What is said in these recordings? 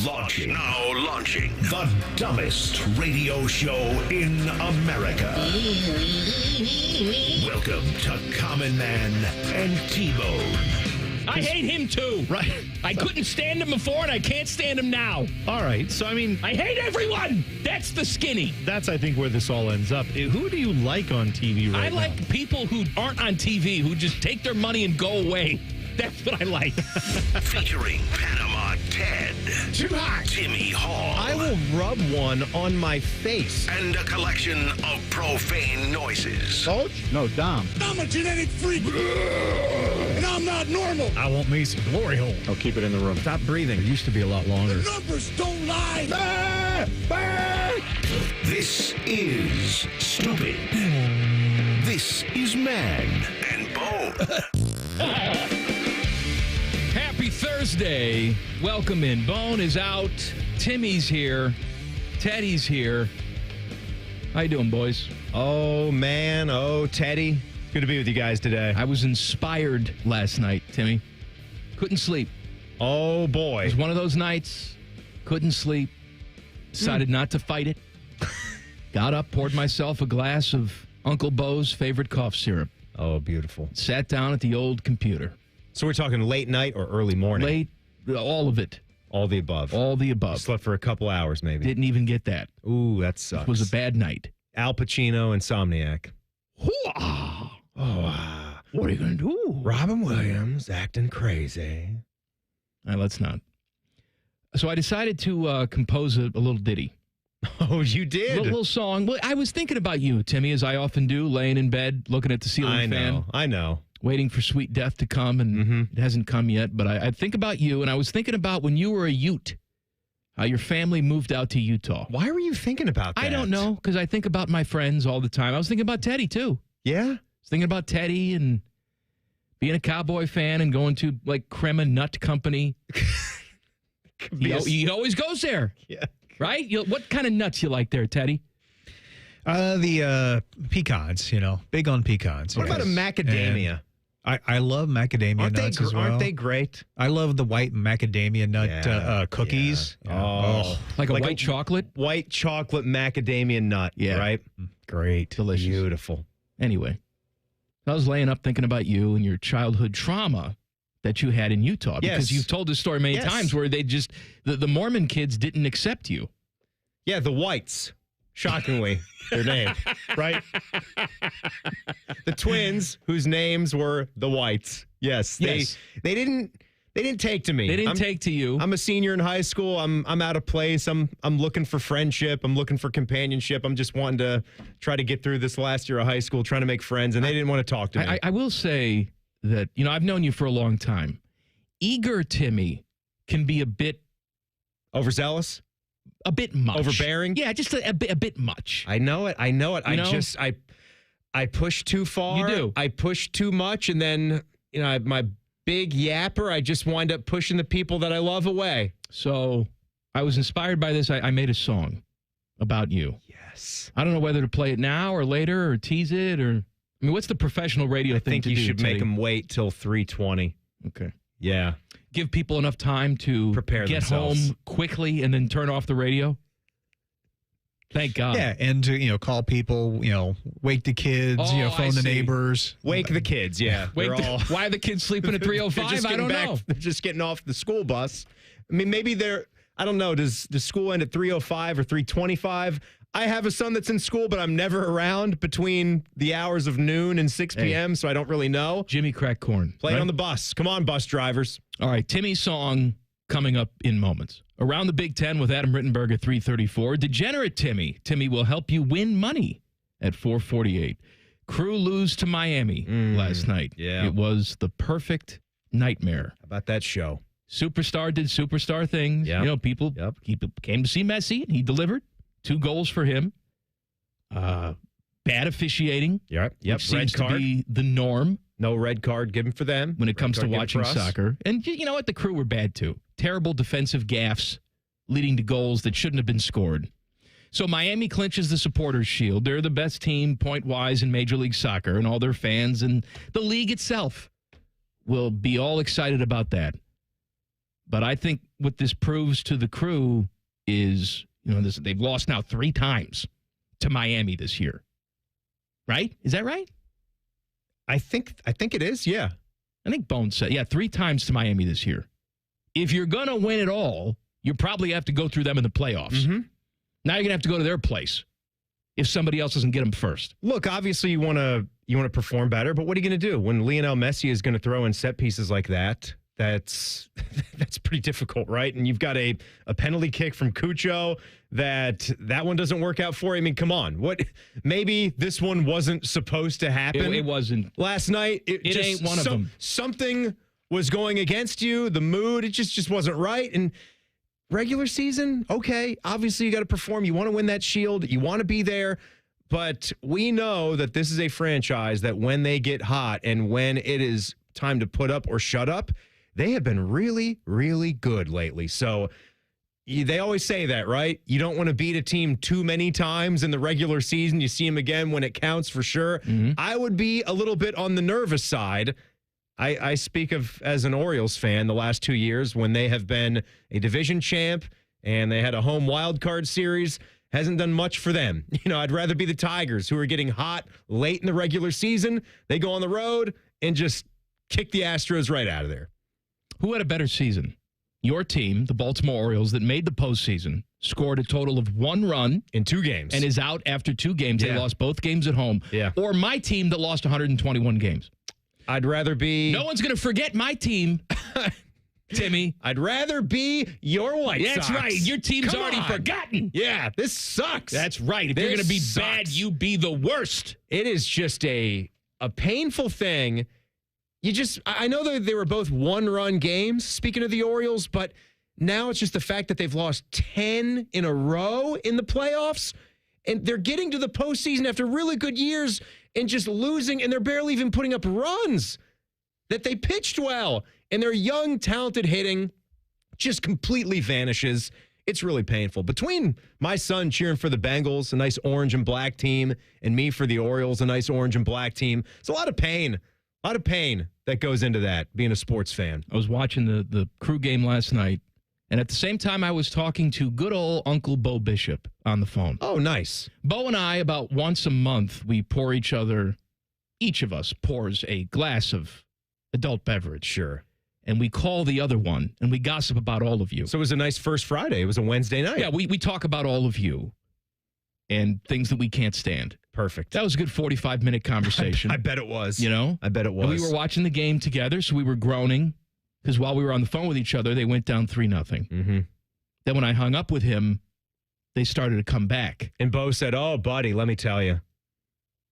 launching. The dumbest radio show in America. Welcome to Common Man and T-Bone. I hate him too. Right. I couldn't stand him before and I can't stand him now. All right. So, I mean, I hate everyone. That's the skinny. that's, I think, where this all ends up. Who do you like on TV right I now? like people who aren't on TV, who just take their money and go away. That's what I like. Featuring Panama Ted. Too hot. Timmy Hall. I will rub one on my face. And a collection of profane noises. Coach? No, Dom. I'm a genetic freak. And I'm not normal. I want me some glory hole. I'll keep it in the room. Stop breathing. It used to be a lot longer. The numbers don't lie. This is Stupid. This is Man and Bone. Happy Thursday. Welcome in. Bone is out. Timmy's here. Teddy's here. How you doing, boys? Oh, man. Oh, Teddy. Good to be with you guys today. I was inspired last night, Timmy. Couldn't sleep. Oh, It boy. was one of those nights. Couldn't sleep. Decided not to fight it. Got up, poured myself a glass of Uncle Bo's favorite cough syrup. Oh, beautiful. Sat down at the old computer. So we're talking late night or early morning? Late, all of it. All the above. All the above. Slept for a couple hours, maybe. Didn't even get that. Ooh, that sucks. It was a bad night. Al Pacino, Insomniac. Hoo-ah! Oh, What are you going to do? Robin Williams acting crazy. All right, let's not. So I decided to compose a little ditty. Oh, you A did? little song. Well, I was thinking about you, Timmy, as I often do, laying in bed, looking at the ceiling fan. I know. Waiting for sweet death to come, and it hasn't come yet. But I think about you, and I was thinking about when you were a Ute, how your family moved out to Utah. Why were you thinking about that? I don't know, because I think about my friends all the time. I was thinking about Teddy, too. Yeah? I was thinking about Teddy and being a Cowboy fan and going to, like, Crema Nut Company. He always goes there. Yeah. Right? What kind of nuts you like there, Teddy? The pecans, big on pecans. What about a macadamia? I love macadamia nuts as well. Aren't they great? I love the white macadamia nut cookies. Yeah. Oh. Like a white chocolate? White chocolate macadamia nut. Yeah. Right? Great. Delicious. Beautiful. Anyway, I was laying up thinking about you and your childhood trauma that you had in Utah. Because you've told this story many times where they just, the Mormon kids didn't accept you. Yeah, the Whites. Shockingly, their name, right? The twins, whose names were the Whites. Yes. They didn't take to me. They didn't take to you. I'm a senior in high school. I'm out of place. I'm looking for friendship. I'm looking for companionship. I'm just wanting to try to get through this last year of high school, trying to make friends, and they didn't want to talk to me. I will say that, I've known you for a long time. Eager Timmy can be a bit overzealous? A bit much. Overbearing? Yeah, just a bit much. I know it. I push too far. You do. I push too much, and then, my big yapper, I just wind up pushing the people that I love away. So I was inspired by this. I made a song about you. Yes. I don't know whether to play it now or later or tease it or... what's the professional radio thing to do? I think you should make them wait till 3:20. Okay. Yeah. Give people enough time to prepare get themselves home quickly and then turn off the radio. Thank God. Yeah, and to call people, wake the kids, phone the neighbors. Wake the kids, yeah. Why are the kids sleeping at 3:05? I don't know. They're just getting off the school bus. Maybe I don't know, does school end at 3:05 or 3:25? I have a son that's in school, but I'm never around between the hours of noon and 6 p.m., so I don't really know. Jimmy crack corn. Play it on the bus. Come on, bus drivers. All right, Timmy's song coming up in moments. Around the Big Ten with Adam Rittenberg at 3:34. Degenerate Timmy. Timmy will help you win money at 4:48. Crew lose to Miami last night. Yeah. It was the perfect nightmare. How about that show? Superstar did superstar things. Yep. People came to see Messi, and he delivered. 2 goals for him. Bad officiating. Yep. Which seems to be the norm. No red card given for them. When it comes to watching soccer. And you know what? The crew were bad, too. Terrible defensive gaffes leading to goals that shouldn't have been scored. So Miami clinches the Supporters' Shield. They're the best team, point-wise, in Major League Soccer, and all their fans and the league itself will be all excited about that. But I think what this proves to the crew is, they've lost now 3 times to Miami this year. Right? Is that right? I think it is, yeah. I think Bones said, 3 times to Miami this year. If you're going to win it all, you probably have to go through them in the playoffs. Mm-hmm. Now you're going to have to go to their place if somebody else doesn't get them first. Look, obviously you want to perform better, but what are you going to do when Lionel Messi is going to throw in set pieces like that? That's pretty difficult, right? And you've got a penalty kick from Cucho that one doesn't work out for you. I mean, come on. Maybe this one wasn't supposed to happen. It wasn't. Last night, it ain't one of them. Something was going against you. The mood, it just wasn't right. And regular season, okay, obviously you got to perform. You want to win that shield. You want to be there. But we know that this is a franchise that when they get hot and when it is time to put up or shut up, they have been really, really good lately. So they always say that, right? You don't want to beat a team too many times in the regular season. You see them again when it counts for sure. Mm-hmm. I would be a little bit on the nervous side. I speak of as an Orioles fan the last 2 years when they have been a division champ and they had a home wild card series. Hasn't done much for them. I'd rather be the Tigers who are getting hot late in the regular season. They go on the road and just kick the Astros right out of there. Who had a better season? Your team, the Baltimore Orioles, that made the postseason, scored a total of 1 run in 2 games and is out after 2 games. Yeah. They lost both games at home. Yeah. Or my team that lost 121 games. I'd rather be... No one's going to forget my team, Timmy. I'd rather be your White Sox. That's right. Your team's Come already on. forgotten. Yeah, this sucks. That's right. If you're going to be bad, you be the worst. It is just a painful thing. I know that they were both 1-run games, speaking of the Orioles, but now it's just the fact that they've lost 10 in a row in the playoffs, and they're getting to the postseason after really good years and just losing, and they're barely even putting up runs. That they pitched well, and their young, talented hitting just completely vanishes. It's really painful. Between my son cheering for the Bengals, a nice orange and black team, and me for the Orioles, a nice orange and black team, it's a lot of pain. A lot of pain that goes into that, being a sports fan. I was watching the crew game last night, and at the same time I was talking to good old Uncle Bo Bishop on the phone. Oh, nice. Bo and I, about once a month, we pour each of us pours a glass of adult beverage. Sure. And we call the other one, and we gossip about all of you. So it was a nice first Friday. It was a Wednesday night. Yeah, we talk about all of you and things that we can't stand. Perfect. That was a good 45-minute conversation. I bet it was. I bet it was. And we were watching the game together, so we were groaning because while we were on the phone with each other, they went down 3-0. Mm-hmm. Then when I hung up with him, they started to come back. And Bo said, "Oh, buddy, let me tell you."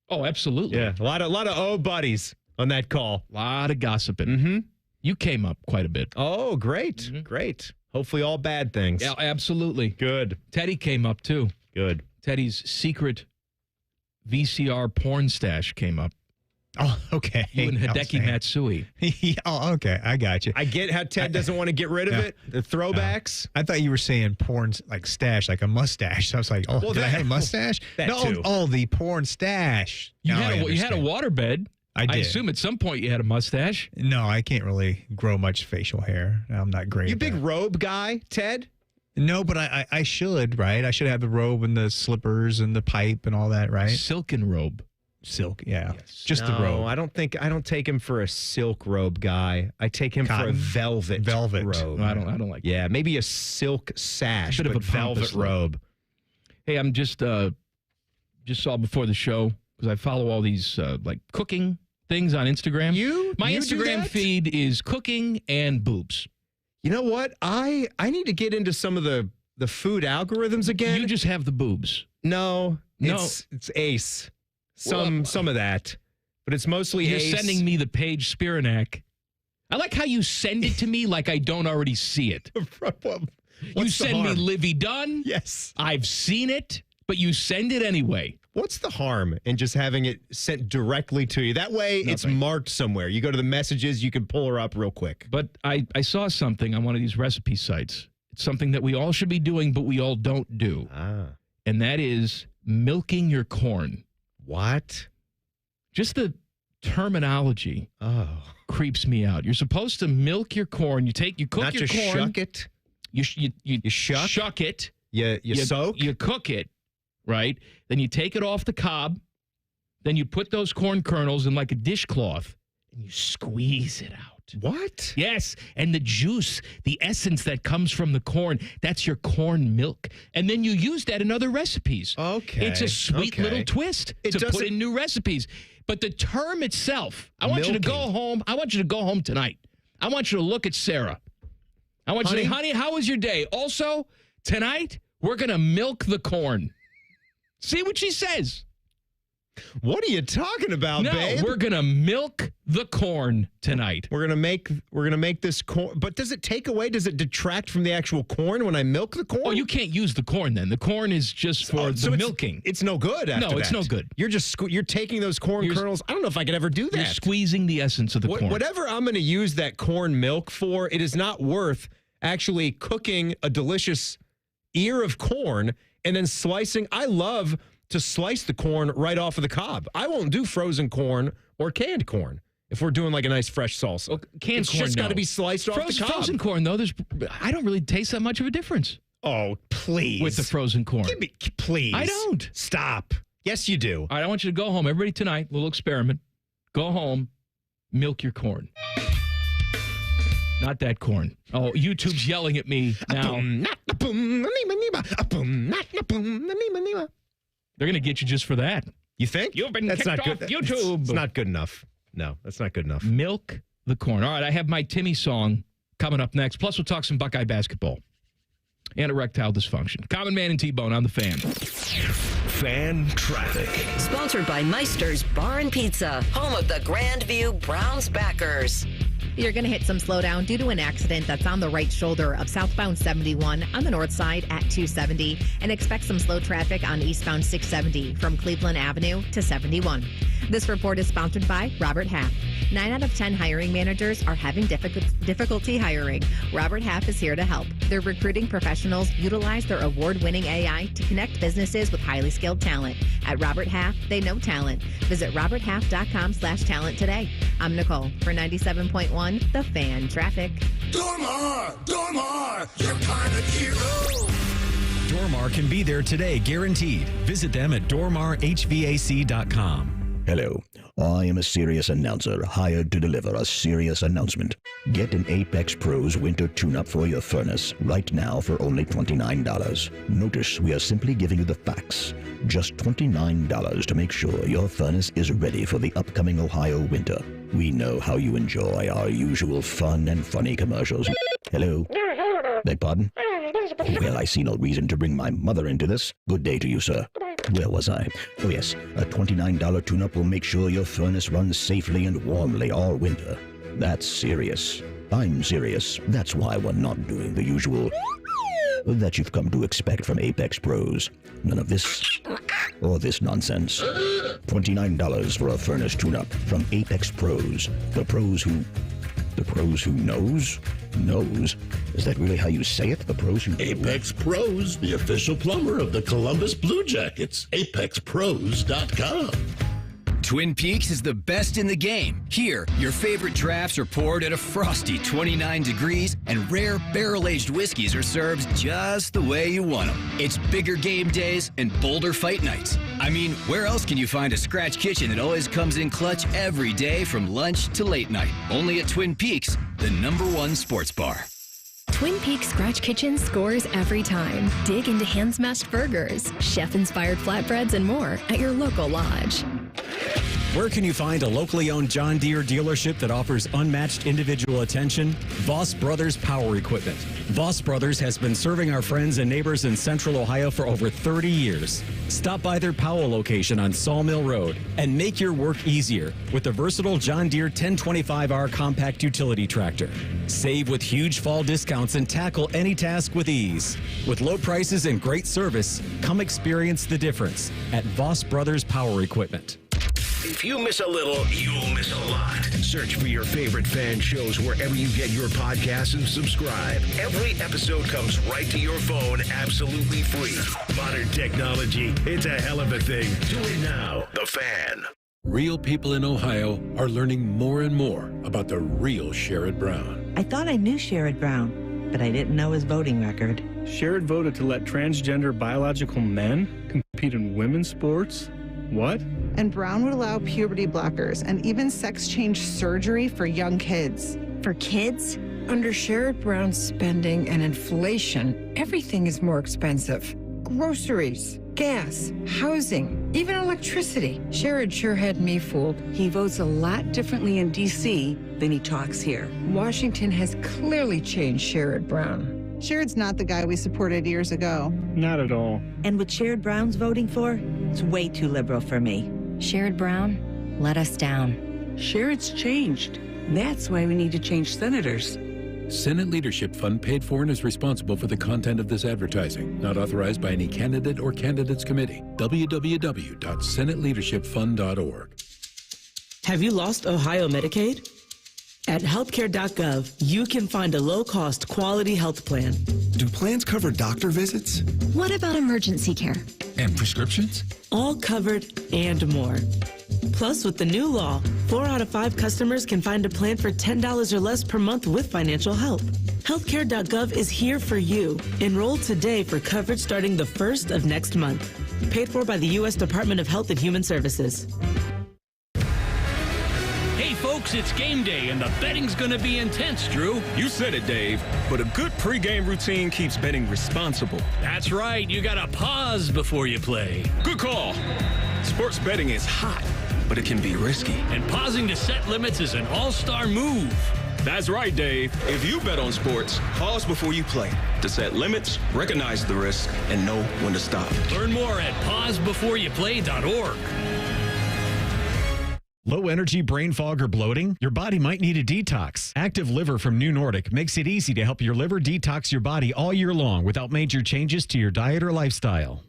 Oh, absolutely. Yeah, a lot of oh buddies on that call. A lot of gossiping. Mm-hmm. You came up quite a bit. Oh, great. Mm-hmm. Great. Hopefully all bad things. Yeah, absolutely. Good. Teddy came up, too. Good. Teddy's secret VCR porn stash came up. Oh, okay. You and Hideki Matsui. Oh, okay. I got you. I get how Ted doesn't want to get rid of it. The throwbacks. I thought you were saying porn like stash, like a mustache. So I was like, oh, well, did I have a mustache? That no, too. Oh, the porn stash. You Now had I a understand. waterbed. I did. I assume at some point you had a mustache. No, I can't really grow much facial hair. I'm not great. You at big that. robe guy, Ted? No, but I should, right? I should have the robe and the slippers and the pipe and all that, right? Silken robe. Silk, yeah. Yes. Just the No, robe. I don't take him for a silk robe guy. I take him for a Cotton? velvet robe. No, I don't like Yeah, maybe a silk sash, A bit of but a pompous velvet look. robe. Hey, I'm just saw before the show because I follow all these like cooking things on Instagram. My You do Instagram that? feed is cooking and boobs. You know what? I need to get into some of the food algorithms again. You just have the boobs. No. No. It's Ace. Some of that. But it's mostly You're Ace. sending me the page Spiranak. I like how you send it to me like I don't already see it. You send me Livy Dunn. Yes. I've seen it, but you send it anyway. What's the harm in just having it sent directly to you? That way it's Nothing. marked somewhere. You go to the messages, you can pull her up real quick. But I saw something on one of these recipe sites. It's something that we all should be doing, but we all don't do. And that is milking your corn. What? Just the terminology. Oh. creeps me out. You're supposed to milk your corn. You cook Not your just corn. shuck it. You shuck it. You soak. You cook it, right? Then you take it off the cob. Then you put those corn kernels in like a dishcloth and you squeeze it out. What? Yes, and the juice, the essence that comes from the corn, that's your corn milk. And then you use that in other recipes. Okay. It's a sweet little twist to put in new recipes. But the term itself, I want you to go home. I want you to go home tonight. I want you to look at Sarah. I want you to say, honey, how was your day? Also, tonight, we're going to milk the corn. See what she says. What are you talking about, babe? We're gonna milk the corn tonight. We're gonna make this corn. But does it take away? Does it detract from the actual corn when I milk the corn? Oh, you can't use the corn then. The corn is just for the milking. It's no good. After no, it's no good. You're just you're taking those corn kernels. I don't know if I could ever do that. You're squeezing the essence of the corn. Whatever I'm going to use that corn milk for, it is not worth actually cooking a delicious ear of corn and then slicing. I love to slice the corn right off of the cob. I won't do frozen corn or canned corn if we're doing like a nice fresh salsa. Well, canned corn, just got to be sliced off the cob. Frozen corn, though, I don't really taste that much of a difference. Oh, please. With the frozen corn. Please. I don't. Stop. Yes, you do. All right, I want you to go home. Everybody tonight, little experiment. Go home, milk your corn. Not that corn. Oh, YouTube's yelling at me now. They're going to get you just for that. You think? You've been kicked off YouTube. It's not good enough. No, that's not good enough. Milk the corn. All right, I have my Timmy song coming up next. Plus, we'll talk some Buckeye basketball and erectile dysfunction. Common Man and T-Bone on the Fan. Fan traffic. Sponsored by Meister's Bar and Pizza, home of the Grandview Browns backers. You're going to hit some slowdown due to an accident that's on the right shoulder of southbound 71 on the north side at 270, and expect some slow traffic on eastbound 670 from Cleveland Avenue to 71. This report is sponsored by Robert Half. 9 out of 10 hiring managers are having difficulty hiring. Robert Half is here to help. Their recruiting professionals utilize their award-winning AI to connect businesses with highly skilled talent. At Robert Half, they know talent. Visit roberthalf.com/talent today. I'm Nicole for 97.1 The Fan Traffic. Dormar, your kind of hero. Dormar can be there today, guaranteed. Visit them at dormarhvac.com. Hello, I am a serious announcer hired to deliver a serious announcement. Get an Apex Pros winter tune-up for your furnace right now for only $29. Notice we are simply giving you the facts. Just $29 to make sure your furnace is ready for the upcoming Ohio winter. We know how you enjoy our usual fun and funny commercials. Hello? Beg pardon? Well, I see no reason to bring my mother into this. Good day to you, sir. Where was I? Oh, yes. A $29 tune-up will make sure your furnace runs safely and warmly all winter. That's serious. I'm serious. That's why we're not doing the usual that you've come to expect from Apex Pros. None of this or this nonsense. $29 for a furnace tune-up from Apex Pros. The pros who knows? Knows? Is that really how you say it? The pros who... Apex Pros, the official plumber of the Columbus Blue Jackets. ApexPros.com. Twin Peaks is the best in the game. Here, your favorite drafts are poured at a frosty 29 degrees, and rare barrel-aged whiskeys are served just the way you want them. It's bigger game days and bolder fight nights. I mean, where else can you find a scratch kitchen that always comes in clutch every day from lunch to late night? Only at Twin Peaks, the #1 sports bar. Twin Peaks Scratch Kitchen scores every time. Dig into hand-smashed burgers, chef-inspired flatbreads, and more at your local lodge. Where can you find a locally owned John Deere dealership that offers unmatched individual attention? Voss Brothers Power Equipment. Voss Brothers has been serving our friends and neighbors in Central Ohio for over 30 years. Stop by their Powell location on Sawmill Road and make your work easier with the versatile John Deere 1025R compact utility tractor. Save with huge fall discounts and tackle any task with ease. With low prices and great service, come experience the difference at Voss Brothers Power Equipment. If you miss a little, you'll miss a lot. Search for your favorite fan shows wherever you get your podcasts and subscribe. Every episode comes right to your phone absolutely free. Modern technology, it's a hell of a thing. Do it now. The Fan. Real people in Ohio are learning more and more about the real Sherrod Brown. I thought I knew Sherrod Brown, but I didn't know his voting record. Sherrod voted to let transgender biological men compete in women's sports? What? And Brown would allow puberty blockers and even sex change surgery for young kids. For kids? Under Sherrod Brown's spending and inflation, everything is more expensive. Groceries, gas, housing, even electricity. Sherrod sure had me fooled. He votes a lot differently in D.C. than he talks here. Washington has clearly changed Sherrod Brown. Sherrod's not the guy we supported years ago. Not at all. And what Sherrod Brown's voting for, it's way too liberal for me. Sherrod Brown let us down. Sherrod's changed. That's why we need to change senators. Senate Leadership Fund paid for and is responsible for the content of this advertising. Not authorized by any candidate or candidates committee. www.senateleadershipfund.org. Have you lost Ohio Medicaid? At healthcare.gov, you can find a low-cost, quality health plan. Do plans cover doctor visits? What about emergency care? And prescriptions? All covered and more. Plus, with the new law, 4 out of 5 customers can find a plan for $10 or less per month with financial help. Healthcare.gov is here for you. Enroll today for coverage starting the 1st of next month. Paid for by the U.S. Department of Health and Human Services. Hey, folks, it's game day, and the betting's going to be intense, Drew. You said it, Dave, but a good pregame routine keeps betting responsible. That's right. You got to pause before you play. Good call. Sports betting is hot, but it can be risky. And pausing to set limits is an all-star move. That's right, Dave. If you bet on sports, pause before you play to set limits, recognize the risk, and know when to stop. Learn more at pausebeforeyouplay.org. Low energy, brain fog, or bloating? Your body might need a detox. Active Liver from New Nordic makes it easy to help your liver detox your body all year long without major changes to your diet or lifestyle.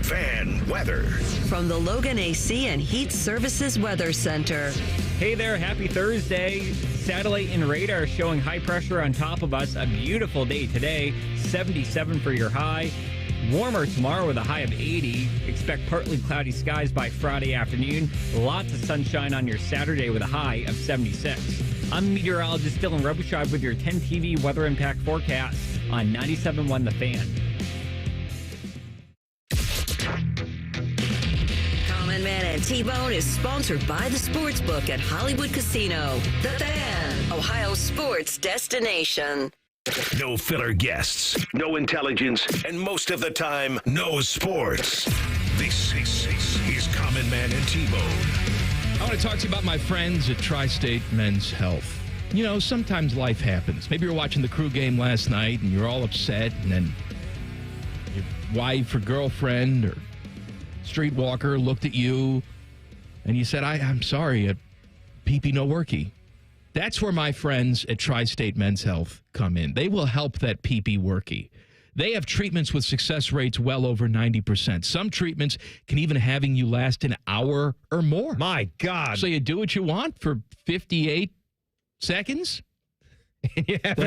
Fan weather. From the Logan AC and Heat Services Weather Center. Hey there, happy Thursday. Satellite and radar showing high pressure on top of us. A beautiful day today, 77 for your high. Warmer tomorrow with a high of 80. Expect partly cloudy skies by Friday afternoon. Lots of sunshine on your Saturday with a high of 76. I'm meteorologist Dylan Robichaud with your 10 TV weather impact forecast on 97.1 The Fan. Common Man and T-Bone is sponsored by the Sportsbook at Hollywood Casino. The Fan, Ohio's sports destination. No filler guests, no intelligence, and most of the time, no sports. This is Common Man and T-Bone. I want to talk to you about my friends at Tri-State Men's Health. You know, sometimes life happens. Maybe you're watching the Crew game last night and you're all upset, and then your wife or girlfriend or streetwalker looked at you and you said, I'm sorry, pee-pee no worky. That's where my friends at Tri-State Men's Health come in. They will help that pee-pee worky. They have treatments with success rates well over 90%. Some treatments can even having you last an hour or more. My God. So you do what you want for 58 seconds? And you have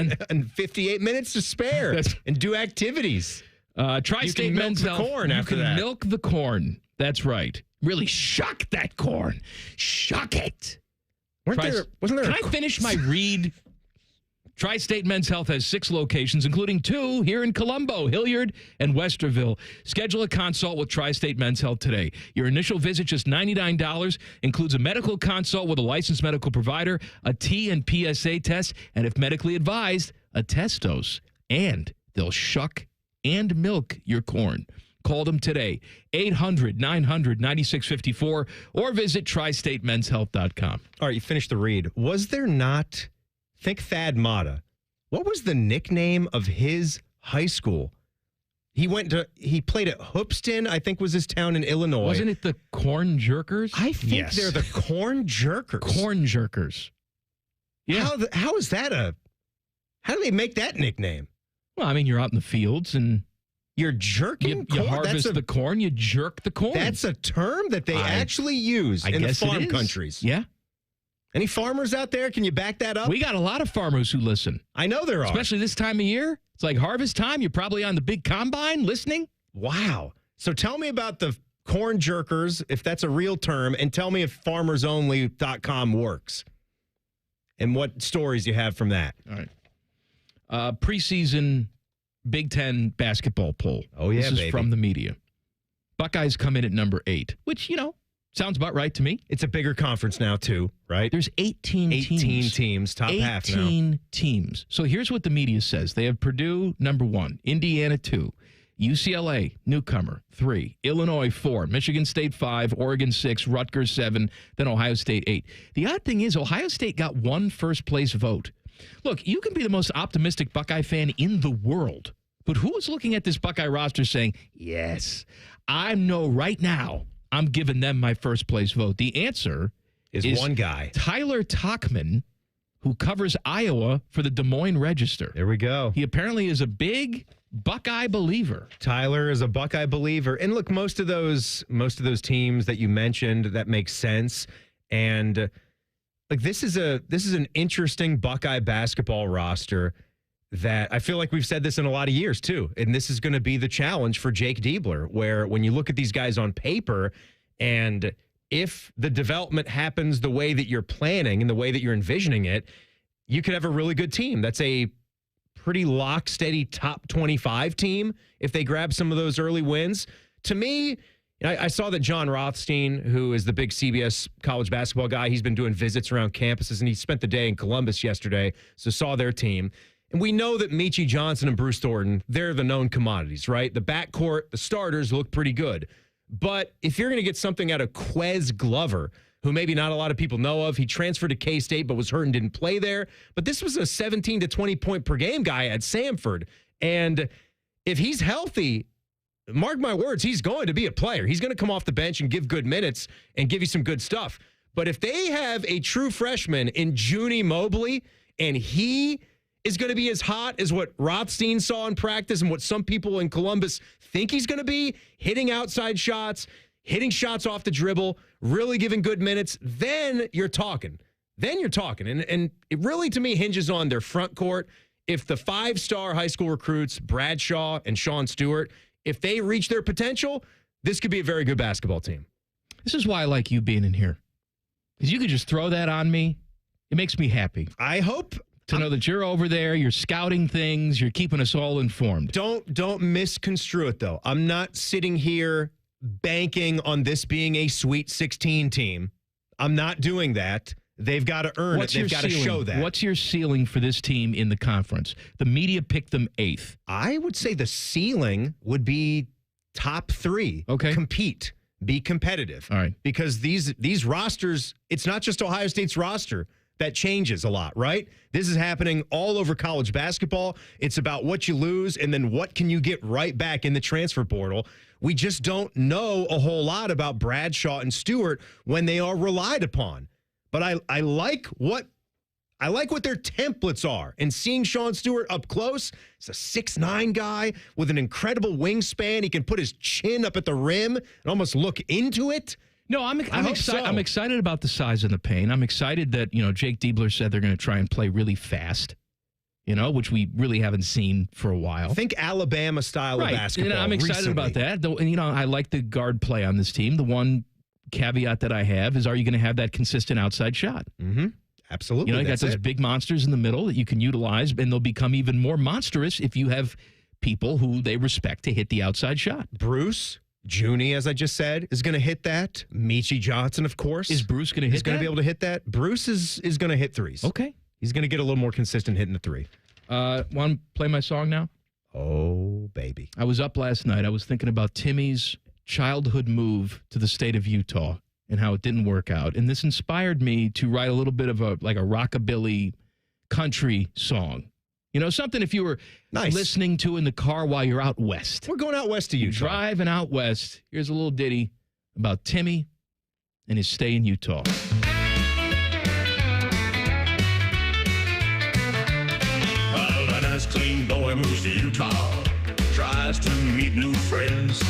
58 minutes to spare and do activities. Tri-State Men's Health. You can milk the corn. That's right. Really shuck that corn. Shuck it. Can I finish my read? Tri-State Men's Health has 6 locations, including 2 here in Colombo, Hilliard, and Westerville. Schedule a consult with Tri-State Men's Health today. Your initial visit, just $99, includes a medical consult with a licensed medical provider, a T and PSA test, and if medically advised, a test dose. And they'll shuck and milk your corn. Call them today, 800-900-9654, or visit tristatemenshealth.com. All right, you finished the read. Was there not, think Thad Matta, what was the nickname of his high school? He played at Hoopston, I think was his town in Illinois. Wasn't it the Corn Jerkers? I think they're the Corn Jerkers. Corn Jerkers. Yeah. How is that how do they make that nickname? Well, I mean, you're out in the fields and you're jerking you corn? harvest the corn, you jerk the corn. That's a term that they actually use in the farm countries. Yeah. Any farmers out there? Can you back that up? We got a lot of farmers who listen. I know there are. Especially this time of year. It's like harvest time. You're probably on the big combine listening. Wow. So tell me about the corn jerkers, if that's a real term, and tell me if farmersonly.com works and what stories you have from that. All right. Preseason Big Ten basketball poll. Oh, yeah, This is baby. from the media. Buckeyes come in at number 8, which, sounds about right to me. It's a bigger conference now, too, right? There's 18 teams, top half now. 18 teams. So here's what the media says. They have Purdue, number 1, Indiana, 2, UCLA, newcomer, 3, Illinois, 4, Michigan State, 5, Oregon, 6, Rutgers, 7, then Ohio State, 8. The odd thing is Ohio State got one first-place vote. Look, you can be the most optimistic Buckeye fan in the world, but who is looking at this Buckeye roster saying, yes, I know right now I'm giving them my first-place vote? The answer is one guy. Tyler Tachman, who covers Iowa for the Des Moines Register. There we go. He apparently is a big Buckeye believer. Tyler is a Buckeye believer. And look, most of those teams that you mentioned, that makes sense. And this is an interesting Buckeye basketball roster that I feel like we've said this in a lot of years too. And this is going to be the challenge for Jake Diebler, where when you look at these guys on paper, and if the development happens the way that you're planning and the way that you're envisioning it, you could have a really good team. That's a pretty lock steady top 25 team if they grab some of those early wins. To me, I saw that John Rothstein, who is the big CBS college basketball guy, he's been doing visits around campuses, and he spent the day in Columbus yesterday, so saw their team. And we know that Meechie Johnson and Bruce Thornton, they're the known commodities, right? The backcourt, the starters look pretty good. But if you're going to get something out of Quez Glover, who maybe not a lot of people know of, he transferred to K-State but was hurt and didn't play there. But this was a 17 to 20 point per game guy at Samford. And if he's healthy, mark my words, he's going to be a player. He's going to come off the bench and give good minutes and give you some good stuff. But if they have a true freshman in Junie Mobley, and he is going to be as hot as what Rothstein saw in practice and what some people in Columbus think he's going to be, hitting outside shots, hitting shots off the dribble, really giving good minutes, then you're talking. And it really, to me, hinges on their front court. If the 5-star high school recruits, Bradshaw and Sean Stewart, if they reach their potential, this could be a very good basketball team. This is why I like you being in here. Because you could just throw that on me. It makes me happy. I hope to know that you're over there, you're scouting things, you're keeping us all informed. Don't misconstrue it, though. I'm not sitting here banking on this being a Sweet 16 team. I'm not doing that. They've got to earn it. They've got to show that. What's your ceiling for this team in the conference? The media picked them 8th. I would say the ceiling would be top 3. Okay. Compete. Be competitive. All right. Because these rosters, it's not just Ohio State's roster that changes a lot, right? This is happening all over college basketball. It's about what you lose and then what can you get right back in the transfer portal. We just don't know a whole lot about Bradshaw and Stewart when they are relied upon. But I like what their templates are. And seeing Sean Stewart up close, he's a 6'9" guy with an incredible wingspan. He can put his chin up at the rim and almost look into it. No, I'm excited about the size and the pain. I'm excited that, Jake Diebler said they're going to try and play really fast, which we really haven't seen for a while. Think Alabama style of basketball. I'm excited about that. Though, and I like the guard play on this team. The one caveat that I have is, are you going to have that consistent outside shot? Mm-hmm. Absolutely. You got those big monsters in the middle that you can utilize, and they'll become even more monstrous if you have people who they respect to hit the outside shot. Bruce Junie, as I just said, is going to hit that. Meechie Johnson, of course. Is Bruce going to hit that? He's going to be able to hit that. Bruce is going to hit threes. Okay. He's going to get a little more consistent hitting the three. Want to play my song now? Oh, baby. I was up last night. I was thinking about Timmy's childhood move to the state of Utah and how it didn't work out. And this inspired me to write a little bit of a rockabilly country song. Something if you were listening to in the car while you're out west. We're going out west to Utah. Driving out west. Here's a little ditty about Timmy and his stay in Utah. Well, a nice clean boy moves to Utah, tries to meet new friends.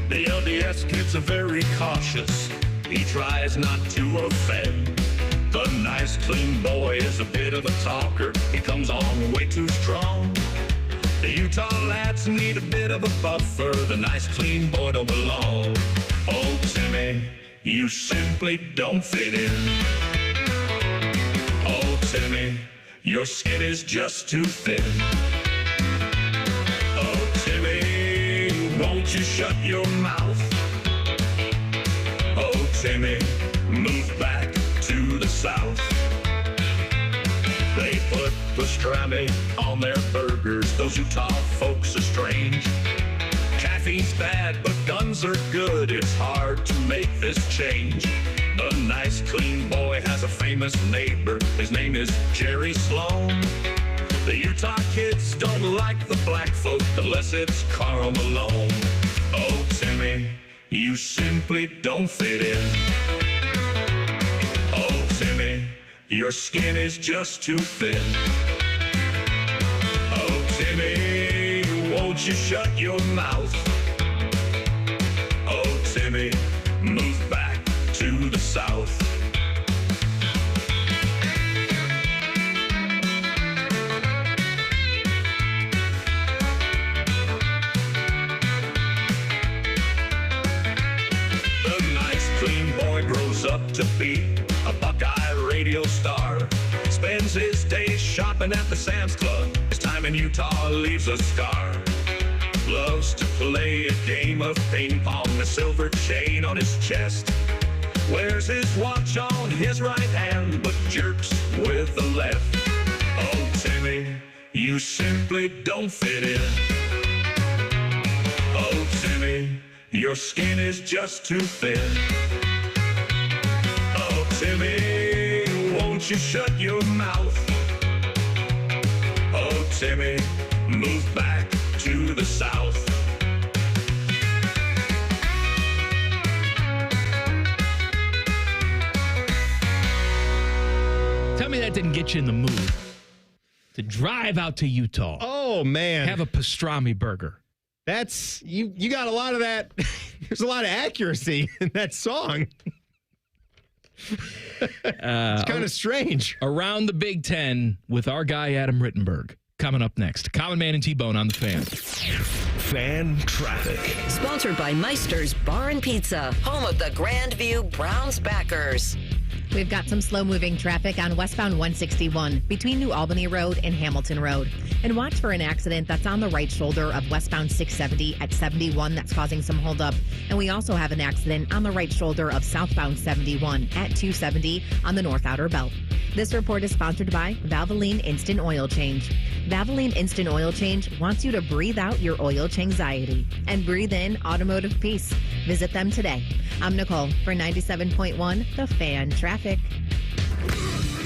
The LDS kids are very cautious. He tries not to offend. The nice clean boy is a bit of a talker. He comes on way too strong. The The Utah lads need a bit of a buffer. The nice clean boy don't belong. Oh, Timmy, you simply don't fit in. Oh, Timmy, your skin is just too thin. Oh, Timmy, won't you shut your mouth? Oh, Timmy, move back to the south. They put pastrami on their burgers. Those Utah folks are strange. Caffeine's bad, but guns are good. It's hard to make this change. The nice, clean boy has a famous neighbor. His name is Jerry Sloan. The Utah kids don't like the black folk unless it's Karl Malone. Oh, Timmy, you simply don't fit in. Oh, Timmy, your skin is just too thin. Oh, Timmy, won't you shut your mouth? Oh, Timmy, move back to the south. The nice, clean boy grows up to be a Buckeye radio star. Spends his days shopping at the Sam's Club. His time in Utah leaves a scar. Loves to play a game of ping pong. A silver chain on his chest. Wears his watch on his right hand, but jerks with the left. Oh, Timmy, you simply don't fit in. Oh, Timmy, your skin is just too thin. Oh, Timmy, won't you shut your mouth? Oh, Timmy, move back to the south. Tell me that didn't get you in the mood to drive out to Utah. Oh, man. Have a pastrami burger. That's, you got a lot of that. There's a lot of accuracy in that song. It's kind of strange. Around the Big Ten with our guy, Adam Rittenberg. Coming up next. Common Man and T-Bone on the Fan. Fan traffic. Sponsored by Meister's Bar and Pizza, home of the Grandview Browns backers. We've got some slow-moving traffic on westbound 161 between New Albany Road and Hamilton Road. And watch for an accident that's on the right shoulder of westbound 670 at 71 that's causing some holdup. And we also have an accident on the right shoulder of southbound 71 at 270 on the North Outer Belt. This report is sponsored by Valvoline Instant Oil Change. Valvoline Instant Oil Change wants you to breathe out your oil anxiety and breathe in automotive peace. Visit them today. I'm Nicole for 97.1 The Fan Traffic.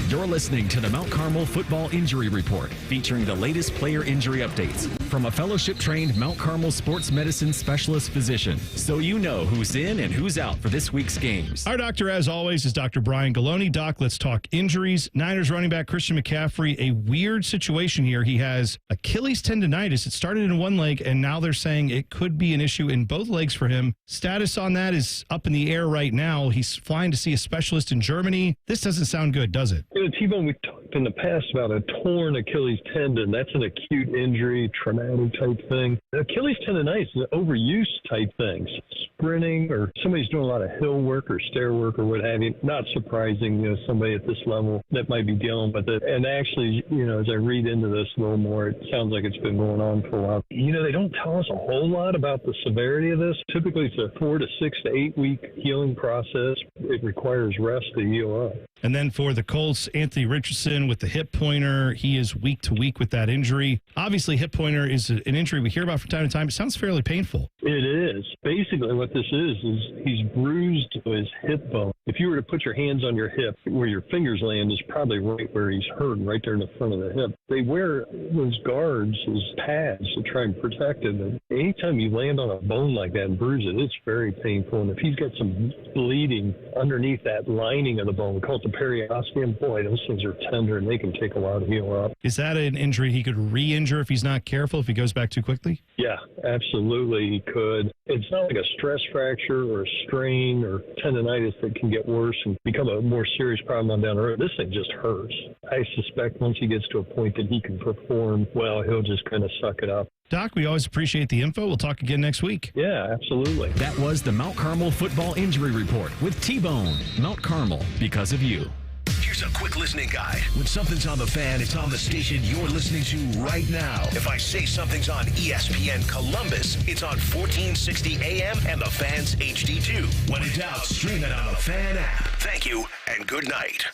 You're listening to the Mount Carmel Football Injury Report, featuring the latest player injury updates from a fellowship-trained Mount Carmel sports medicine specialist physician, so you know who's in and who's out for this week's games. Our doctor, as always, is Dr. Brian Galoni. Doc, let's talk injuries. Niners running back Christian McCaffrey, a weird situation here. He has Achilles tendonitis. It started in one leg, and now they're saying it could be an issue in both legs for him. Status on that is up in the air right now. He's flying to see a specialist in Germany. This doesn't sound good, does it? T-Bone, we've talked in the past about a torn Achilles tendon. That's an acute injury, traumatic type thing. Achilles tendonitis is an overuse type thing. Sprinting or somebody's doing a lot of hill work or stair work or what have you. Not surprising, somebody at this level that might be dealing with it. And actually, as I read into this a little more, it sounds like it's been going on for a while. They don't tell us a whole lot about the severity of this. Typically, it's a 4 to 6 to 8 week healing process. It requires rest to heal up. And then for the Colts, Anthony Richardson with the hip pointer. He is week to week with that injury. Obviously, hip pointer is an injury we hear about from time to time. It sounds fairly painful. It is. Basically, what this is he's bruised his hip bone. If you were to put your hands on your hip, where your fingers land is probably right where he's hurt, right there in the front of the hip. They wear those guards as pads to try and protect him. And anytime you land on a bone like that and bruise it, it's very painful. And if he's got some bleeding underneath that lining of the bone, we call it the periosteum, boy, those things are tender and they can take a while to heal up. Is that an injury he could re-injure if he's not careful, if he goes back too quickly? Yeah, absolutely he could. It's not like a stress fracture or a strain or tendonitis that can get worse and become a more serious problem on down the road. This thing just hurts. I suspect once he gets to a point that he can perform well, he'll just kind of suck it up. Doc, we always appreciate the info. We'll talk again next week. Yeah, absolutely. That was the Mount Carmel Football Injury Report with T-Bone. Mount Carmel, because of you. Here's a quick listening guide. When something's on the fan, it's on the station you're listening to right now. If I say something's on ESPN Columbus, it's on 1460 AM and the Fan's HD2. When in doubt, stream it on the Fan app. Thank you and good night.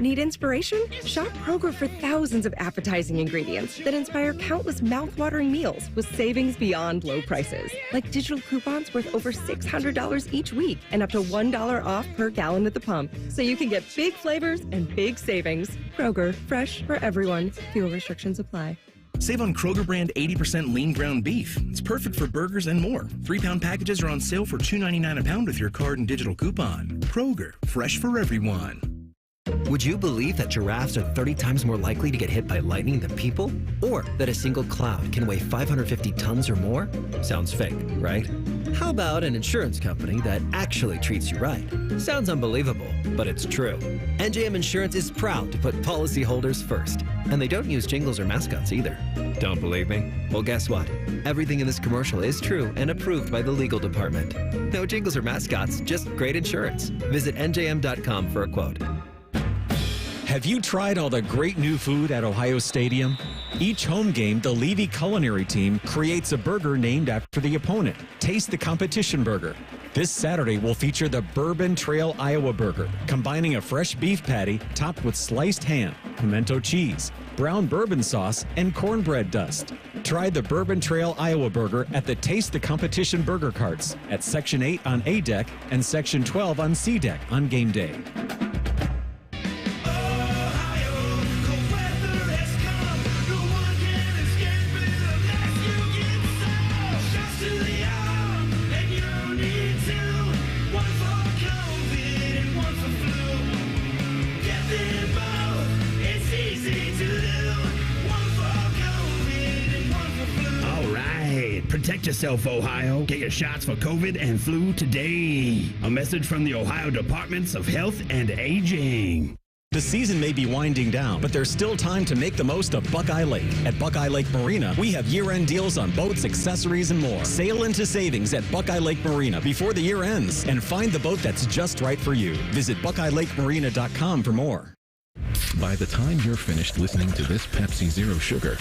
Need inspiration? Shop Kroger for thousands of appetizing ingredients that inspire countless mouth-watering meals with savings beyond low prices. Like digital coupons worth over $600 each week and up to $1 off per gallon at the pump. So you can get big flavors and big savings. Kroger, fresh for everyone. Fuel restrictions apply. Save on Kroger brand 80% lean ground beef. It's perfect for burgers and more. 3-pound packages are on sale for $2.99 a pound with your card and digital coupon. Kroger, fresh for everyone. Would you believe that giraffes are 30 times more likely to get hit by lightning than people? Or that a single cloud can weigh 550 tons or more? Sounds fake, right? How about an insurance company that actually treats you right? Sounds unbelievable, but it's true. NJM Insurance is proud to put policyholders first. And they don't use jingles or mascots either. Don't believe me? Well, guess what? Everything in this commercial is true and approved by the legal department. No jingles or mascots, just great insurance. Visit njm.com for a quote. Have you tried all the great new food at Ohio Stadium? Each home game, the Levy Culinary Team creates a burger named after the opponent. Taste the competition burger. This Saturday will feature the Bourbon Trail Iowa Burger, combining a fresh beef patty topped with sliced ham, pimento cheese, brown bourbon sauce, and cornbread dust. Try the Bourbon Trail Iowa Burger at the Taste the Competition burger carts at Section 8 on A deck and Section 12 on C deck on game day. Protect yourself, Ohio. Get your shots for COVID and flu today. A message from the Ohio Departments of Health and Aging. The season may be winding down, but there's still time to make the most of Buckeye Lake. At Buckeye Lake Marina, we have year-end deals on boats, accessories, and more. Sail into savings at Buckeye Lake Marina before the year ends and find the boat that's just right for you. Visit BuckeyeLakeMarina.com for more. By the time you're finished listening to this Pepsi Zero Sugar,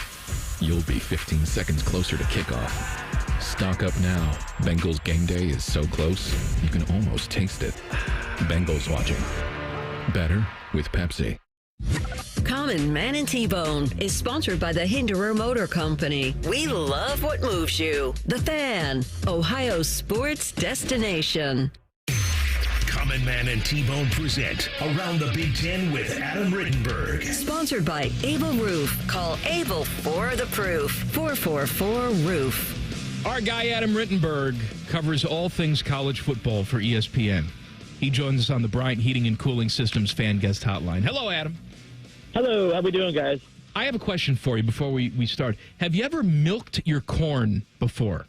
you'll be 15 seconds closer to kickoff. Stock up now. Bengals game day is so close, you can almost taste it. Bengals watching. Better with Pepsi. Common Man and T-Bone is sponsored by the Hinderer Motor Company. We love what moves you. The Fan, Ohio sports destination. Common Man and T-Bone present Around the Big Ten with Adam Rittenberg. Sponsored by Able Roof. Call Able for the proof. 444-ROOF. Our guy Adam Rittenberg covers all things college football for ESPN. He joins us on the Bryant Heating and Cooling Systems fan guest hotline. Hello, Adam. Hello. How we doing, guys? I have a question for you before we start. Have you ever milked your corn before?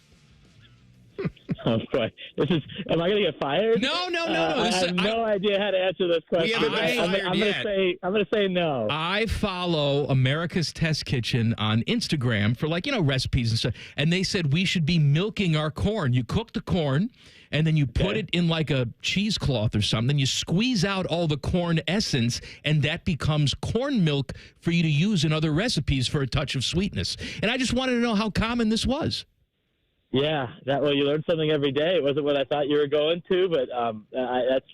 Oh, boy. Am I going to get fired? No. I have no idea how to answer this question. I'm going to say no. I follow America's Test Kitchen on Instagram for recipes and stuff. And they said we should be milking our corn. You cook the corn and then you put it in like a cheesecloth or something. You squeeze out all the corn essence and that becomes corn milk for you to use in other recipes for a touch of sweetness. And I just wanted to know how common this was. Yeah, you learn something every day. It wasn't what I thought you were going to, but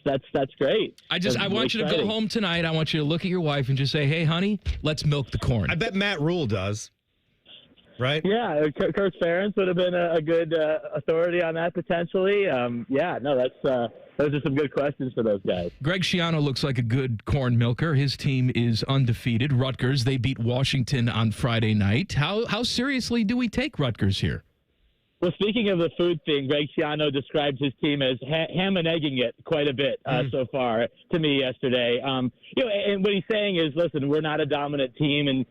that's great. I want you to go home tonight. I want you to look at your wife and just say, "Hey, honey, let's milk the corn." I bet Matt Rule does. Right? Yeah, Kurt Ferentz would have been a good authority on that potentially. Those are some good questions for those guys. Greg Schiano looks like a good corn milker. His team is undefeated. Rutgers, they beat Washington on Friday night. How seriously do we take Rutgers here? Well, speaking of the food thing, Greg Schiano described his team as ham and egging it quite a bit so far to me yesterday. And what he's saying is, listen, we're not a dominant team in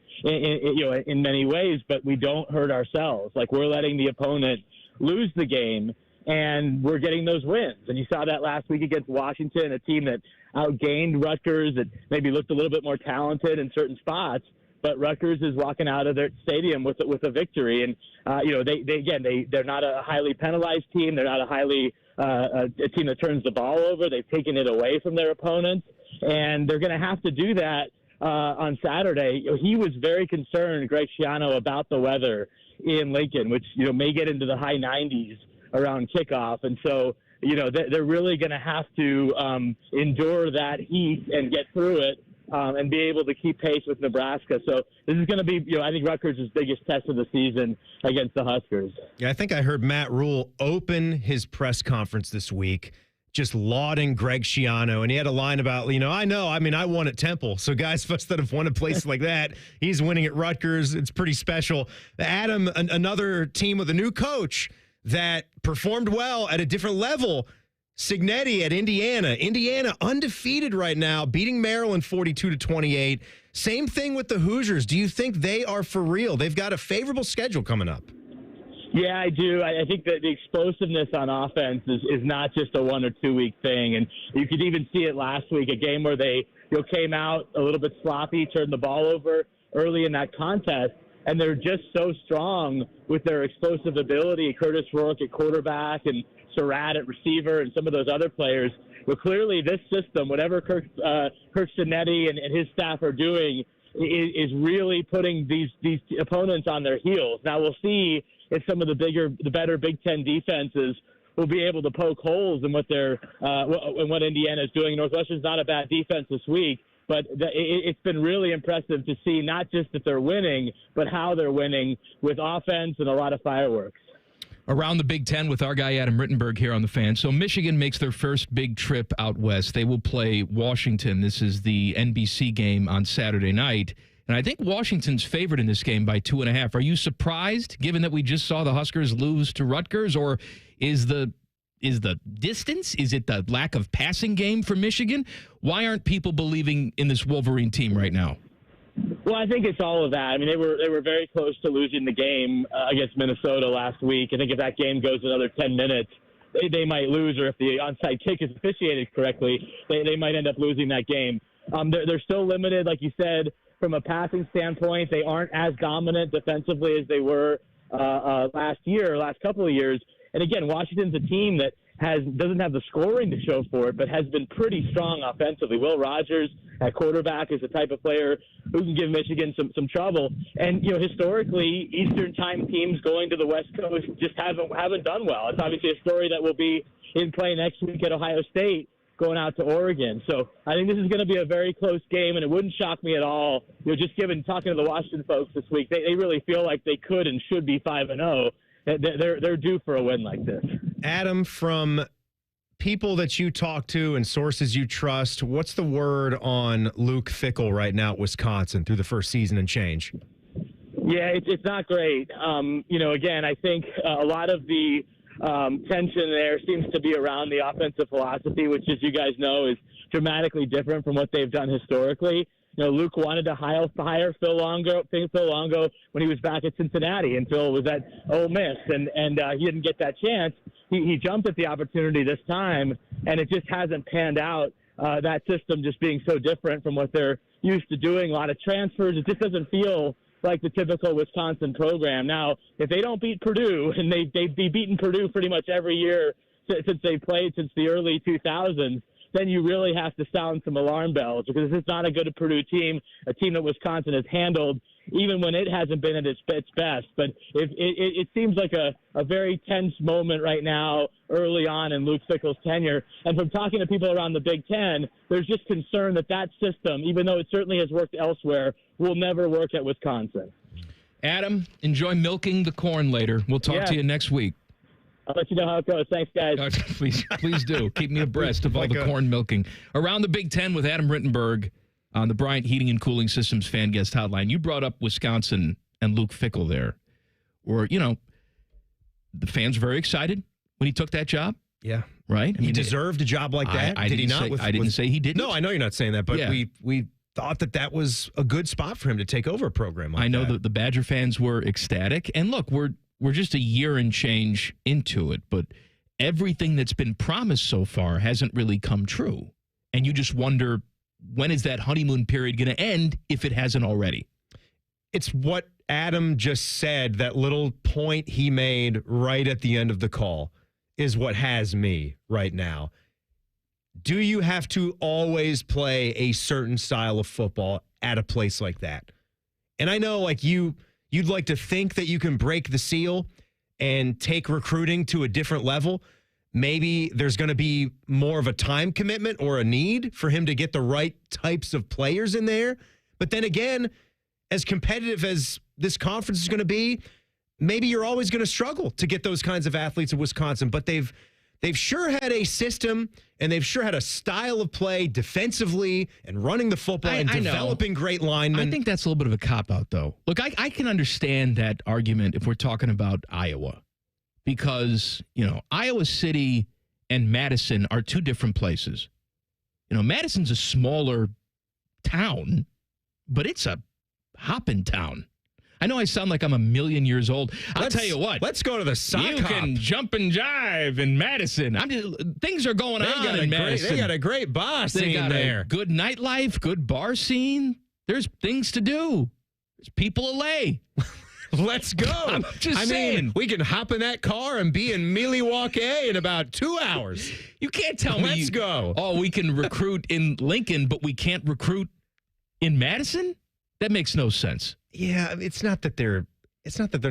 many ways, but we don't hurt ourselves. Like, we're letting the opponent lose the game, and we're getting those wins. And you saw that last week against Washington, a team that outgained Rutgers, that maybe looked a little bit more talented in certain spots. but Rutgers is walking out of their stadium with a victory. And they're not a highly penalized team. They're not a team that turns the ball over. They've taken it away from their opponents, and they're going to have to do that on Saturday. He was very concerned, Greg Schiano, about the weather in Lincoln, which may get into the high 90s around kickoff, and so they're really going to have to endure that heat and get through it. And be able to keep pace with Nebraska. So this is going to be, I think, Rutgers' biggest test of the season against the Huskers. Yeah, I think I heard Matt Rule open his press conference this week just lauding Greg Schiano. And he had a line about, I won at Temple. So guys of us that have won a place like that, he's winning at Rutgers. It's pretty special. Adam, another team with a new coach that performed well at a different level. Signetti at Indiana. Indiana undefeated right now, beating Maryland 42-28. Same thing with the Hoosiers. Do you think they are for real? They've got a favorable schedule coming up. Yeah, I do. I think that the explosiveness on offense is not just a 1 or 2 week thing. And you could even see it last week, a game where they came out a little bit sloppy, turned the ball over early in that contest. And they're just so strong with their explosive ability. Curtis Rourke at quarterback and Surratt at receiver and some of those other players. But clearly this system, whatever Kirk Signetti and his staff are doing, is really putting these opponents on their heels. Now we'll see if some of the better Big Ten defenses will be able to poke holes in what Indiana is doing. Northwestern's not a bad defense this week, but it's been really impressive to see not just that they're winning, but how they're winning with offense and a lot of fireworks. Around the Big Ten with our guy Adam Rittenberg here on the Fan. So Michigan makes their first big trip out west. They will play Washington. This is the NBC game on Saturday night. And I think Washington's favored in this game by 2.5. Are you surprised, given that we just saw the Huskers lose to Rutgers? Or is the distance? Is it the lack of passing game for Michigan? Why aren't people believing in this Wolverine team right now? Well, I think it's all of that. I mean, they were very close to losing the game against Minnesota last week. I think if that game goes another 10 minutes, they might lose, or if the onside kick is officiated correctly, they might end up losing that game. They're still limited, like you said, from a passing standpoint. They aren't as dominant defensively as they were last couple of years. And again, Washington's a team that doesn't have the scoring to show for it, but has been pretty strong offensively. Will Rogers at quarterback is the type of player who can give Michigan some trouble. And historically, Eastern Time teams going to the West Coast just haven't done well. It's obviously a story that will be in play next week at Ohio State, going out to Oregon. So I think this is going to be a very close game, and it wouldn't shock me at all. Just talking to the Washington folks this week, they really feel like they could and should be 5-0. They're due for a win like this. Adam, from people that you talk to and sources you trust, what's the word on Luke Fickell right now at Wisconsin through the first season and change? Yeah, it's not great. Again, I think a lot of the tension there seems to be around the offensive philosophy, which, as you guys know, is dramatically different from what they've done historically. Luke wanted to hire Phil Longo when he was back at Cincinnati, and Phil was at Ole Miss, and he didn't get that chance. He jumped at the opportunity this time, and it just hasn't panned out. That system just being so different from what they're used to doing, a lot of transfers. It just doesn't feel like the typical Wisconsin program. Now, if they don't beat Purdue, and they've beaten Purdue pretty much every year since they played since the early 2000s, then you really have to sound some alarm bells, because this is not a good Purdue team, a team that Wisconsin has handled even when it hasn't been at its best. But it seems like a very tense moment right now early on in Luke Fickell's tenure. And from talking to people around the Big Ten, there's just concern that system, even though it certainly has worked elsewhere, will never work at Wisconsin. Adam, enjoy milking the corn later. We'll talk to you next week. I'll let you know how it goes. Thanks, guys. Please do. Keep me abreast of all the corn milking. Around the Big Ten with Adam Rittenberg on the Bryant Heating and Cooling Systems fan guest hotline. You brought up Wisconsin and Luke Fickell there. Or, the fans are very excited when he took that job. Yeah. Right? He deserved a job like that. Did he not? I didn't say he didn't. No, I know you're not saying that, but we thought that was a good spot for him to take over a program like that. I know that the Badger fans were ecstatic. And look, we're just a year and change into it, but everything that's been promised so far hasn't really come true. And you just wonder, when is that honeymoon period going to end if it hasn't already? it's what Adam just said, that little point he made right at the end of the call is what has me right now. Do you have to always play a certain style of football at a place like that? And I know, like, you'd like to think that you can break the seal and take recruiting to a different level. Maybe there's going to be more of a time commitment or a need for him to get the right types of players in there. But then again, as competitive as this conference is going to be, maybe you're always going to struggle to get those kinds of athletes in Wisconsin. But they've sure had a system, and they've sure had a style of play defensively and running the football and developing great linemen. I think that's a little bit of a cop-out, though. Look, I can understand that argument if we're talking about Iowa, because, Iowa City and Madison are two different places. Madison's a smaller town, but it's a hopping town. I know I sound like I'm a million years old. I'll tell you what. Let's go to the sock You hop. can jump and jive in Madison. Things are going on in Madison. They got a great bar scene there. They got a good nightlife, good bar scene. There's things to do. There's people to lay. Let's go. I'm just saying. We can hop in that car and be in Milwaukee in about 2 hours. You can't tell me. Let's go. Oh, we can recruit in Lincoln, but we can't recruit in Madison? That makes no sense. Yeah, it's not that they're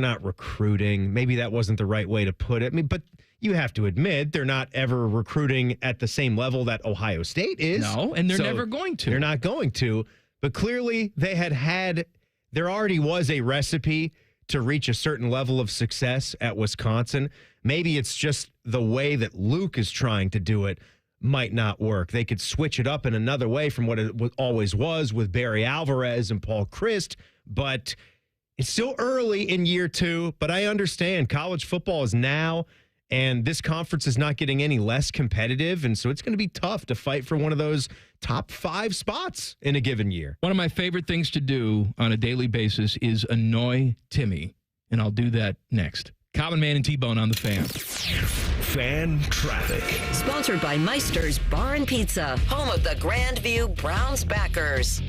not recruiting. Maybe that wasn't the right way to put it. But you have to admit they're not ever recruiting at the same level that Ohio State is. No, and they're never going to. They're not going to. But clearly there already was a recipe to reach a certain level of success at Wisconsin. Maybe it's just the way that Luke is trying to do it might not work. They could switch it up in another way from what it always was with Barry Alvarez and Paul Christ, but it's still early in year 2. But I understand college football is now, and this conference is not getting any less competitive, and so it's going to be tough to fight for one of those top 5 spots in a given year. One of my favorite things to do on a daily basis is annoy Timmy, and I'll do that next. Common Man and T-Bone on the Fan. Fan traffic. Sponsored by Meister's Bar and Pizza, home of the Grandview Browns backers.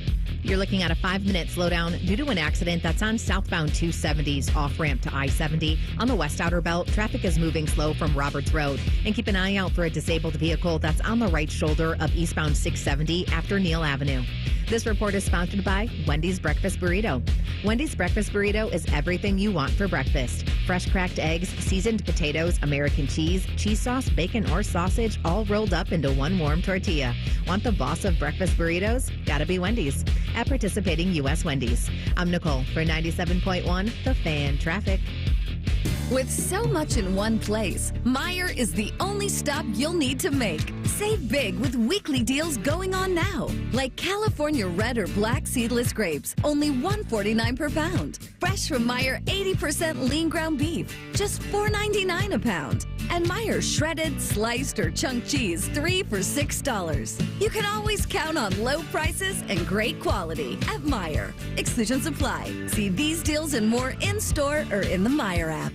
You're looking at a 5-minute slowdown due to an accident that's on southbound 270's off-ramp to I-70. On the west outer belt, traffic is moving slow from Roberts Road. And keep an eye out for a disabled vehicle that's on the right shoulder of eastbound 670 after Neal Avenue. This report is sponsored by Wendy's Breakfast Burrito. Wendy's Breakfast Burrito is everything you want for breakfast. Fresh cracked eggs, seasoned potatoes, American cheese, cheese sauce, bacon, or sausage, all rolled up into one warm tortilla. Want the boss of breakfast burritos? Gotta be Wendy's. At participating U.S. Wendy's. I'm Nicole for 97.1 The Fan Traffic. With so much in one place, Meijer is the only stop you'll need to make. Save big with weekly deals going on now. Like California red or black seedless grapes, only $1.49 per pound. Fresh from Meijer 80% lean ground beef, just $4.99 a pound. And Meijer shredded, sliced, or chunk cheese, 3 for $6. You can always count on low prices and great quality at Meijer. Exclusions apply. See these deals and more in-store or in the Meijer app.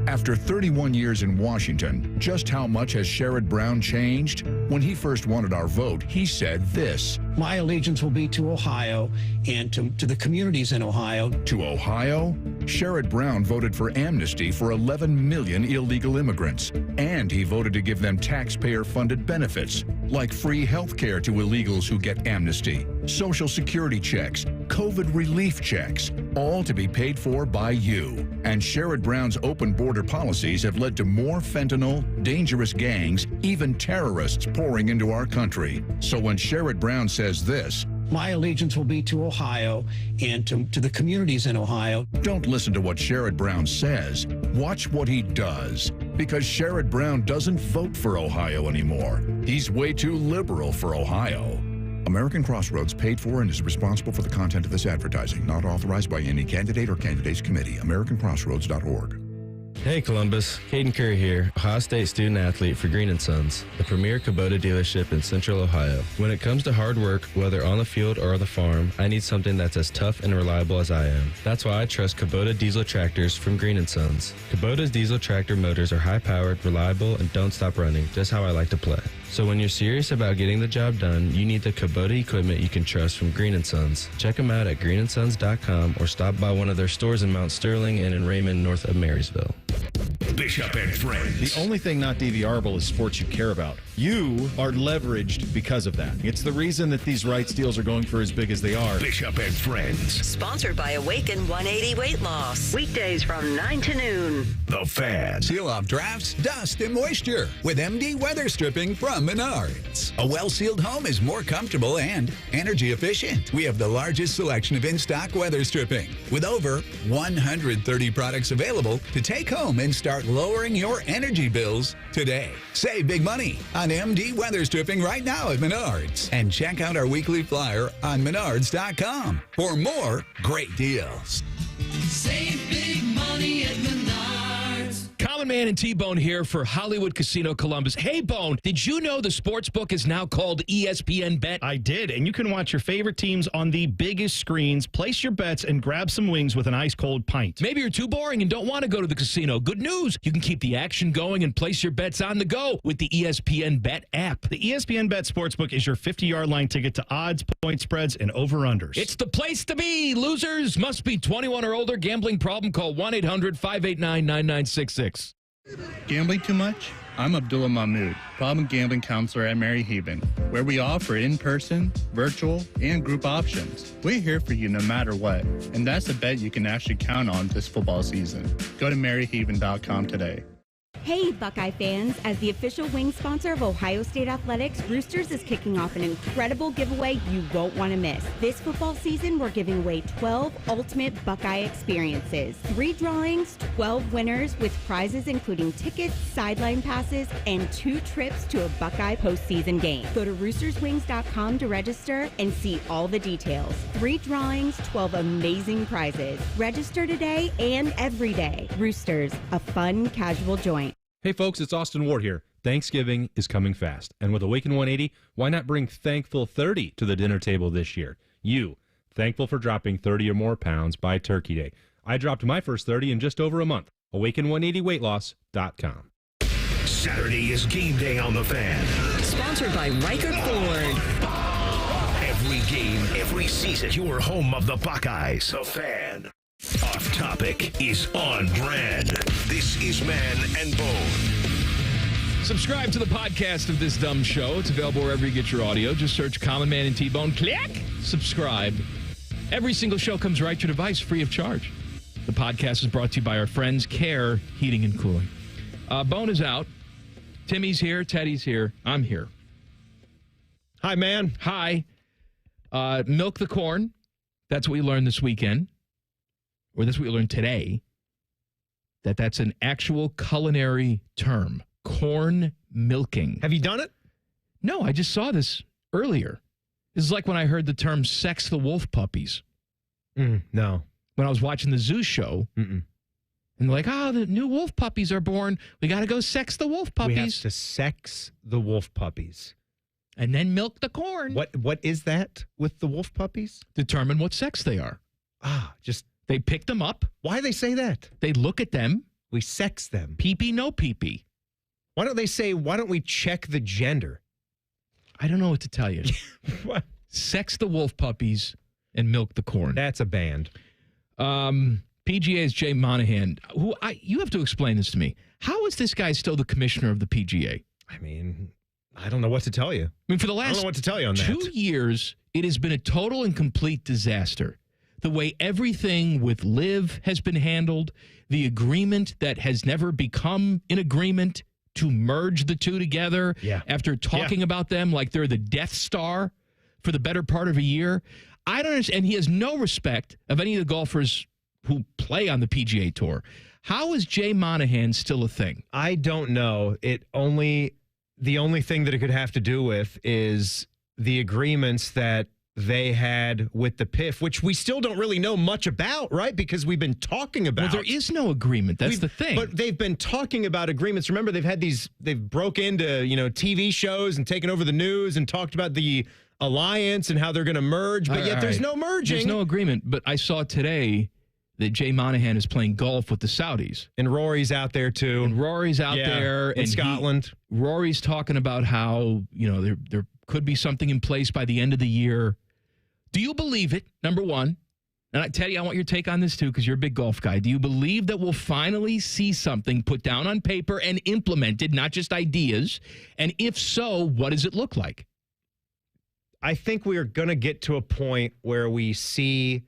After 31 years in Washington, just how much has Sherrod Brown changed? When he first wanted our vote, he said this. My allegiance will be to Ohio and to the communities in Ohio. To Ohio? Sherrod Brown voted for amnesty for 11 million illegal immigrants. And he voted to give them taxpayer-funded benefits, like free health care to illegals who get amnesty, Social Security checks, COVID relief checks, all to be paid for by you. And Sherrod Brown's open border policies have led to more fentanyl, dangerous gangs, even terrorists pouring into our country. So when Sherrod Brown says this, my allegiance will be to Ohio and to the communities in Ohio. Don't listen to what Sherrod Brown says. Watch what he does. Because Sherrod Brown doesn't vote for Ohio anymore. He's way too liberal for Ohio. American Crossroads paid for and is responsible for the content of this advertising. Not authorized by any candidate or candidates committee. AmericanCrossroads.org. Hey Columbus, Caden Curry here, Ohio State student athlete for Green & Sons, the premier Kubota dealership in Central Ohio. When it comes to hard work, whether on the field or the farm, I need something that's as tough and reliable as I am. That's why I trust Kubota diesel tractors from Green & Sons. Kubota's diesel tractor motors are high-powered, reliable, and don't stop running, just how I like to play. So when you're serious about getting the job done, you need the Kubota equipment you can trust from Green & Sons. Check them out at greenandsons.com or stop by one of their stores in Mount Sterling and in Raymond, north of Marysville. Bishop and Friends. The only thing not DVRable is sports you care about. You are leveraged because of that. It's the reason that these rights deals are going for as big as they are. Bishop and Friends. Sponsored by Awaken 180 Weight Loss. Weekdays from 9 to noon. The Fan. Seal off drafts, dust, and moisture with MD Weather Stripping from Menards. A well-sealed home is more comfortable and energy efficient. We have the largest selection of in-stock weather stripping with over 130 products available to take home and start lowering your energy bills today. Save big money on MD Weather Stripping right now at Menards. And check out our weekly flyer on menards.com for more great deals. Save big money at Menards. Common Man and T-Bone here for Hollywood Casino Columbus. Hey, Bone, did you know the sports book is now called ESPN Bet? I did, and you can watch your favorite teams on the biggest screens, place your bets, and grab some wings with an ice-cold pint. Maybe you're too boring and don't want to go to the casino. Good news, you can keep the action going and place your bets on the go with the ESPN Bet app. The ESPN Bet Sportsbook is your 50-yard line ticket to odds, point spreads, and over-unders. It's the place to be. Losers must be 21 or older. Gambling problem? Call 1-800-589-9966. Gambling too much? I'm Abdullah Mahmood, problem gambling counselor at Mary Haven, where we offer in-person, virtual, and group options. We're here for you no matter what, and that's a bet you can actually count on this football season. Go to maryhaven.com today. Hey, Buckeye fans. As the official wing sponsor of Ohio State Athletics, Roosters is kicking off an incredible giveaway you won't want to miss. This football season, we're giving away 12 ultimate Buckeye experiences. 3 drawings, 12 winners with prizes including tickets, sideline passes, and 2 trips to a Buckeye postseason game. Go to roosterswings.com to register and see all the details. 3 drawings, 12 amazing prizes. Register today and every day. Roosters, a fun, casual joint. Hey folks, it's Austin Ward here. Thanksgiving is coming fast, and with Awaken 180, why not bring Thankful 30 to the dinner table this year? You, thankful for dropping 30 or more pounds by Turkey Day. I dropped my first 30 in just over a month. Awaken180weightloss.com. Saturday is game day on The Fan. Sponsored by Riker Ford. Every game, every season, your home of the Buckeyes. The Fan. Off topic is on brand. This is Man and Bone. Subscribe to the podcast of this dumb show. It's available wherever you get your audio. Just search Common Man and T-Bone. Click. Subscribe. Every single show comes right to your device free of charge. The podcast is brought to you by our friends Care Heating and Cooling. Bone is out. Timmy's here. Teddy's here. I'm here. Hi, man. Hi. Milk the corn. That's what we learned this weekend. Or that's what we learned today, that's an actual culinary term, corn milking. Have you done it? No, I just saw this earlier. This is like when I heard the term sex the wolf puppies. No. When I was watching the zoo show, and they're like, the new wolf puppies are born. We got to go sex the wolf puppies. We have to sex the wolf puppies. And then milk the corn. What is that with the wolf puppies? Determine what sex they are. They pick them up. Why do they say that? They look at them. We sex them. Pee-pee, no pee-pee. Why don't they say, why don't we check the gender? I don't know what to tell you. What? Sex the wolf puppies and milk the corn. That's a band. PGA's Jay Monahan. You have to explain this to me. How is this guy still the commissioner of the PGA? I mean, I don't know what to tell you. I mean, for the last I don't know what to tell you on 2 that. years, it has been a total and complete disaster. The way everything with Liv has been handled, the agreement that has never become an agreement to merge the two together after talking about them like they're the Death Star for the better part of a year. I don't understand. And he has no respect of any of the golfers who play on the PGA Tour. How is Jay Monahan still a thing? I don't know. The only thing that it could have to do with is the agreements that they had with the PIF, which we still don't really know much about, right? Because we've been talking about. Well, there is no agreement. That's the thing. But they've been talking about agreements. Remember, they've broke into, TV shows and taken over the news and talked about the alliance and how they're going to merge, but yet there's no merging. There's no agreement. But I saw today that Jay Monahan is playing golf with the Saudis. And Rory's out there, too. And Rory's out there. In Scotland. Rory's talking about how, there could be something in place by the end of the year. Do you believe it, number one? And Teddy, I want your take on this, too, because you're a big golf guy. Do you believe that we'll finally see something put down on paper and implemented, not just ideas? And if so, what does it look like? I think we are going to get to a point where we see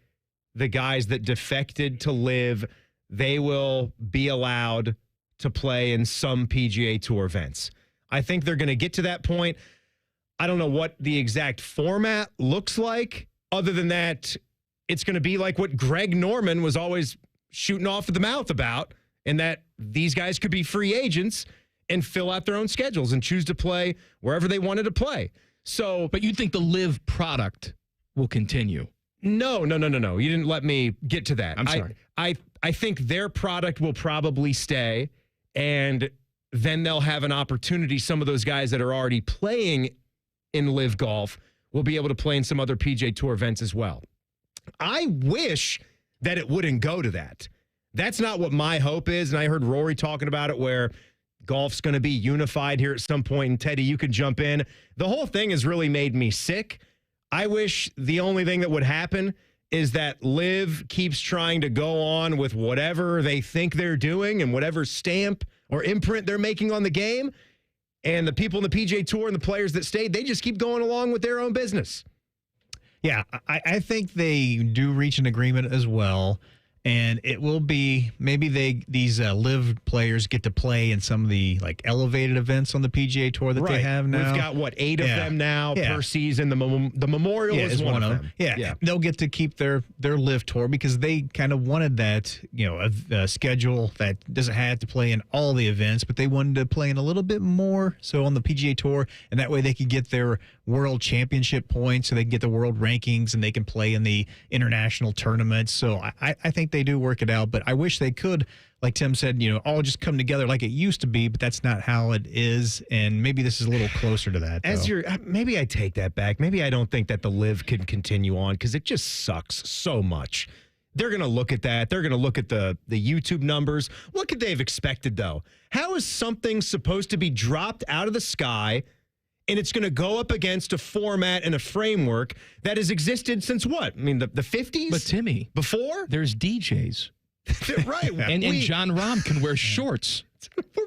the guys that defected to live, they will be allowed to play in some PGA Tour events. I think they're going to get to that point. I don't know what the exact format looks like. Other than that, it's going to be like what Greg Norman was always shooting off at the mouth about, and that these guys could be free agents and fill out their own schedules and choose to play wherever they wanted to play. So, but you think the live product will continue? No. You didn't let me get to that. I'm sorry. I think their product will probably stay, and then they'll have an opportunity. Some of those guys that are already playing in live golf will be able to play in some other PGA Tour events as well. I wish that it wouldn't go to that. That's not what my hope is, and I heard Rory talking about it where golf's going to be unified here at some point, and Teddy, you could jump in. The whole thing has really made me sick. I wish the only thing that would happen is that Liv keeps trying to go on with whatever they think they're doing and whatever stamp or imprint they're making on the game, and the people in the PGA Tour and the players that stayed, they just keep going along with their own business. Yeah, I think they do reach an agreement as well. And it will be maybe these live players get to play in some of the elevated events on the PGA Tour that they have now. We've got 8 of them now per season. The Memorial is one of them. Yeah, they'll get to keep their live tour because they kind of wanted that a schedule that doesn't have to play in all the events, but they wanted to play in a little bit more. So on the PGA Tour, and that way they could get their world championship points, so they can get the world rankings, and they can play in the international tournaments. So I think they do work it out, but I wish they could, like Tim said, all just come together like it used to be, but that's not how it is, and maybe this is a little closer to that. Maybe I take that back. Maybe I don't think that the live can continue on because it just sucks so much. They're going to look at that. They're going to look at the YouTube numbers. What could they have expected, though? How is something supposed to be dropped out of the sky and it's going to go up against a format and a framework that has existed since what? I mean, the 50s? But Timmy, before? There's DJs. Right. and John Rahm can wear shorts.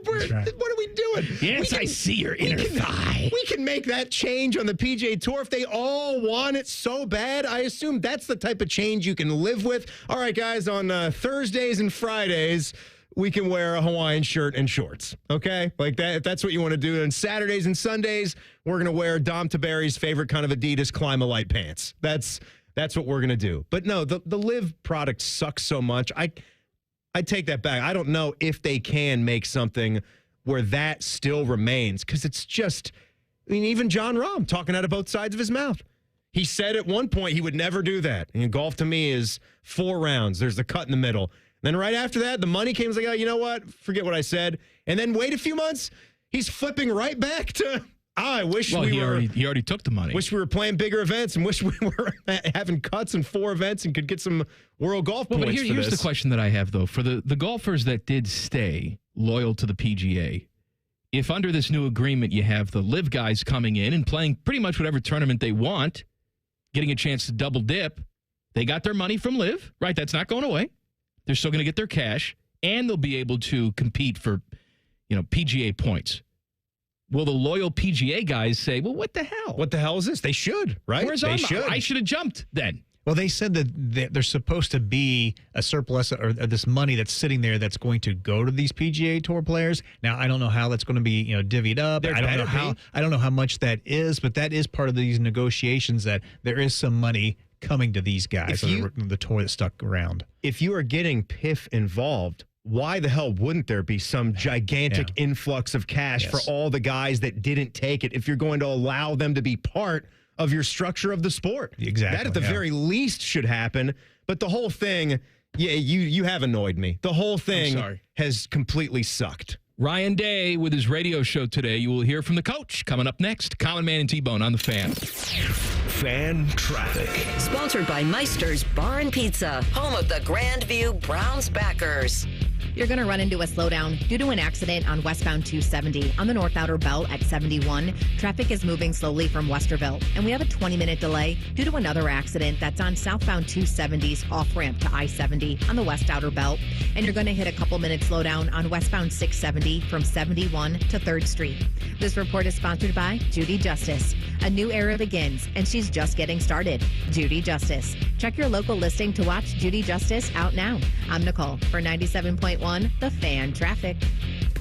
What are we doing? Yes, I see your inner thigh. We can make that change on the PGA Tour if they all want it so bad. I assume that's the type of change you can live with. All right, guys, on Thursdays and Fridays, we can wear a Hawaiian shirt and shorts, okay? Like that. If that's what you want to do. And Saturdays and Sundays, we're going to wear Dom Taberry's favorite kind of Adidas Climb-A-Lite pants. That's what we're going to do. But no, the live product sucks so much. I take that back. I don't know if they can make something where that still remains because it's just, even John Rahm talking out of both sides of his mouth. He said at one point he would never do that. And golf to me is 4 rounds. There's the cut in the middle. Then right after that, the money came. He's like, oh, you know what? Forget what I said. And then wait a few months, he's flipping right back to, I wish he already took the money. Wish we were playing bigger events and wish we were having cuts in 4 events and could get some World Golf points but here's the question that I have, though. For the golfers that did stay loyal to the PGA, if under this new agreement you have the live guys coming in and playing pretty much whatever tournament they want, getting a chance to double dip, they got their money from live, right? That's not going away. They're still going to get their cash, and they'll be able to compete for, PGA points. Will the loyal PGA guys say, well, what the hell? What the hell is this? They should, right? They should. I should have jumped then. Well, they said that there's supposed to be a surplus or this money that's sitting there that's going to go to these PGA Tour players. Now, I don't know how that's going to be, divvied up. I don't know how much that is, but that is part of these negotiations that there is some money coming to these guys on the tour that stuck around. If you are getting PIF involved, why the hell wouldn't there be some gigantic influx of cash for all the guys that didn't take it if you're going to allow them to be part of your structure of the sport? Exactly. That at the very least should happen. But the whole thing, you have annoyed me. The whole thing has completely sucked. Ryan Day with his radio show today. You will hear from the coach coming up next. Common Man and T-Bone on the Fan. Fan Traffic. Sponsored by Meister's Bar and Pizza, home of the Grandview Browns backers. You're going to run into a slowdown due to an accident on westbound 270 on the North Outer Belt at 71. Traffic is moving slowly from Westerville, and we have a 20-minute delay due to another accident that's on southbound 270's off-ramp to I-70 on the West Outer Belt. And you're going to hit a couple-minute slowdown on westbound 670 from 71 to 3rd Street. This report is sponsored by Judy Justice. A new era begins, and she's just getting started. Judy Justice. Check your local listing to watch Judy Justice out now. I'm Nicole for 97.1 The Fan Traffic.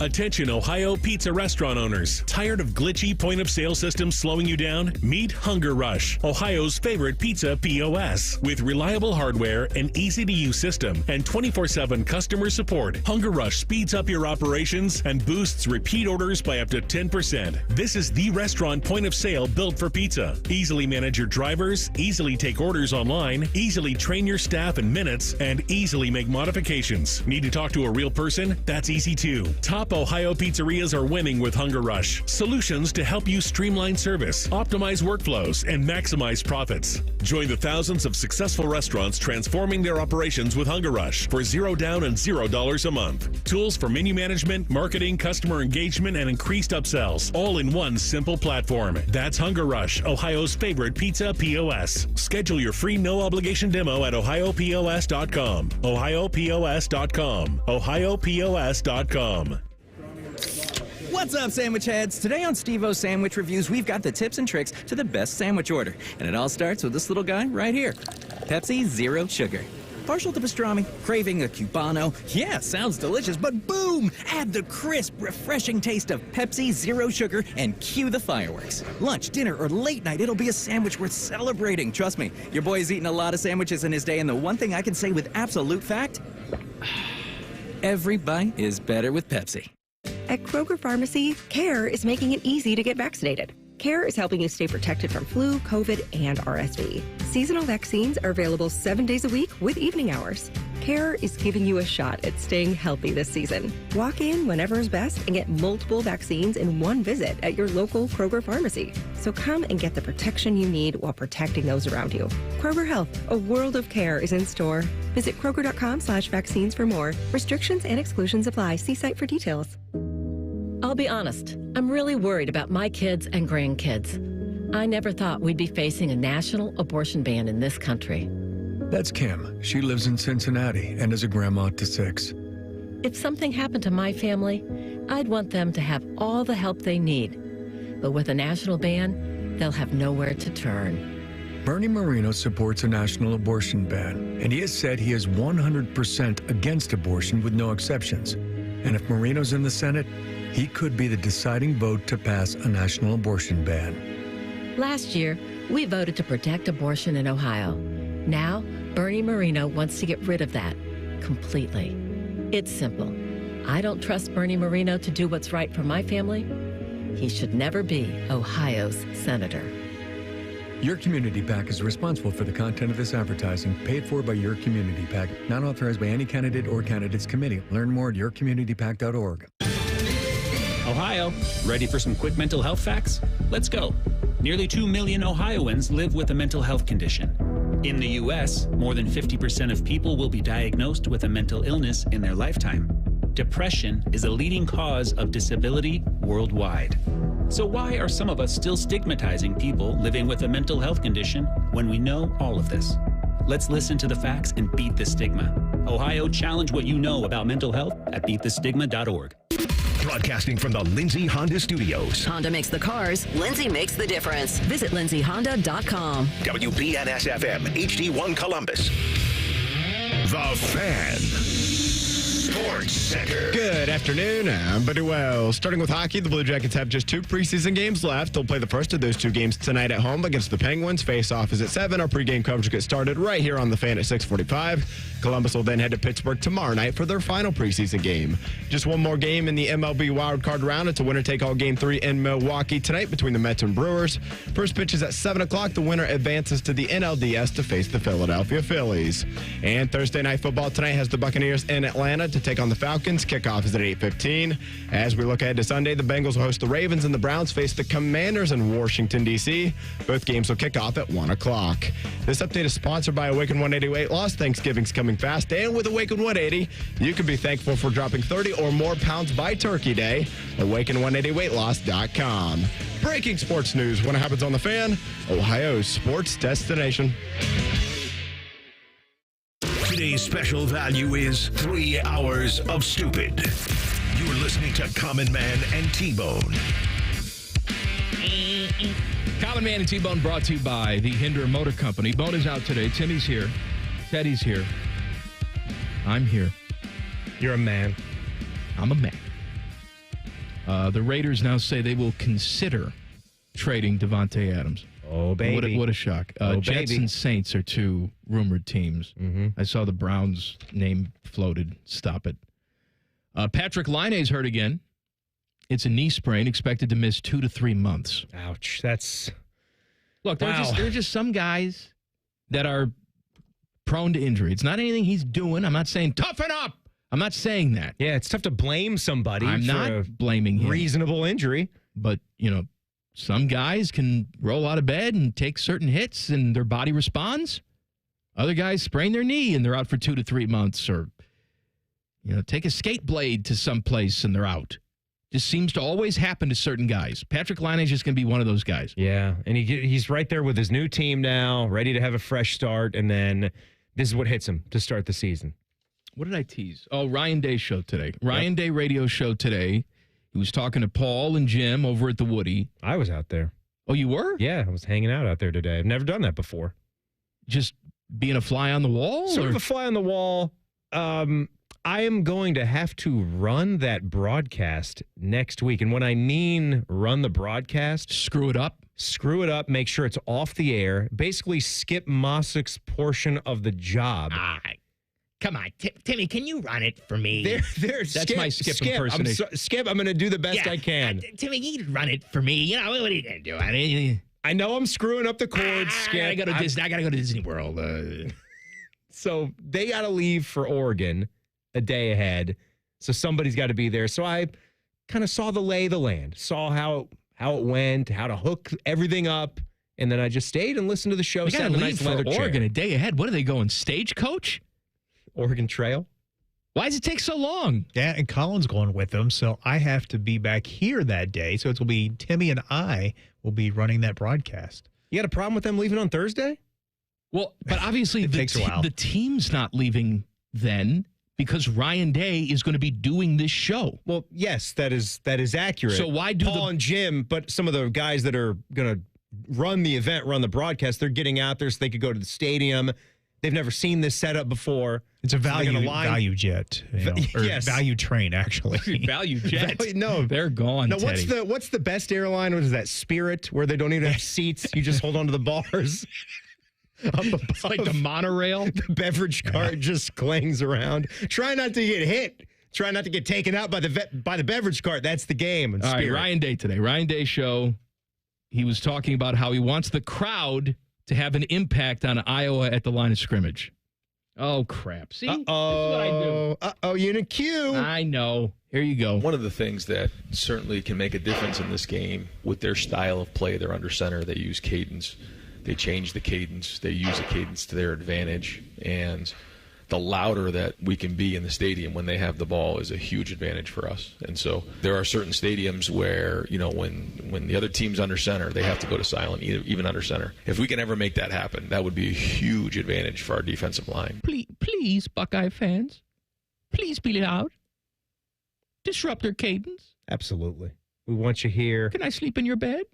Attention Ohio pizza restaurant owners. Tired of glitchy point-of-sale systems slowing you down? Meet Hunger Rush, Ohio's favorite pizza POS. With reliable hardware, an easy-to-use system, and 24/7 customer support, Hunger Rush speeds up your operations and boosts repeat orders by up to 10%. This is the restaurant point-of-sale built for pizza. Easily manage your drivers, easily take orders online, easily train your staff in minutes, and easily make modifications. Need to talk to a real person? That's easy too. Top Ohio pizzerias are winning with Hunger Rush. Solutions to help you streamline service, optimize workflows, and maximize profits. Join the thousands of successful restaurants transforming their operations with Hunger Rush for $0 down and $0 a month. Tools for menu management, marketing, customer engagement, and increased upsells, all in one simple platform. That's Hunger Rush, Ohio's favorite pizza POS. Schedule your free no-obligation demo at ohiopos.com. ohiopos.com. ohiopos.com. What's up, sandwich heads? Today on Steve-O's Sandwich Reviews, we've got the tips and tricks to the best sandwich order. And it all starts with this little guy right here. Pepsi Zero Sugar. Partial to pastrami, craving a Cubano. Yeah, sounds delicious, but boom! Add the crisp, refreshing taste of Pepsi Zero Sugar and cue the fireworks. Lunch, dinner, or late night, it'll be a sandwich worth celebrating. Trust me, your boy's eaten a lot of sandwiches in his day, and the one thing I can say with absolute fact, every bite is better with Pepsi. At Kroger Pharmacy, CARE is making it easy to get vaccinated. CARE is helping you stay protected from flu, COVID, and RSV. Seasonal vaccines are available 7 days a week with evening hours. CARE is giving you a shot at staying healthy this season. Walk in whenever is best and get multiple vaccines in one visit at your local Kroger Pharmacy. So come and get the protection you need while protecting those around you. Kroger Health, a world of care is in store. Visit Kroger.com/vaccines for more. Restrictions and exclusions apply. See site for details. I'll be honest, I'm really worried about my kids and grandkids. I never thought we'd be facing a national abortion ban in this country. That's Kim. She lives in Cincinnati and is a grandma to 6. If something happened to my family, I'd want them to have all the help they need. But with a national ban, they'll have nowhere to turn. Bernie Moreno supports a national abortion ban, and he has said he is 100% against abortion with no exceptions. And if Moreno's in the Senate, he could be the deciding vote to pass a national abortion ban. Last year, we voted to protect abortion in Ohio. Now, Bernie Moreno wants to get rid of that completely. It's simple. I don't trust Bernie Moreno to do what's right for my family. He should never be Ohio's senator. Your Community PAC is responsible for the content of this advertising, paid for by Your Community PAC, not authorized by any candidate or candidates committee. Learn more at yourcommunitypac.org. Ohio, ready for some quick mental health facts? Let's go. Nearly 2 million Ohioans live with a mental health condition. In the U.S., more than 50% of people will be diagnosed with a mental illness in their lifetime. Depression is a leading cause of disability worldwide. So why are some of us still stigmatizing people living with a mental health condition when we know all of this? Let's listen to the facts and beat the stigma. Ohio, challenge what you know about mental health at beatthestigma.org. Broadcasting from the Lindsay Honda Studios. Honda makes the cars, Lindsay makes the difference. Visit lindsayhonda.com. WBNS-FM, HD1 Columbus. The Fan. Sports Center. Good afternoon. I'm Buddy Wells. Starting with hockey, the Blue Jackets have just 2 preseason games left. They'll play the first of those 2 games tonight at home against the Penguins. Face-off is at 7. Our pregame coverage gets started right here on the Fan at 6:45. Columbus will then head to Pittsburgh tomorrow night for their final preseason game. Just one more game in the MLB wildcard round. It's a winner-take-all Game 3 in Milwaukee tonight between the Mets and Brewers. First pitch is at 7 o'clock. The winner advances to the NLDS to face the Philadelphia Phillies. And Thursday night football tonight has the Buccaneers in Atlanta to take on the Falcons. Kickoff is at 8:15. As we look ahead to Sunday, the Bengals will host the Ravens and the Browns face the Commanders in Washington, D.C. Both games will kick off at 1 o'clock. This update is sponsored by Awaken 180 Weight Loss. Thanksgiving's coming fast, and with Awaken 180, you can be thankful for dropping 30 or more pounds by Turkey Day. Awaken180weightloss.com. Breaking sports news when it happens on The Fan, Ohio's sports destination. Today's special value is 3 hours of stupid. You're listening to Common Man and T-Bone. Common Man and T-Bone brought to you by the Hinder Motor Company. Bone is out today. Timmy's here. Teddy's here. I'm here. You're a man. I'm a man. The Raiders now say they will consider trading Devontae Adams. Oh, baby. What a shock. Jets and Saints are two rumored teams. I saw the Browns name floated. Stop it. Patrick Liney's hurt again. It's a knee sprain, expected to miss 2 to 3 months. Ouch. That's... Look, there are just some guys that are prone to injury. It's not anything he's doing. I'm not saying toughen up. I'm not saying that. Yeah, it's tough to blame somebody. I'm for not blaming him. Reasonable injury. But, some guys can roll out of bed and take certain hits and their body responds. Other guys sprain their knee and they're out for 2 to 3 months, or, take a skate blade to someplace and they're out. Just seems to always happen to certain guys. Patrick Liney's just going to be one of those guys. Yeah, and he's right there with his new team now, ready to have a fresh start, and then this is what hits him to start the season. What did I tease? Oh, Ryan Day show today. Ryan Day radio show today. He was talking to Paul and Jim over at the Woody. I was out there. Oh, you were? Yeah, I was hanging out there today. I've never done that before. Just being a fly on the wall? Sort of a fly on the wall. I am going to have to run that broadcast next week. And when I mean run the broadcast... Screw it up, make sure it's off the air. Basically, skip Mossick's portion of the job. Come on, Timmy, can you run it for me? That's my Skip impersonation. Skip, I'm going to do the best I can. Timmy, you can run it for me. What are you going to do? I know I'm screwing up the chords, Skip. I got to go to Disney World. So they got to leave for Oregon a day ahead. So somebody's got to be there. So I kind of saw the lay of the land, saw how it went, how to hook everything up. And then I just stayed and listened to the show. They got to leave for Oregon a day ahead. What are they going, stagecoach? Oregon Trail. Why does it take so long? Yeah, and Colin's going with them, so I have to be back here that day. So it will be Timmy and I will be running that broadcast. You got a problem with them leaving on Thursday? Well, but obviously the team's not leaving then because Ryan Day is going to be doing this show. Well, yes, that is accurate. So why do Paul and Jim, but some of the guys that are going to run the event, run the broadcast, they're getting out there so they could go to the stadium. They've never seen this setup before. It's a value jet. Yes. Value train, actually. Value jet? No. They're gone, No, Teddy. what's the best airline? What is that, Spirit, where they don't even have seats? You just hold on to the bars. It's like the monorail. The beverage cart just clangs around. Try not to get hit. Try not to get taken out by the beverage cart. That's the game. All right, Ryan Day today. Ryan Day show. He was talking about how he wants the crowd to have an impact on Iowa at the line of scrimmage. Oh, crap. See? This is what I do. Unit Q. I know. Here you go. One of the things that certainly can make a difference in this game with their style of play, they're under center, they use cadence. They change the cadence. They use the cadence to their advantage. And the louder that we can be in the stadium when they have the ball is a huge advantage for us. And so there are certain stadiums where, when the other team's under center, they have to go to silent, even under center. If we can ever make that happen, that would be a huge advantage for our defensive line. Please, Buckeye fans, please be loud. Disrupt their cadence. Absolutely. We want you here. Can I sleep in your bed?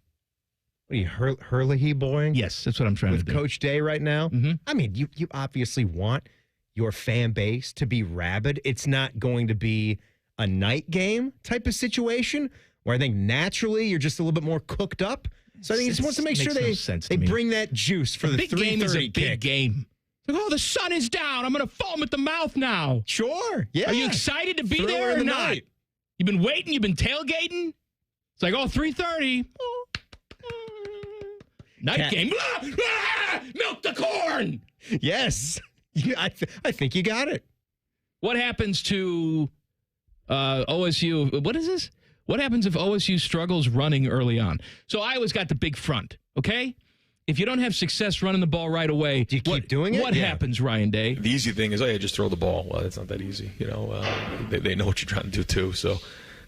What are you, Hurley boying? Yes, that's what I'm trying to do. With Coach Day right now? Mm-hmm. I mean, you obviously want your fan base to be rabid. It's not going to be a night game type of situation where I think naturally you're just a little bit more cooked up. So I think he just wants to make sure they bring that juice for the 3:30 game is a kick. big game. Like, the sun is down. I'm going to foam at the mouth now. Sure. Yeah. Are you excited to be Throw there in or the not? night. You've been waiting. You've been tailgating. It's like, 3:30. Night game. Milk the corn. Yes. I think you got it. What happens to OSU? What is this? What happens if OSU struggles running early on? So Iowa's got the big front, okay? If you don't have success running the ball right away, do you keep doing it? What happens, Ryan Day? The easy thing is, just throw the ball. Well, it's not that easy. They know what you're trying to do too. So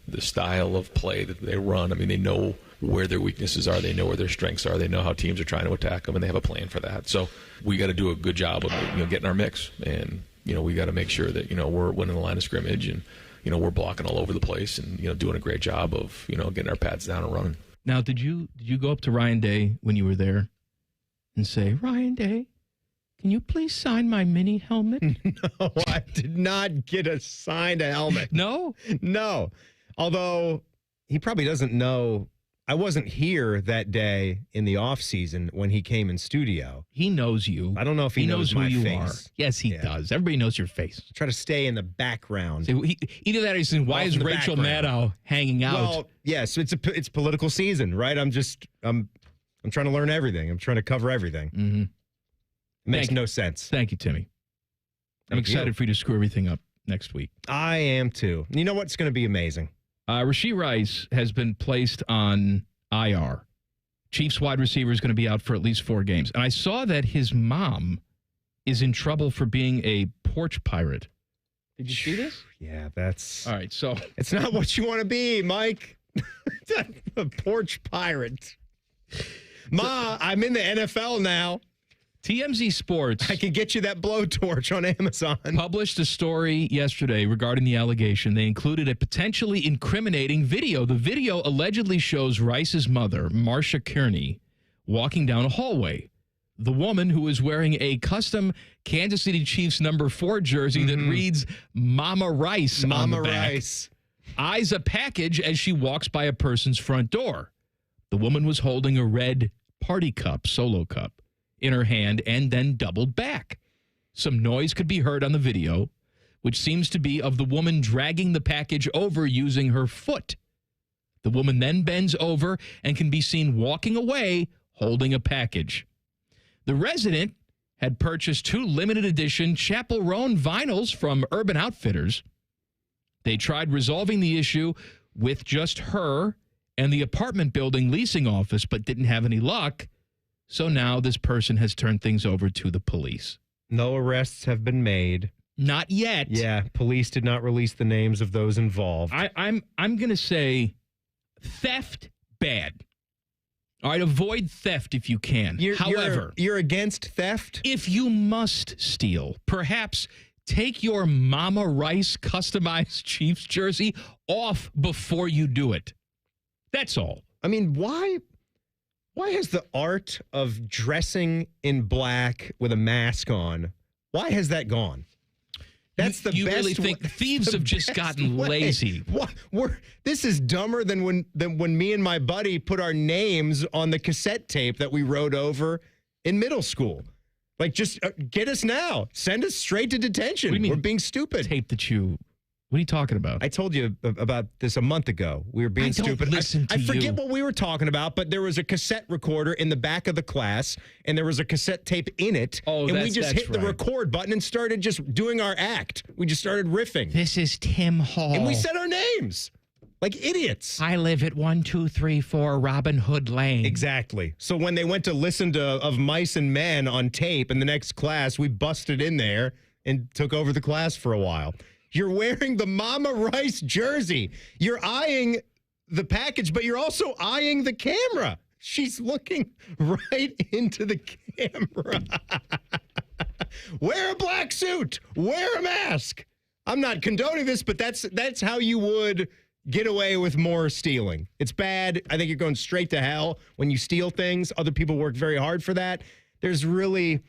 the style of play that they run, they know where their weaknesses are. They know where their strengths are. They know how teams are trying to attack them, and they have a plan for that. So we got to do a good job of getting our mix, and we got to make sure that we're winning the line of scrimmage, and we're blocking all over the place, and doing a great job of getting our pads down and running. Now, did you go up to Ryan Day when you were there and say, Ryan Day, can you please sign my mini helmet? No, I did not get a signed helmet. No? No. Although he probably doesn't know. I wasn't here that day in the off season when he came in studio. He knows you. I don't know if he knows who my you face. are. Yes, he does. Everybody knows your face. Try to stay in the background. So either that or he's saying, why is Rachel Maddow hanging out? Well, yes, it's political season, right? I'm trying to learn everything. I'm trying to cover everything. Mm-hmm. It makes no sense. Thank you, Timmy. I'm excited for you to screw everything up next week. I am too. You know what's going to be amazing? Rashee Rice has been placed on IR. Chiefs wide receiver is going to be out for at least 4 games. And I saw that his mom is in trouble for being a porch pirate. Did you see this? Yeah, that's... All right, so... It's not what you want to be, Mike. A porch pirate. Ma, I'm in the NFL now. TMZ Sports. I can get you that blowtorch on Amazon. Published a story yesterday regarding the allegation. They included a potentially incriminating video. The video allegedly shows Rice's mother, Marsha Kearney, walking down a hallway. The woman, who is wearing a custom Kansas City Chiefs number 4 jersey that reads Mama Rice on the back, Rice, eyes a package as she walks by a person's front door. The woman was holding a red party cup, solo cup, in her hand and then doubled back. Some noise could be heard on the video, which seems to be of the woman dragging the package over using her foot. The woman then bends over and can be seen walking away holding a package. The resident had purchased 2 limited edition Chapel Roan vinyls from Urban Outfitters. They tried resolving the issue with just her and the apartment building leasing office, but didn't have any luck. So now this person has turned things over to the police. No arrests have been made. Not yet. Yeah, police did not release the names of those involved. I'm going to say theft, bad. All right, avoid theft if you can. However, you're against theft? If you must steal, perhaps take your Mama Rice customized Chiefs jersey off before you do it. That's all. I mean, why has the art of dressing in black with a mask on, why has that gone? That's the you best. You really think thieves have just gotten lazy? This is dumber than when me and my buddy put our names on the cassette tape that we wrote over in middle school. Like, just get us now. Send us straight to detention. What do you mean, we're being stupid. Tape that you... What are you talking about? I told you about this a month ago. We were being stupid. I forget what we were talking about, but there was a cassette recorder in the back of the class, and there was a cassette tape in it. Oh, and we just hit the record button and started just doing our act. We just started riffing. This is Tim Hall. And we said our names like idiots. I live at 1234 Robin Hood Lane. Exactly. So when they went to listen to Of Mice and Men on tape in the next class, we busted in there and took over the class for a while. You're wearing the Mama Rice jersey. You're eyeing the package, but you're also eyeing the camera. She's looking right into the camera. Wear a black suit. Wear a mask. I'm not condoning this, but that's how you would get away with more stealing. It's bad. I think you're going straight to hell when you steal things. Other people work very hard for that. There's really...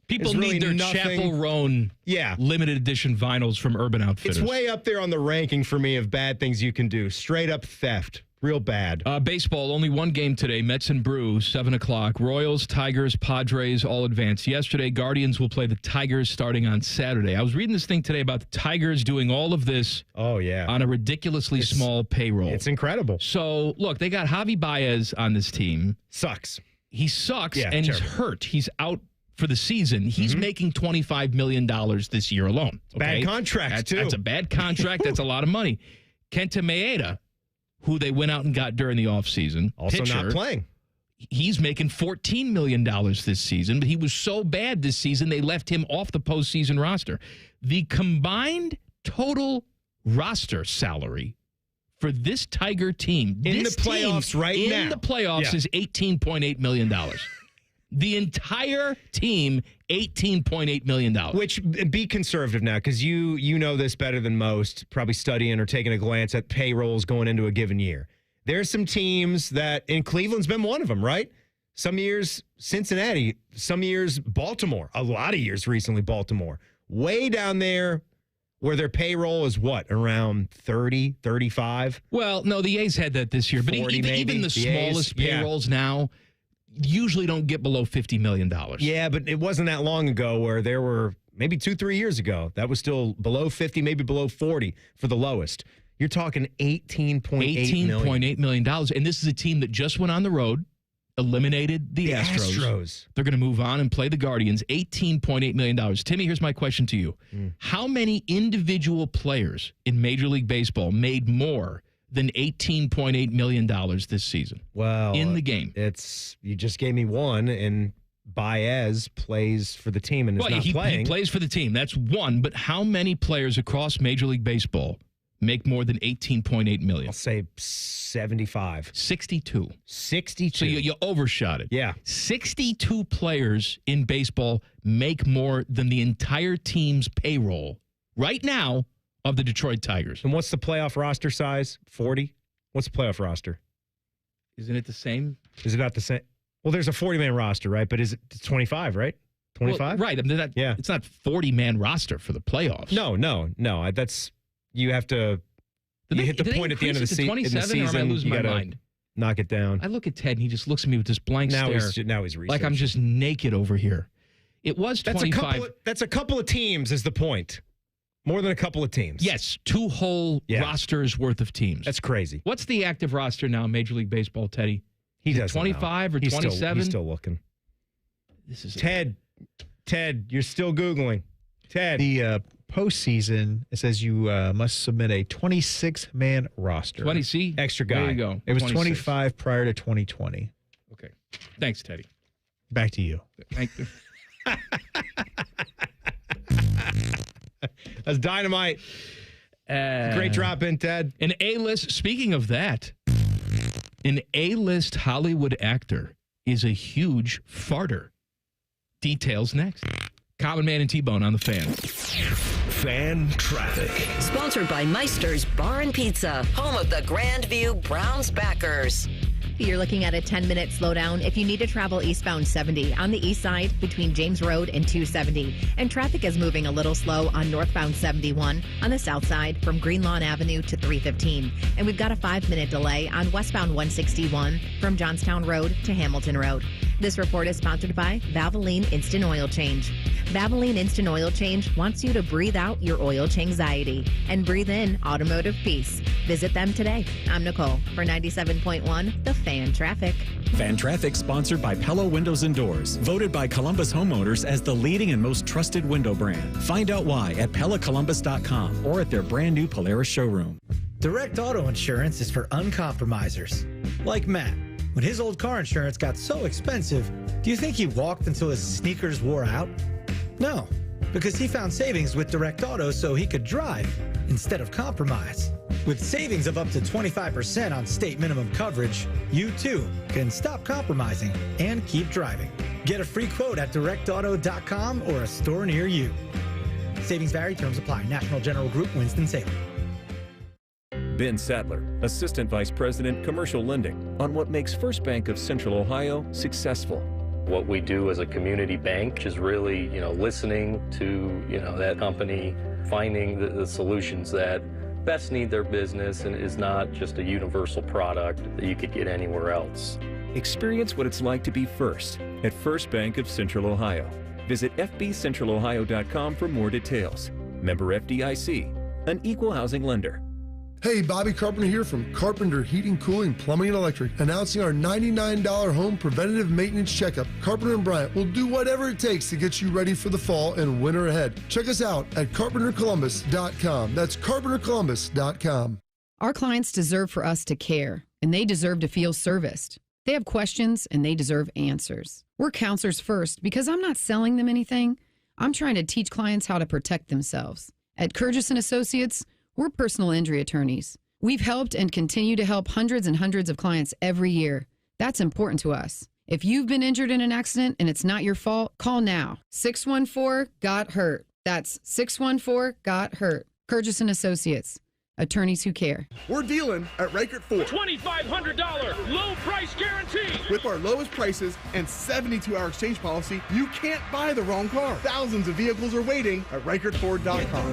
People need their Chapel Roan limited edition vinyls from Urban Outfitters. It's way up there on the ranking for me of bad things you can do. Straight up theft. Real bad. Baseball, only one game today. Mets and Brew, 7 o'clock. Royals, Tigers, Padres, all advanced. Yesterday, Guardians will play the Tigers starting on Saturday. I was reading this thing today about the Tigers doing all of this on a ridiculously small payroll. It's incredible. So, look, they got Javi Baez on this team. Sucks. He sucks, and he's hurt. He's out for the season. He's making $25 million this year alone. Bad contract, too. That's a bad contract. That's a lot of money. Kenta Maeda, who they went out and got during the offseason. Also not playing. He's making $14 million this season, but he was so bad this season, they left him off the postseason roster. The combined total roster salary for this Tiger team in the playoffs is $18.8 million. The entire team, $18.8 million. Which, be conservative now, because you know this better than most, probably studying or taking a glance at payrolls going into a given year. There's some teams that, and Cleveland's been one of them, right? Some years Cincinnati, some years Baltimore, a lot of years recently Baltimore. Way down there where their payroll is what, around 30, 35? Well, no, the A's had that this year, but even the smallest payrolls now usually don't get below $50 million. Yeah, but it wasn't that long ago where there were maybe 2-3 years ago. That was still below 50, maybe below 40 for the lowest. You're talking $18.8 million. And this is a team that just went on the road, eliminated the Astros. They're going to move on and play the Guardians. $18.8 million. Timmy, here's my question to you. How many individual players in Major League Baseball made more than $18.8 million this season? Well, in the game. You just gave me one, and Baez plays for the team and is not playing. He plays for the team. That's one. But how many players across Major League Baseball make more than $18.8 million? I'll say 75. 62. 62. So you overshot it. Yeah. 62 players in baseball make more than the entire team's payroll right now of the Detroit Tigers. And what's the playoff roster size? 40? What's the playoff roster? Isn't it the same? Is it not the same? Well, there's a 40-man roster, right? But it's 25, right? 25? Well, right. I mean, it's not 40-man roster for the playoffs. No. That's... You have to hit the point at the end of the season. Or am I losing my mind? Knock it down. I look at Ted, and he just looks at me with this blank stare. Now he's researching. Like I'm just naked over here. It was 25. That's a couple of teams is the point. More than a couple of teams. Yes, 2 whole rosters worth of teams. That's crazy. What's the active roster now in Major League Baseball, Teddy? He does 25 or 27? He's still looking. This is Ted, you're still Googling. Ted. The postseason, it says you must submit a 26-man roster. 20, see? Extra guy. There you go. It was 26. 25 prior to 2020. Okay. Thanks, Teddy. Back to you. Thank you. That's dynamite. Great drop in, Ted. An A-list, speaking of that, an A-list Hollywood actor is a huge farter. Details next. Common Man and T-Bone on the Fan. Fan traffic. Sponsored by Meister's Bar and Pizza, home of the Grandview Browns backers. You're looking at a 10-minute slowdown if you need to travel eastbound 70 on the east side between James Road and 270. And traffic is moving a little slow on northbound 71 on the south side from Greenlawn Avenue to 315. And we've got a 5-minute delay on westbound 161 from Johnstown Road to Hamilton Road. This report is sponsored by Valvoline Instant Oil Change. Valvoline Instant Oil Change wants you to breathe out your oil anxiety and breathe in automotive peace. Visit them today. I'm Nicole for 97.1 The Fan Traffic. Fan Traffic sponsored by Pella Windows and Doors, voted by Columbus homeowners as the leading and most trusted window brand. Find out why at PellaColumbus.com or at their brand new Polaris showroom. Direct auto insurance is for uncompromisers, like Matt. When his old car insurance got so expensive, do you think he walked until his sneakers wore out? No, because he found savings with Direct Auto so he could drive instead of compromise. With savings of up to 25% on state minimum coverage, you too can stop compromising and keep driving. Get a free quote at directauto.com or a store near you. Savings vary, terms apply. National General Group, Winston-Salem. Ben Sadler, Assistant Vice President, Commercial Lending, on what makes First Bank of Central Ohio successful. What we do as a community bank is really, listening to, that company, finding the solutions that best need their business and is not just a universal product that you could get anywhere else. Experience what it's like to be first at First Bank of Central Ohio. Visit fbcentralohio.com for more details. Member FDIC, an equal housing lender. Hey, Bobby Carpenter here from Carpenter Heating, Cooling, Plumbing, and Electric, announcing our $99 home preventative maintenance checkup. Carpenter and Bryant will do whatever it takes to get you ready for the fall and winter ahead. Check us out at carpentercolumbus.com. That's carpentercolumbus.com. Our clients deserve for us to care, and they deserve to feel serviced. They have questions, and they deserve answers. We're counselors first because I'm not selling them anything. I'm trying to teach clients how to protect themselves. At Curtis & Associates, we're personal injury attorneys. We've helped and continue to help hundreds and hundreds of clients every year. That's important to us. If you've been injured in an accident and it's not your fault, call now. 614-GOT-HURT. That's 614-GOT-HURT. Curtis & Associates. Attorneys who care. We're dealing at Reichert Ford. $2,500 low price guarantee. With our lowest prices and 72-hour exchange policy, you can't buy the wrong car. Thousands of vehicles are waiting at ReichertFord.com.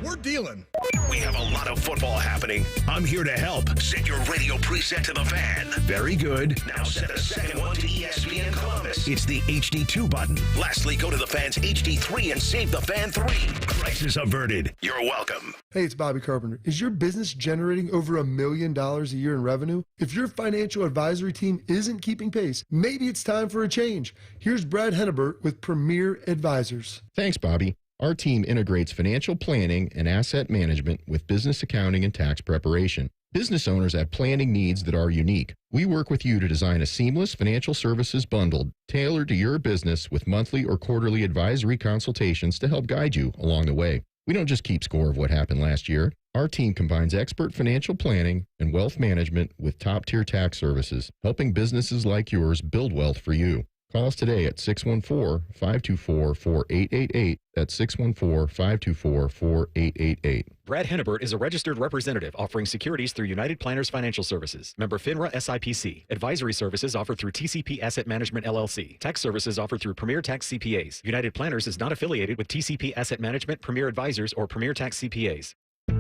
We're dealing. We have a lot of football happening. I'm here to help. Set your radio preset to the Fan. Very good. Now set the second one to ESPN Columbus. It's the HD2 button. Lastly, go to the Fan's HD3 and save the Fan 3. Crisis averted. You're welcome. Hey, it's Bobby Carpenter. Is your business generating over $1 million a year in revenue? If your financial advisory team isn't keeping pace, maybe it's time for a change. Here's Brad Hennebert with Premier Advisors. Thanks, Bobby. Our team integrates financial planning and asset management with business accounting and tax preparation. Business owners have planning needs that are unique. We work with you to design a seamless financial services bundle tailored to your business with monthly or quarterly advisory consultations to help guide you along the way. We don't just keep score of what happened last year. Our team combines expert financial planning and wealth management with top-tier tax services, helping businesses like yours build wealth for you. Call us today at 614-524-4888. That's 614-524-4888. Brad Hennebert is a registered representative offering securities through United Planners Financial Services. Member FINRA SIPC. Advisory services offered through TCP Asset Management LLC. Tax services offered through Premier Tax CPAs. United Planners is not affiliated with TCP Asset Management, Premier Advisors, or Premier Tax CPAs.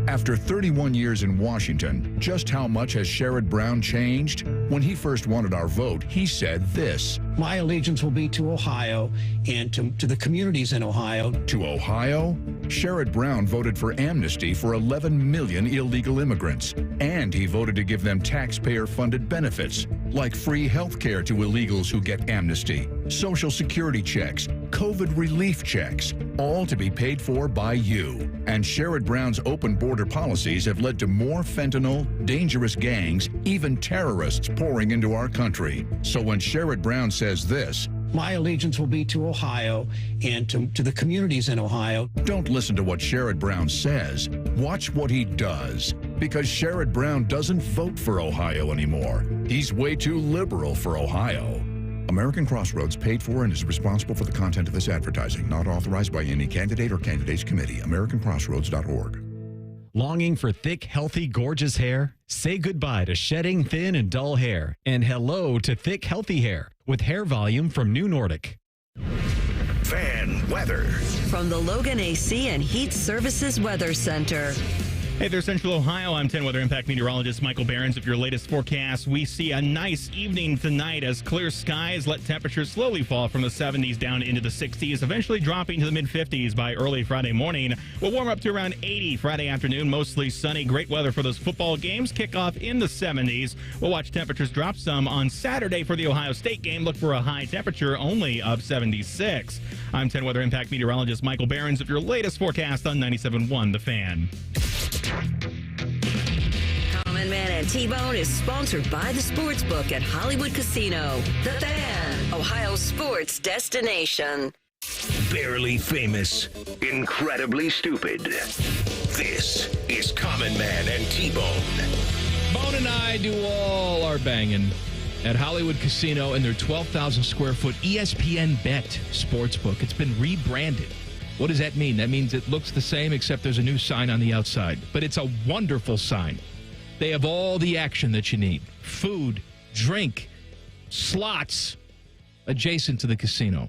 After 31 years in Washington, just how much has Sherrod Brown changed? When he first wanted our vote, he said this. My allegiance will be to Ohio and to the communities in Ohio. To Ohio? Sherrod Brown voted for amnesty for 11 million illegal immigrants. And he voted to give them taxpayer-funded benefits, like free health care to illegals who get amnesty, Social Security checks, COVID relief checks, all to be paid for by you. And Sherrod Brown's open border policies have led to more fentanyl, dangerous gangs, even terrorists pouring into our country. So when Sherrod Brown says this, my allegiance will be to Ohio and to the communities in Ohio. Don't listen to what Sherrod Brown says. Watch what he does. Because Sherrod Brown doesn't vote for Ohio anymore. He's way too liberal for Ohio. American Crossroads paid for and is responsible for the content of this advertising, not authorized by any candidate or candidates committee. AmericanCrossroads.org. Longing for thick, healthy, gorgeous hair? Say goodbye to shedding thin and dull hair and hello to thick, healthy hair with hair volume from New Nordic. Fan weather. From the Logan AC and Heat Services Weather Center. Hey there, Central Ohio. I'm 10 Weather Impact meteorologist Michael Behrens. Of your latest forecast, we see a nice evening tonight as clear skies let temperatures slowly fall from the 70s down into the 60s, eventually dropping to the mid-50s by early Friday morning. We'll warm up to around 80 Friday afternoon, mostly sunny. Great weather for those football games. Kickoff in the 70s. We'll watch temperatures drop some on Saturday for the Ohio State game. Look for a high temperature only of 76. I'm 10 Weather Impact meteorologist Michael Behrens. Of your latest forecast on 97.1 The Fan. Common Man and T-Bone is sponsored by the Sportsbook at Hollywood Casino. The Fan, Ohio sports destination. Barely famous, incredibly stupid. This is Common Man and T-Bone. Bone and I do all our banging at Hollywood Casino in their 12,000 square foot ESPN Bet Sportsbook. It's been rebranded. What does that mean? That means it looks the same except there's a new sign on the outside. But it's a wonderful sign. They have all the action that you need. Food, drink, slots adjacent to the casino.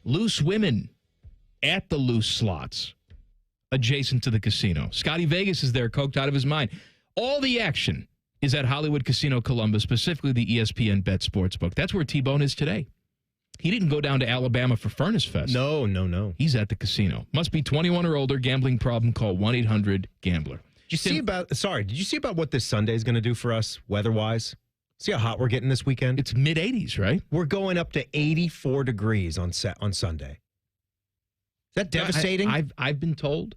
Loose women at the loose slots adjacent to the casino. Scotty Vegas is there, coked out of his mind. All the action is at Hollywood Casino Columbus, specifically the ESPN Bet Sportsbook. That's where T-Bone is today. He didn't go down to Alabama for Furnace Fest. No. He's at the casino. Must be 21 or older. Gambling problem. Call 1-800-GAMBLER. Did you see about what this Sunday is going to do for us weather-wise? See how hot we're getting this weekend? It's mid-80s, right? We're going up to 84 degrees on Sunday. Is that devastating? I've been told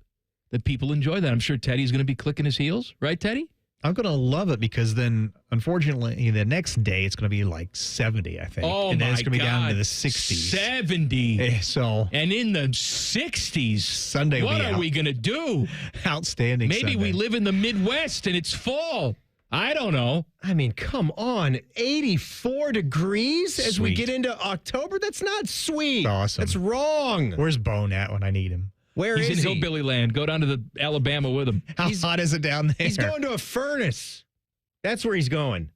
that people enjoy that. I'm sure Teddy's going to be clicking his heels. Right, Teddy? I'm going to love it because then, unfortunately, the next day it's going to be like 70, I think. Oh, and then my it's going to be down God. to the 60s. 70. So, and in the 60s. Sunday What are we going to do? Outstanding Maybe Sunday. we live in the Midwest and it's fall. I don't know. I mean, come on. 84 degrees as we Sweet. get into October? That's not sweet. Awesome. That's wrong. Where's Bone at when I need him? Where He's is in he? Hillbilly Land. Go down to the Alabama with him. How hot is it down there? He's going to a furnace. That's where he's going.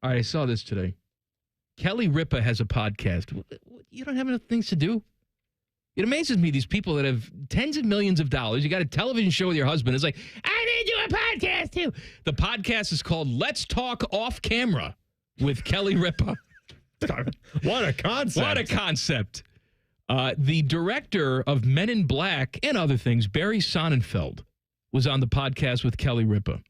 All right, I saw this today. Kelly Ripa has a podcast. You don't have enough things to do? It amazes me, these people that have tens of millions of dollars. You got a television show with your husband. It's like, I need to do a podcast too. The podcast is called Let's Talk Off Camera with Kelly Ripa. What a concept. What a concept. The director of Men in Black and other things, Barry Sonnenfeld, was on the podcast with Kelly Ripa.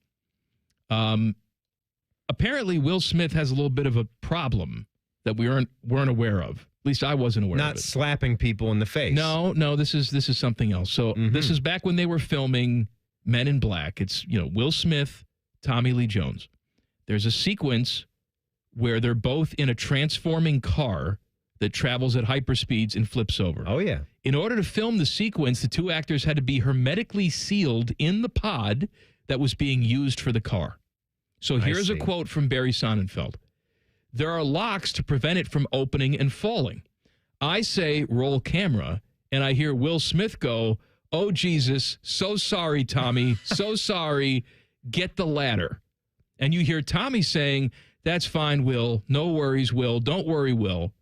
Apparently, Will Smith has a little bit of a problem that we weren't aware of. At least I wasn't aware of it. Not slapping people in the face. No, this is something else. So this is back when they were filming Men in Black. It's, Will Smith, Tommy Lee Jones. There's a sequence where they're both in a transforming car that travels at hyperspeeds and flips over. Oh, yeah. In order to film the sequence, the two actors had to be hermetically sealed in the pod that was being used for the car. So here's a quote from Barry Sonnenfeld. There are locks to prevent it from opening and falling. I say, roll camera, and I hear Will Smith go, oh, Jesus, so sorry, Tommy, so sorry, get the ladder. And you hear Tommy saying, that's fine, Will, no worries, Will, don't worry, Will.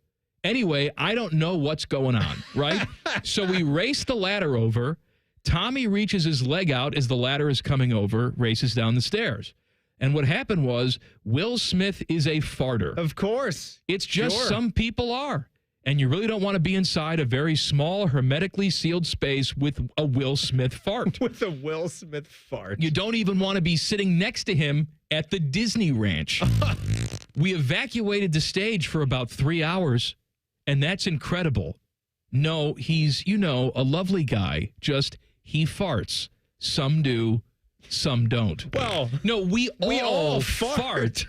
Anyway, I don't know what's going on, right? So we race the ladder over. Tommy reaches his leg out as the ladder is coming over, races down the stairs. And what happened was Will Smith is a farter. Of course. It's just some people are. And you really don't want to be inside a very small, hermetically sealed space with a Will Smith fart. With a Will Smith fart. You don't even want to be sitting next to him at the Disney Ranch. We evacuated the stage for about 3 hours, and that's incredible. No, he's, a lovely guy, just he farts. Some do. Some don't. Well, no, we all fart.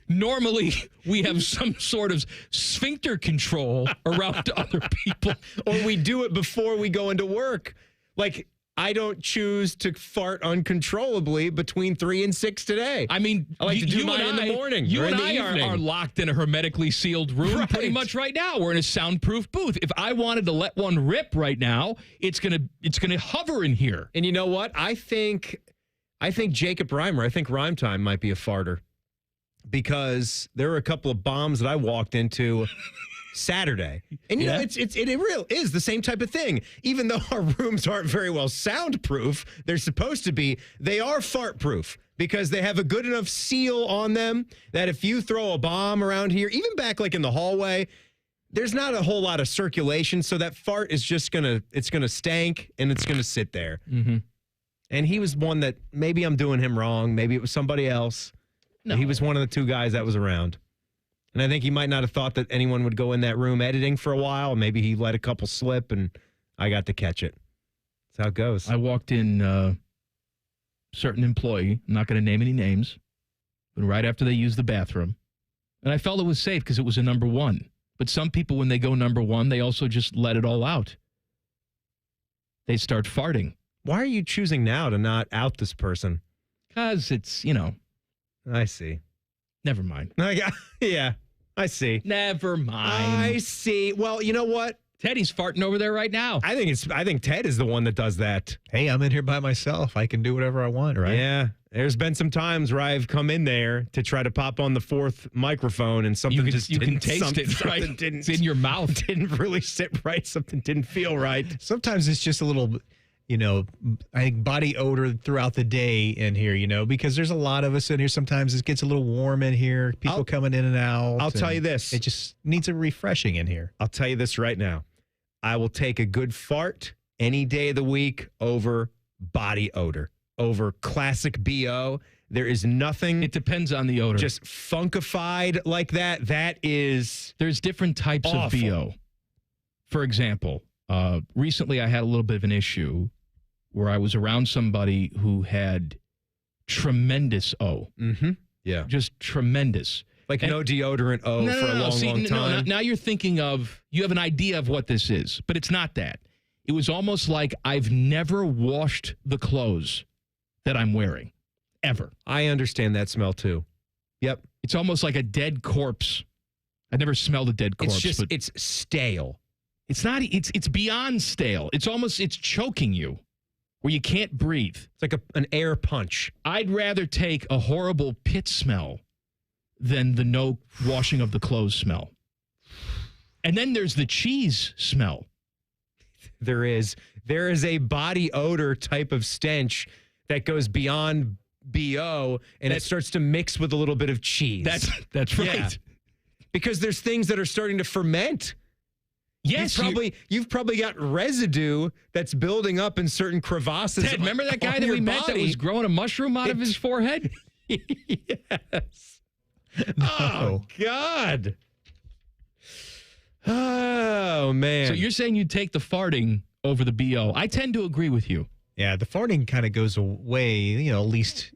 Normally, we have some sort of sphincter control around other people. Or we do it before we go into work. Like, I don't choose to fart uncontrollably between 3 and 6 today. I mean, I like to do mine in the morning. You or and in the I evening. are locked in a hermetically sealed room pretty much right now. We're in a soundproof booth. If I wanted to let one rip right now, it's gonna hover in here. And you know what? I think Jacob Reimer, I think Rhyme Time might be a farter. Because there were a couple of bombs that I walked into Saturday. And it really is the same type of thing. Even though our rooms aren't very well soundproof, they're supposed to be, they are fart proof because they have a good enough seal on them that if you throw a bomb around here, even back like in the hallway, there's not a whole lot of circulation. So that fart is just it's gonna stank and it's gonna sit there. Mm-hmm. And he was one that maybe I'm doing him wrong. Maybe it was somebody else. No. He was one of the two guys that was around. And I think he might not have thought that anyone would go in that room editing for a while. Maybe he let a couple slip, and I got to catch it. That's how it goes. I walked in certain employee, I'm not going to name any names, but right after they used the bathroom. And I felt it was safe because it was a number one. But some people, when they go number one, they also just let it all out. They start farting. Why are you choosing now to not out this person? Because it's, I see. Never mind. Yeah, I see. Never mind. I see. Well, you know what? Teddy's farting over there right now. I think Ted is the one that does that. Hey, I'm in here by myself. I can do whatever I want, right? Yeah. There's been some times where I've come in there to try to pop on the fourth microphone and something you can taste it, right? It's in your mouth. Didn't really sit right. Something didn't feel right. Sometimes it's just a little, I think body odor throughout the day in here, because there's a lot of us in here. Sometimes it gets a little warm in here. People coming in and out. I'll tell you this. It just needs a refreshing in here. I'll tell you this right now. I will take a good fart any day of the week over body odor, over classic BO. There is nothing. It depends on the odor. Just funkified like that. There's different types of BO. For example, recently I had a little bit of an issue where I was around somebody who had tremendous O. Mm-hmm. Yeah. Just tremendous. Like no deodorant O for a long time. Now you're thinking you have an idea of what this is, but it's not that. It was almost like I've never washed the clothes that I'm wearing, ever. I understand that smell too. Yep. It's almost like a dead corpse. I've never smelled a dead corpse. It's stale. It's not, it's beyond stale. It's choking you where you can't breathe. It's like an air punch. I'd rather take a horrible pit smell than the no washing of the clothes smell. And then there's the cheese smell. There is a body odor type of stench that goes beyond BO and it starts to mix with a little bit of cheese. That's right. Yeah. Because there's things that are starting to ferment. Yes, you've probably got residue that's building up in certain crevasses. Ted, remember that guy that we met that was growing a mushroom out of his forehead? Yes. No. Oh, God. Oh, man. So you're saying you take the farting over the BO. I tend to agree with you. Yeah, the farting kind of goes away, at least,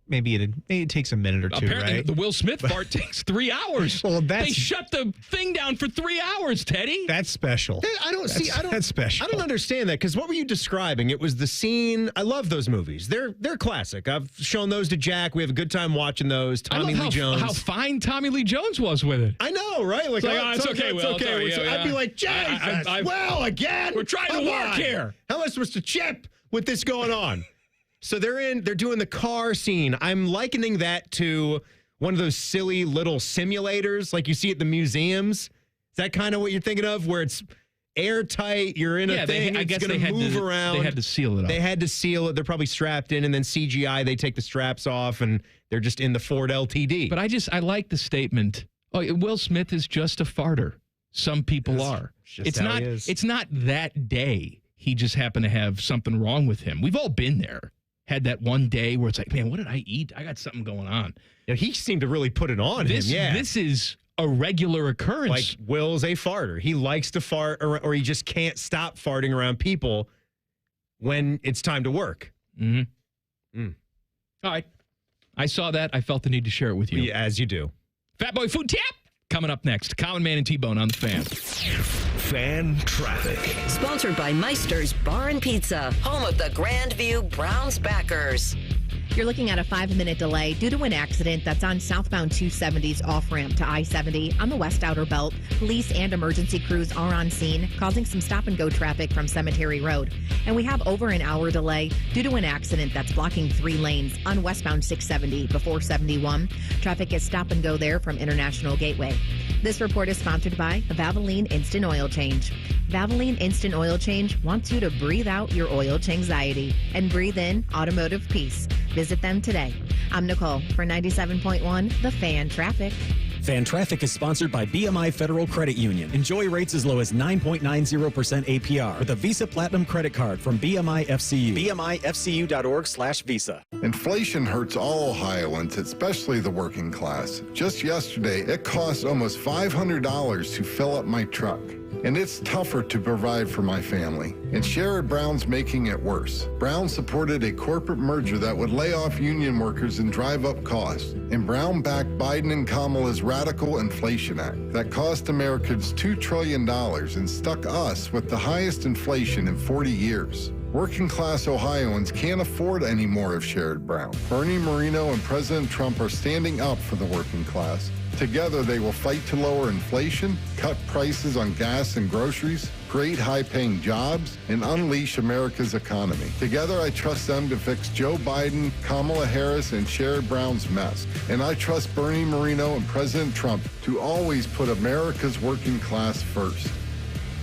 maybe it takes a minute or two, Apparently, right? the Will Smith fart takes 3 hours. Well, they shut the thing down for 3 hours, Teddy. That's special. That's special. I don't understand that because what were you describing? It was the scene. I love those movies. They're classic. I've shown those to Jack. We have a good time watching those. Tommy Lee Jones. How fine Tommy Lee Jones was with it. I know, right? Like, it's okay, Will. It's okay. Yeah. I'd be like, Jesus, Will, again? We're trying to work here. How am I supposed to chip with this going on? So they're doing the car scene. I'm likening that to one of those silly little simulators like you see at the museums. Is that kind of what you're thinking of, where it's airtight, you're in a thing, it's going to move around. They had to seal it up. They had to seal it. They're probably strapped in, and then CGI, they take the straps off, and they're just in the Ford LTD. But I like the statement, Will Smith is just a farter. Some people are. It's not that day. He just happened to have something wrong with him. We've all been there. Had that one day where it's like, man, what did I eat? I got something going on. Yeah, he seemed to really put it on him. Yeah. This is a regular occurrence. Like Will's a farter. He likes to fart or he just can't stop farting around people when it's time to work. Mm-hmm. All right. I saw that. I felt the need to share it with you. Yeah, as you do. Fat Boy Food Tap coming up next. Common Man and T-Bone on the Fan. Fan traffic. Sponsored by Meister's Bar and Pizza, home of the Grandview Browns backers. You're looking at a 5-minute delay due to an accident that's on southbound 270's off-ramp to I-70 on the West Outer Belt. Police and emergency crews are on scene, causing some stop-and-go traffic from Cemetery Road. And we have over an hour delay due to an accident that's blocking 3 lanes on westbound 670 before 71. Traffic is stop-and-go there from International Gateway. This report is sponsored by Valvoline Instant Oil Change. Valvoline Instant Oil Change wants you to breathe out your oil anxiety and breathe in automotive peace. Visit them today. I'm Nicole for 97.1 The Fan Traffic. Fan Traffic is sponsored by BMI Federal Credit Union. Enjoy rates as low as 9.90% APR with a Visa Platinum credit card from BMI FCU. BMIFCU.org/Visa. Inflation hurts all Ohioans, especially the working class. Just yesterday, it cost almost $500 to fill up my truck. And it's tougher to provide for my family. And Sherrod Brown's making it worse. Brown supported a corporate merger that would lay off union workers and drive up costs. And Brown backed Biden and Kamala's radical inflation act that cost Americans $2 trillion and stuck us with the highest inflation in 40 years. Working class Ohioans can't afford any more of Sherrod Brown. Bernie Moreno and President Trump are standing up for the working class. Together, they will fight to lower inflation, cut prices on gas and groceries, create high-paying jobs, and unleash America's economy. Together, I trust them to fix Joe Biden, Kamala Harris, and Sherrod Brown's mess. And I trust Bernie Moreno and President Trump to always put America's working class first.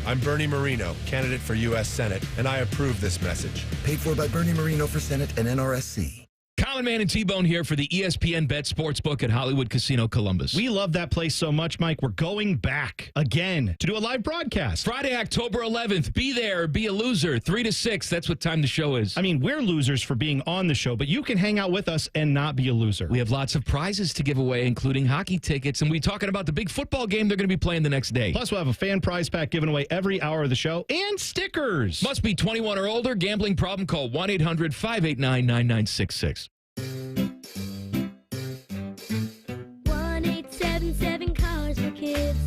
I'm Bernie Marino, candidate for U.S. Senate, and I approve this message. Paid for by Bernie Marino for Senate and NRSC. Common Man and T-Bone here for the ESPN Bet Sportsbook at Hollywood Casino Columbus. We love that place so much, Mike. We're going back again to do a live broadcast. Friday, October 11th. Be there, be a loser. 3 to 6. That's what time the show is. I mean, we're losers for being on the show, but you can hang out with us and not be a loser. We have lots of prizes to give away, including hockey tickets, and we're talking about the big football game they're going to be playing the next day. Plus, we'll have a fan prize pack given away every hour of the show and stickers. Must be 21 or older. Gambling problem? Call 1-800-589-9966. 1-877 Cars for Kids.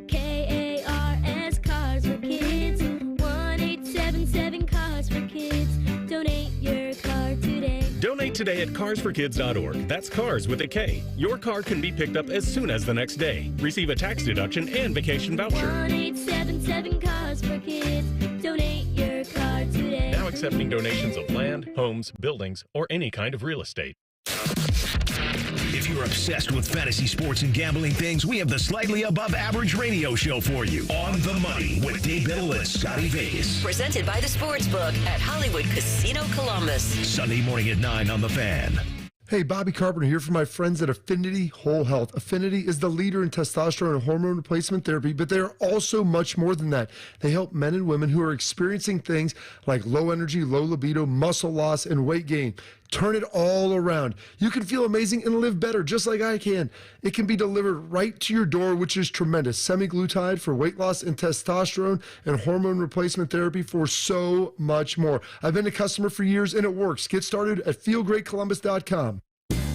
KARS Cars for Kids. 1-877 Cars for Kids. Donate your car today. Donate today at carsforkids.org. That's cars with a K. Your car can be picked up as soon as the next day. Receive a tax deduction and vacation voucher. 1-877 Cars for Kids. Donate your car today. Now accepting donations of land, homes, buildings, or any kind of real estate. If you're obsessed with fantasy sports and gambling things, we have the slightly above average radio show for you. On the Money with Dave Biddle and Scotty Vegas. Presented by the Sportsbook at Hollywood Casino Columbus. Sunday morning at 9 on The Fan. Hey, Bobby Carpenter here for my friends at Affinity Whole Health. Affinity is the leader in testosterone and hormone replacement therapy, but they are also much more than that. They help men and women who are experiencing things like low energy, low libido, muscle loss, and weight gain. Turn it all around. You can feel amazing and live better just like I can. It can be delivered right to your door, which is tremendous. Semaglutide for weight loss and testosterone and hormone replacement therapy for so much more. I've been a customer for years and it works. Get started at feelgreatcolumbus.com.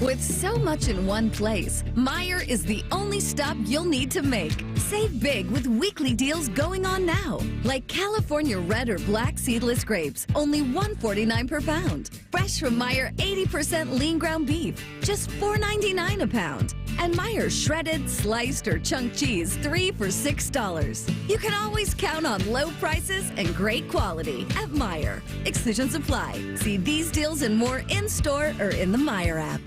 With so much in one place, Meijer is the only stop you'll need to make. Save big with weekly deals going on now. Like California red or black seedless grapes, only $1.49 per pound. Fresh from Meijer 80% lean ground beef, just $4.99 a pound. And Meijer shredded, sliced, or chunk cheese, 3 for $6. You can always count on low prices and great quality at Meijer. Exclusions apply. See these deals and more in-store or in the Meijer app.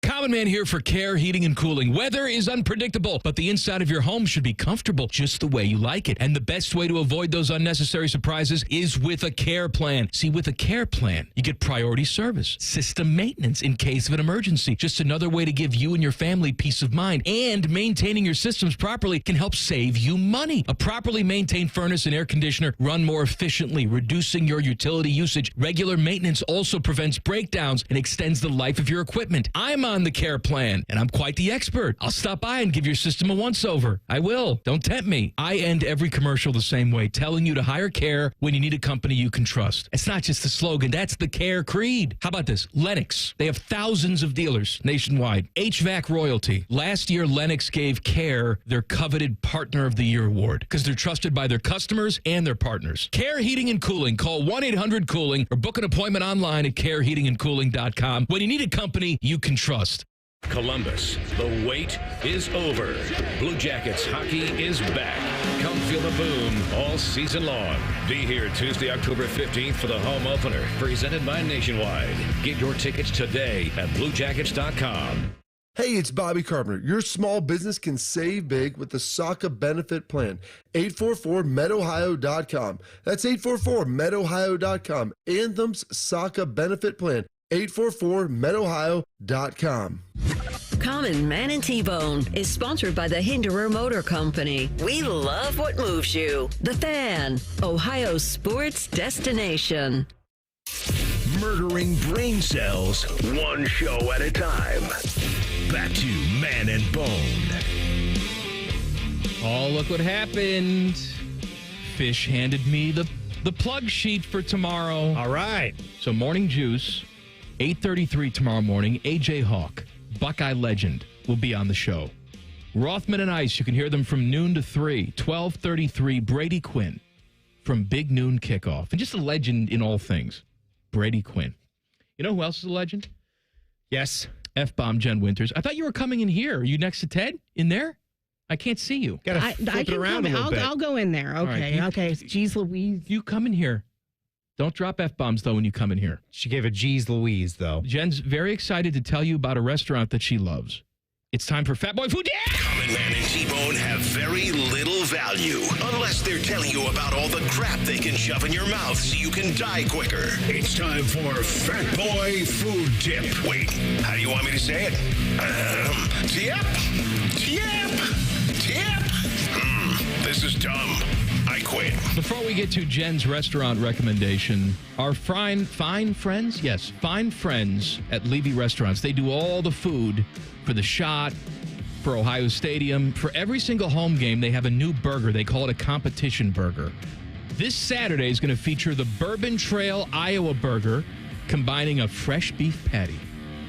Common Man here for Care Heating and Cooling. Weather is unpredictable, but the inside of your home should be comfortable just the way you like it. And the best way to avoid those unnecessary surprises is with a care plan. See, with a care plan, you get priority service, system maintenance in case of an emergency. Just another way to give you and your family peace of mind. And maintaining your systems properly can help save you money. A properly maintained furnace and air conditioner run more efficiently, reducing your utility usage. Regular maintenance also prevents breakdowns and extends the life of your equipment. I'm on the care plan, and I'm quite the expert. I'll stop by and give your system a once-over. I will. Don't tempt me. I end every commercial the same way, telling you to hire Care when you need a company you can trust. It's not just a slogan. That's the Care creed. How about this? Lennox. They have thousands of dealers nationwide. HVAC royalty. Last year, Lennox gave Care their coveted Partner of the Year award because they're trusted by their customers and their partners. Care Heating and Cooling. Call 1-800-COOLING or book an appointment online at careheatingandcooling.com when you need a company you can trust. Columbus, the wait is over. Blue Jackets hockey is back. Come feel the boom all season long. Be here Tuesday, October 15th for the home opener, presented by Nationwide. Get your tickets today at bluejackets.com. Hey, it's Bobby Carpenter. Your small business can save big with the SACA benefit plan. 844-MEDOhio.com. That's 844-MEDOhio.com. Anthem's SACA benefit plan. 844-MEDOhio.com. Common Man and T-Bone is sponsored by the Hinderer Motor Company. We love what moves you. The Fan, Ohio's sports destination. Murdering brain cells, one show at a time. Back to Man and Bone. Oh, look what happened. Fish handed me the plug sheet for tomorrow. All right. So Morning Juice, 8:33 tomorrow morning. AJ Hawk, Buckeye legend, will be on the show. Rothman and Ice, you can hear them from noon to 3. 12:33, Brady Quinn from Big Noon Kickoff. And just a legend in all things, Brady Quinn. You know who else is a legend? Yes. F-bomb Jen Winters. I thought you were coming in here. Are you next to Ted in there? I can't see you. Got to flip it around a little bit. I'll go in there. Okay. Right. Okay. Jeez Louise. You come in here. Don't drop F-bombs, though, when you come in here. She gave a geez Louise, though. Jen's very excited to tell you about a restaurant that she loves It's time for Fat Boy Food Dip. Common Man and T-Bone have very little value unless they're telling you about all the crap they can shove in your mouth so you can die quicker. It's time for Fat Boy Food Dip. Wait, how do you want me to say it? Tip. This is dumb. I quit. Before we get to Jen's restaurant recommendation, our fine friends at Levy Restaurants, they do all the food for the Shot, for Ohio Stadium. For every single home game, they have a new burger. They call it a competition burger. This Saturday is going to feature the Bourbon Trail Iowa Burger, combining a fresh beef patty,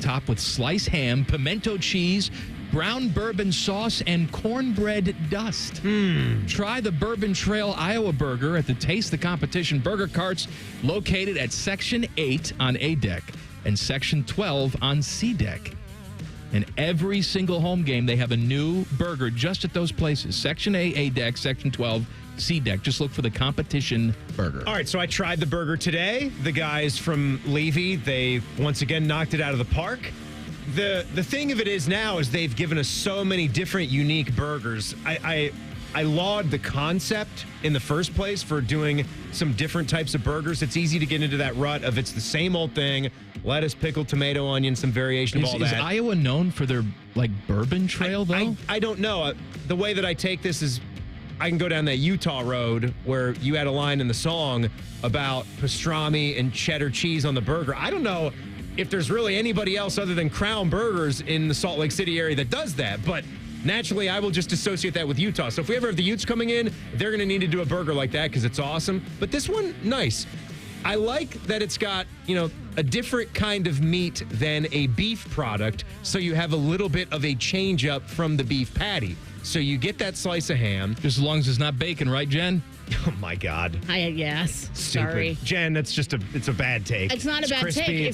topped with sliced ham, pimento cheese, brown bourbon sauce, and cornbread dust. Try the Bourbon Trail Iowa Burger at the Taste the Competition burger carts located at Section 8 on A deck and Section 12 on C deck. And every single home game, they have a new burger just at those places. Section A deck, Section 12, C deck. Just look for the competition burger. All right, so I tried the burger today. The guys from Levy, they once again knocked it out of the park. The thing of it is now is they've given us so many different unique burgers. I laud the concept in the first place for doing some different types of burgers. It's easy to get into that rut of it's the same old thing, lettuce, pickle, tomato, onion, some variation of all that. Is Iowa known for their Bourbon Trail though? I don't know. The way that I take this is I can go down that Utah road where you had a line in the song about pastrami and cheddar cheese on the burger. I don't know if there's really anybody else other than Crown Burgers in the Salt Lake City area that does that, but naturally I will just associate that with Utah. So if we ever have the Utes coming in, they're going to need to do a burger like that because it's awesome. But this one, nice. I like that it's got, a different kind of meat than a beef product, so you have a little bit of a change up from the beef patty. So you get that slice of ham. Just as long as it's not bacon, right, Jen? Oh, my God. Yes. Stupid. Sorry. Jen, it's a bad take. It's not a bad crispy, take.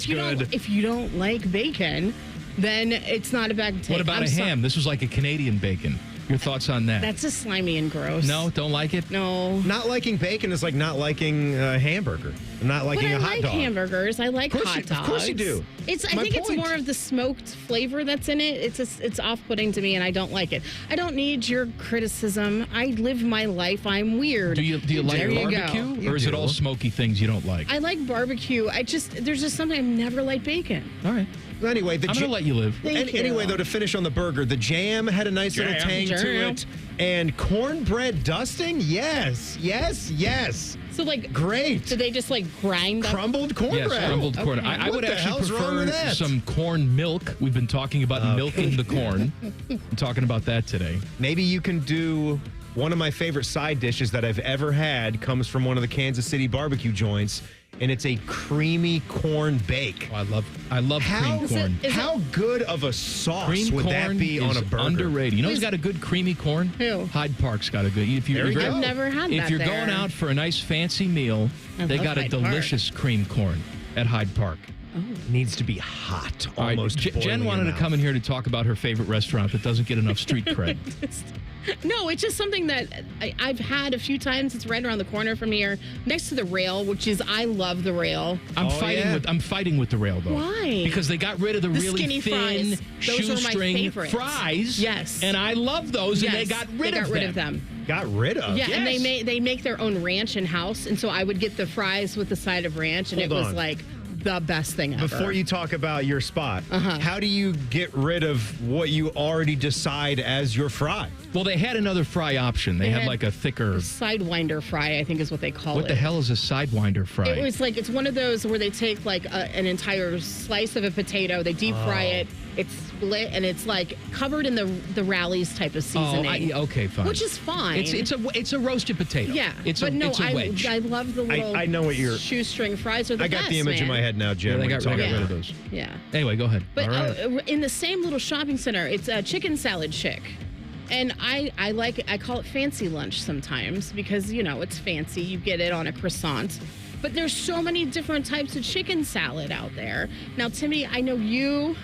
If you don't like bacon, then it's not a bad take. What about a ham? This was like a Canadian bacon. Your thoughts on that? That's just slimy and gross. No, don't like it? No. Not liking bacon is like not liking a hamburger. Not liking a hot dog. I like hamburgers. I like hot dogs. Of course you do. I think it's more of the smoked flavor that's in it. It's off-putting to me, and I don't like it. I don't need your criticism. I live my life. I'm weird. Do you like barbecue, or is it all smoky things you don't like? I like barbecue. There's just something I've never liked bacon. All right. Well, anyway, I'm going to let you live. Anyway, though, to finish on the burger, the jam had a nice little tang to it. And cornbread dusting? Yes. So, great. So they just, grind up? Crumbled cornbread. Yes, crumbled corn. Okay. I would actually wrong with prefer that? some corn milk. We've been talking about milking the corn. I'm talking about that today. Maybe you can do one of my favorite side dishes that I've ever had comes from one of the Kansas City barbecue joints. And it's a creamy corn bake. Oh, I love cream corn. How good of a sauce Cream would corn that be on a burger? Underrated. You know who's got a good creamy corn? Who? Hyde Park's got a good. I've never had that. If you're going out for a nice fancy meal, they got a delicious cream corn at Hyde Park. Needs to be hot. All right, Almost. Jen wanted to come in here to talk about her favorite restaurant that doesn't get enough street cred. No, it's just something that I've had a few times. It's right around the corner from here, next to the Rail, which is I love the Rail. I'm fighting with the Rail though. Why? Because they got rid of the really skinny thin fries. Those are my shoestring favorites. fries. Yes, and I love those, and they got rid of them. Got rid of? Yeah, yes. and they make their own ranch in house, and so I would get the fries with the side of ranch, and it was like the best thing ever. Before you talk about your spot, how do you get rid of what you already decide as your fry? Well, they had another fry option. They had like a thicker sidewinder fry, I think is what they call it. What the hell is a sidewinder fry? It was it's one of those where they take an entire slice of a potato, they deep fry it, it's split, and it's covered in the Rally's type of seasoning. Okay, fine. Which is fine. It's a roasted potato. Yeah, it's a wedge. I love the little I know what you're shoestring fries are the best. I got the image in my head now, Jim. Yeah, they got rid of those. Yeah. Anyway, go ahead. But in the same little shopping center, it's a chicken salad chick. And I call it fancy lunch sometimes because, it's fancy. You get it on a croissant. But there's so many different types of chicken salad out there. Now, Timmy, I know you.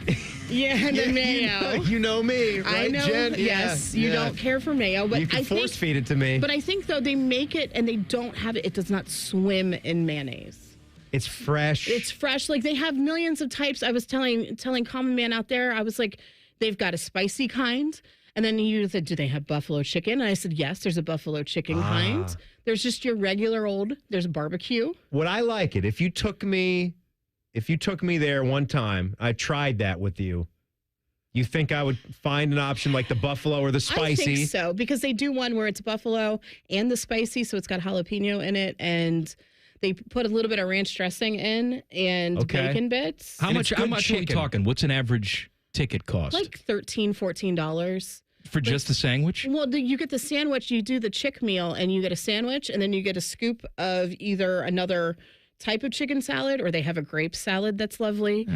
Yeah, the mayo. You know me, right, I know. Jen? Yes, you don't care for mayo. But you can force feed it to me. But I think, though, they make it and they don't have it. It does not swim in mayonnaise. It's fresh. It's fresh. They have millions of types. I was telling Common Man out there, I was like, They've got a spicy kind. And then you said, do they have buffalo chicken? And I said, yes, there's a buffalo chicken kind. There's just your regular there's barbecue. Would I like it if you took me there one time? I tried that with you. You think I would find an option like the buffalo or the spicy? I think so, because they do one where it's buffalo and the spicy, so it's got jalapeno in it, and they put a little bit of ranch dressing in and bacon bits. How much are we talking? What's an average ticket cost? Like $13, $14. For just the sandwich? Well, you get the sandwich, you do the chick meal, and you get a sandwich, and then you get a scoop of either another type of chicken salad, or they have a grape salad that's lovely,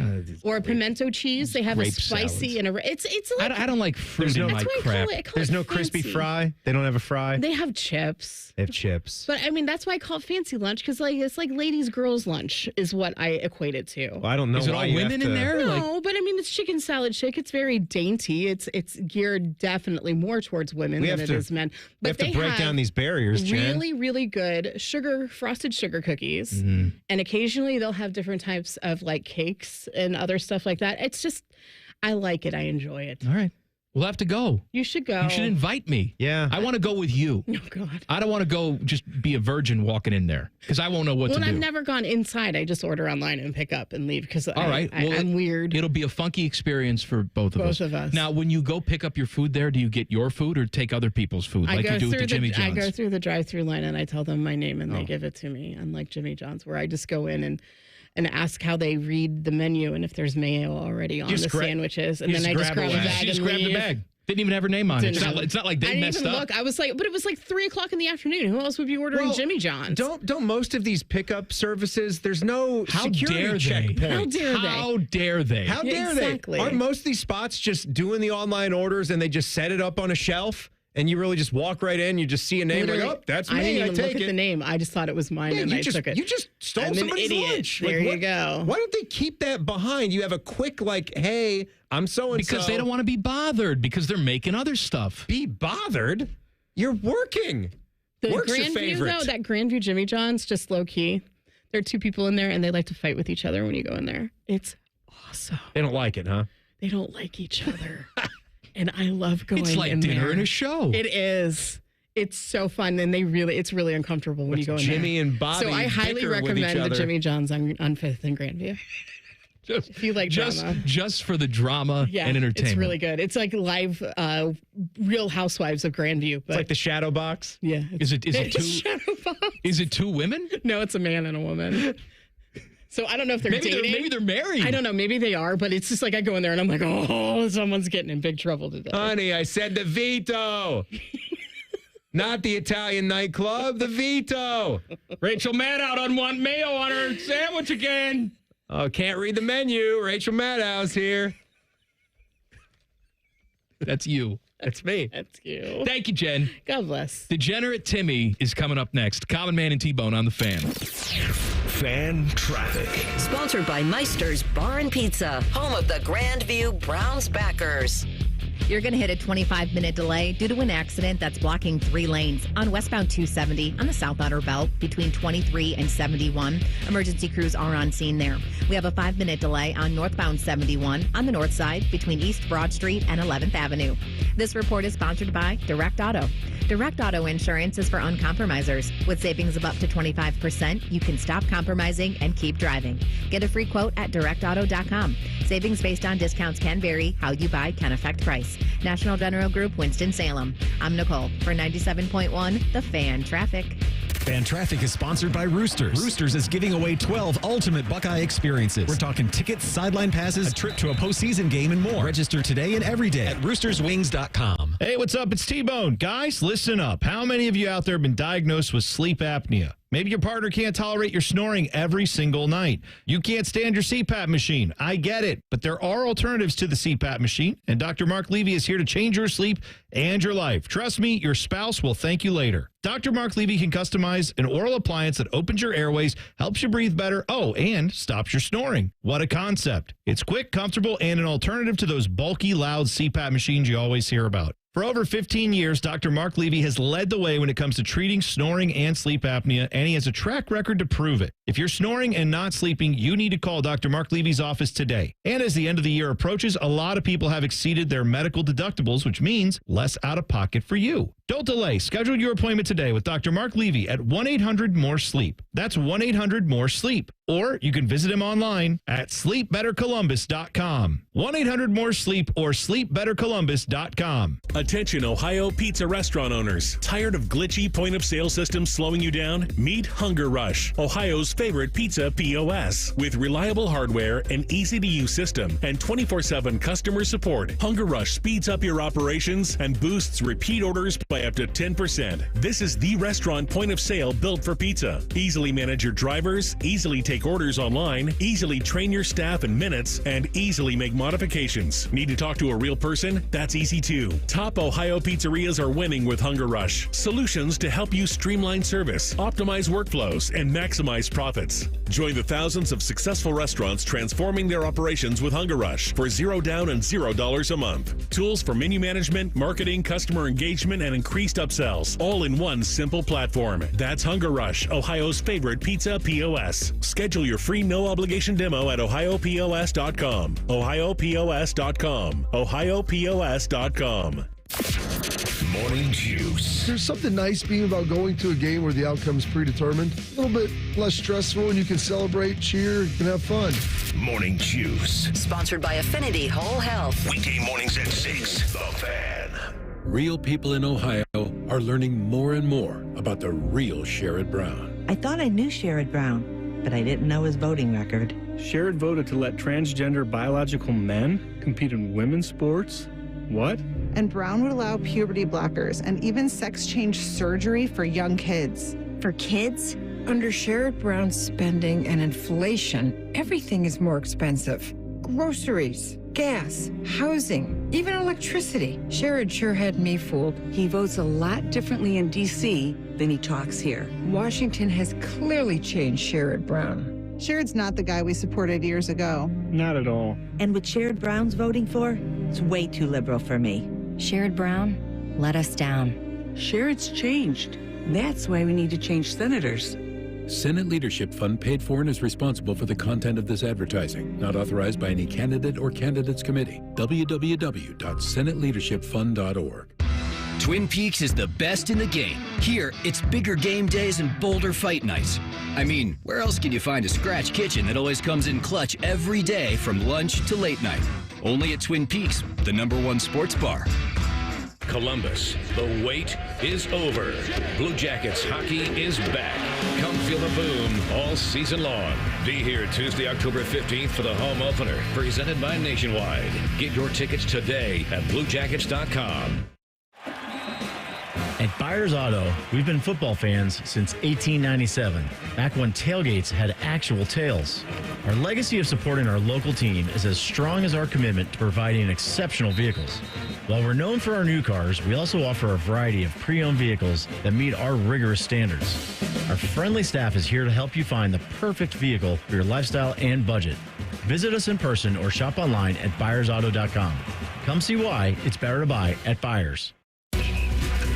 or a pimento cheese. They have a spicy and it's like I don't like fruit in my crap. There's no crispy fry. They don't have a fry. They have chips. They have chips. But I mean, that's why I call it fancy lunch, because it's like ladies' girls' lunch is what I equate it to. Well, I don't know. Is it all women in there? No, but I mean, it's chicken salad chick. It's very dainty. It's geared definitely more towards women than it is men. But we have to break down these barriers, Jen. Really, really good frosted sugar cookies. Mm-hmm. And occasionally they'll have different types of like cakes and other stuff like that. It's just, I like it. I enjoy it. All right. We'll have to go. You should go. You should invite me. Yeah. I want to go with you. Oh, God. I don't want to go just be a virgin walking in there because I won't know what to do. Well, I've never gone inside. I just order online and pick up and leave because I'm weird. It'll be a funky experience for both of us. Both of us. Now, when you go pick up your food there, do you get your food or take other people's food like you do with the Jimmy John's? I go through the drive-through line and I tell them my name and they give it to me, unlike Jimmy John's, where I just go in and ask how they read the menu and if there's mayo already on the sandwiches. And then I just grab a bag. She just grabbed the bag. Didn't even have her name on it. It's not like they messed up. Look. I was like, but it was like 3:00 in the afternoon. Who else would be ordering Jimmy John's? Don't most of these pickup services? There's no security checkpoint. How dare they? How dare they? Aren't most of these spots just doing the online orders and they just set it up on a shelf? And you really just walk right in, you just see a name, like, oh, that's me, I didn't even take look at the name. I just thought it was mine, and I took it. You just stole somebody's lunch. There you go. Why don't they keep that behind? You have a quick, hey, I'm so-and-so. Because they don't want to be bothered, because they're making other stuff. Be bothered? You're working. Work's your favorite. Though, that Grandview Jimmy John's, just low-key. There are two people in there, and they like to fight with each other when you go in there. It's awesome. They don't like it, huh? They don't like each other. And I love going in there. It's like dinner and a show. It is. It's so fun, and it's really uncomfortable when you go in there. Jimmy and Bobby. So I highly recommend the Jimmy John's on 5th and Grandview. If you like drama. Just for the drama and entertainment. It's really good. It's like live Real Housewives of Grandview. But it's like the shadow box? Yeah. Is it two? Shadow box. Is it two women? No, it's a man and a woman. So I don't know if they're dating. Maybe they're married. I don't know. Maybe they are, but it's just like I go in there and I'm like, oh, someone's getting in big trouble today. Honey, I said the Vito. Not the Italian nightclub, the Vito. Rachel Maddow doesn't want mayo on her sandwich again. Oh, can't read the menu. Rachel Maddow's here. That's you. That's me. That's you. Thank you, Jen. God bless. Degenerate Timmy is coming up next. Common Man and T-Bone on the Fan. Fan traffic. Sponsored by Meister's Bar and Pizza, home of the Grandview Browns backers. You're going to hit a 25-minute delay due to an accident that's blocking 3 lanes on westbound 270 on the South Outer Belt between 23 and 71. Emergency crews are on scene there. We have a 5-minute delay on northbound 71 on the north side between East Broad Street and 11th Avenue. This report is sponsored by Direct Auto. Direct Auto Insurance is for uncompromisers. With savings of up to 25%, you can stop compromising and keep driving. Get a free quote at directauto.com. Savings based on discounts can vary. How you buy can affect price. National General Group, Winston-Salem. I'm Nicole for 97.1 The Fan Traffic. Fan Traffic is sponsored by Roosters. Roosters is giving away 12 ultimate Buckeye experiences. We're talking tickets, sideline passes, a trip to a postseason game, and more. Register today and every day at roosterswings.com. Hey, what's up? It's T-Bone. Guys, listen up. How many of you out there have been diagnosed with sleep apnea? Maybe your partner can't tolerate your snoring every single night. You can't stand your CPAP machine. I get it. But there are alternatives to the CPAP machine, and Dr. Mark Levy is here to change your sleep and your life. Trust me, your spouse will thank you later. Dr. Mark Levy can customize an oral appliance that opens your airways, helps you breathe better, and stops your snoring. What a concept. It's quick, comfortable, and an alternative to those bulky, loud CPAP machines you always hear about. For over 15 years, Dr. Mark Levy has led the way when it comes to treating snoring and sleep apnea, and he has a track record to prove it. If you're snoring and not sleeping, you need to call Dr. Mark Levy's office today. And as the end of the year approaches, a lot of people have exceeded their medical deductibles, which means less out of pocket for you. Don't delay. Schedule your appointment today with Dr. Mark Levy at 1-800-MORE-SLEEP. That's 1-800-MORE-SLEEP. Or you can visit him online at sleepbettercolumbus.com. 1-800-MORE-SLEEP or sleepbettercolumbus.com. Attention Ohio pizza restaurant owners. Tired of glitchy point-of-sale systems slowing you down? Meet Hunger Rush, Ohio's favorite pizza POS. With reliable hardware, an easy-to-use system, and 24/7 customer support, Hunger Rush speeds up your operations and boosts repeat orders by up to 10%. This is the restaurant point-of-sale built for pizza. Easily manage your drivers, easily take orders online, easily train your staff in minutes, and easily make modifications. Need to talk to a real person? That's easy too. Top Ohio pizzerias are winning with Hunger Rush. Solutions to help you streamline service, optimize workflows, and maximize profits. Join the thousands of successful restaurants transforming their operations with Hunger Rush for $0 down and $0 a month. Tools for menu management, marketing, customer engagement, and increased upsells, all in one simple platform. That's Hunger Rush, Ohio's favorite pizza POS. Schedule your free no-obligation demo at ohiopos.com. ohiopos.com. ohiopos.com. Morning Juice. There's something nice being about going to a game where the outcome's predetermined. A little bit less stressful, and you can celebrate, cheer, you can have fun. Morning Juice. Sponsored by Affinity Whole Health. Weekday mornings at 6. The Fan. Real people in Ohio are learning more and more about the real Sherrod Brown. I thought I knew Sherrod Brown, but I didn't know his voting record. Sherrod voted to let transgender biological men compete in women's sports? What? And Brown would allow puberty blockers and even sex change surgery for young kids. For kids? Under Sherrod Brown's spending and inflation, everything is more expensive. Groceries, gas, housing, even electricity. Sherrod sure had me fooled. He votes a lot differently in D.C. than he talks here. Washington has clearly changed Sherrod Brown. Sherrod's not the guy we supported years ago. Not at all. And what Sherrod Brown's voting for, it's way too liberal for me. Sherrod Brown let us down. Sherrod's changed. That's why we need to change senators. Senate Leadership Fund paid for and is responsible for the content of this advertising. Not authorized by any candidate or candidates committee. www.senateleadershipfund.org. Twin Peaks is the best in the game. Here, it's bigger game days and bolder fight nights. I mean, where else can you find a scratch kitchen that always comes in clutch every day from lunch to late night? Only at Twin Peaks, the #1 sports bar. Columbus, the wait is over. Blue Jackets hockey is back. Come feel the boom all season long. Be here Tuesday, October 15th for the home opener, presented by Nationwide. Get your tickets today at bluejackets.com. At Byers Auto, we've been football fans since 1897, back when tailgates had actual tails. Our legacy of supporting our local team is as strong as our commitment to providing exceptional vehicles. While we're known for our new cars, we also offer a variety of pre-owned vehicles that meet our rigorous standards. Our friendly staff is here to help you find the perfect vehicle for your lifestyle and budget. Visit us in person or shop online at buyersauto.com. Come see why it's better to buy at Byers.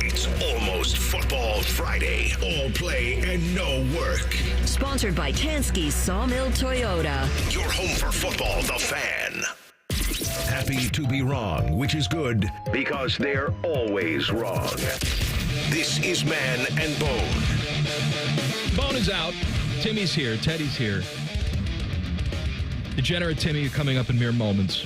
It's almost Football Friday. All play and no work. Sponsored by Tansky's Sawmill Toyota. Your home for football, The Fan. Happy to be wrong, which is good because they're always wrong. This is Man and Bone. Bone is out. Timmy's here. Teddy's here. Degenerate Timmy coming up in mere moments.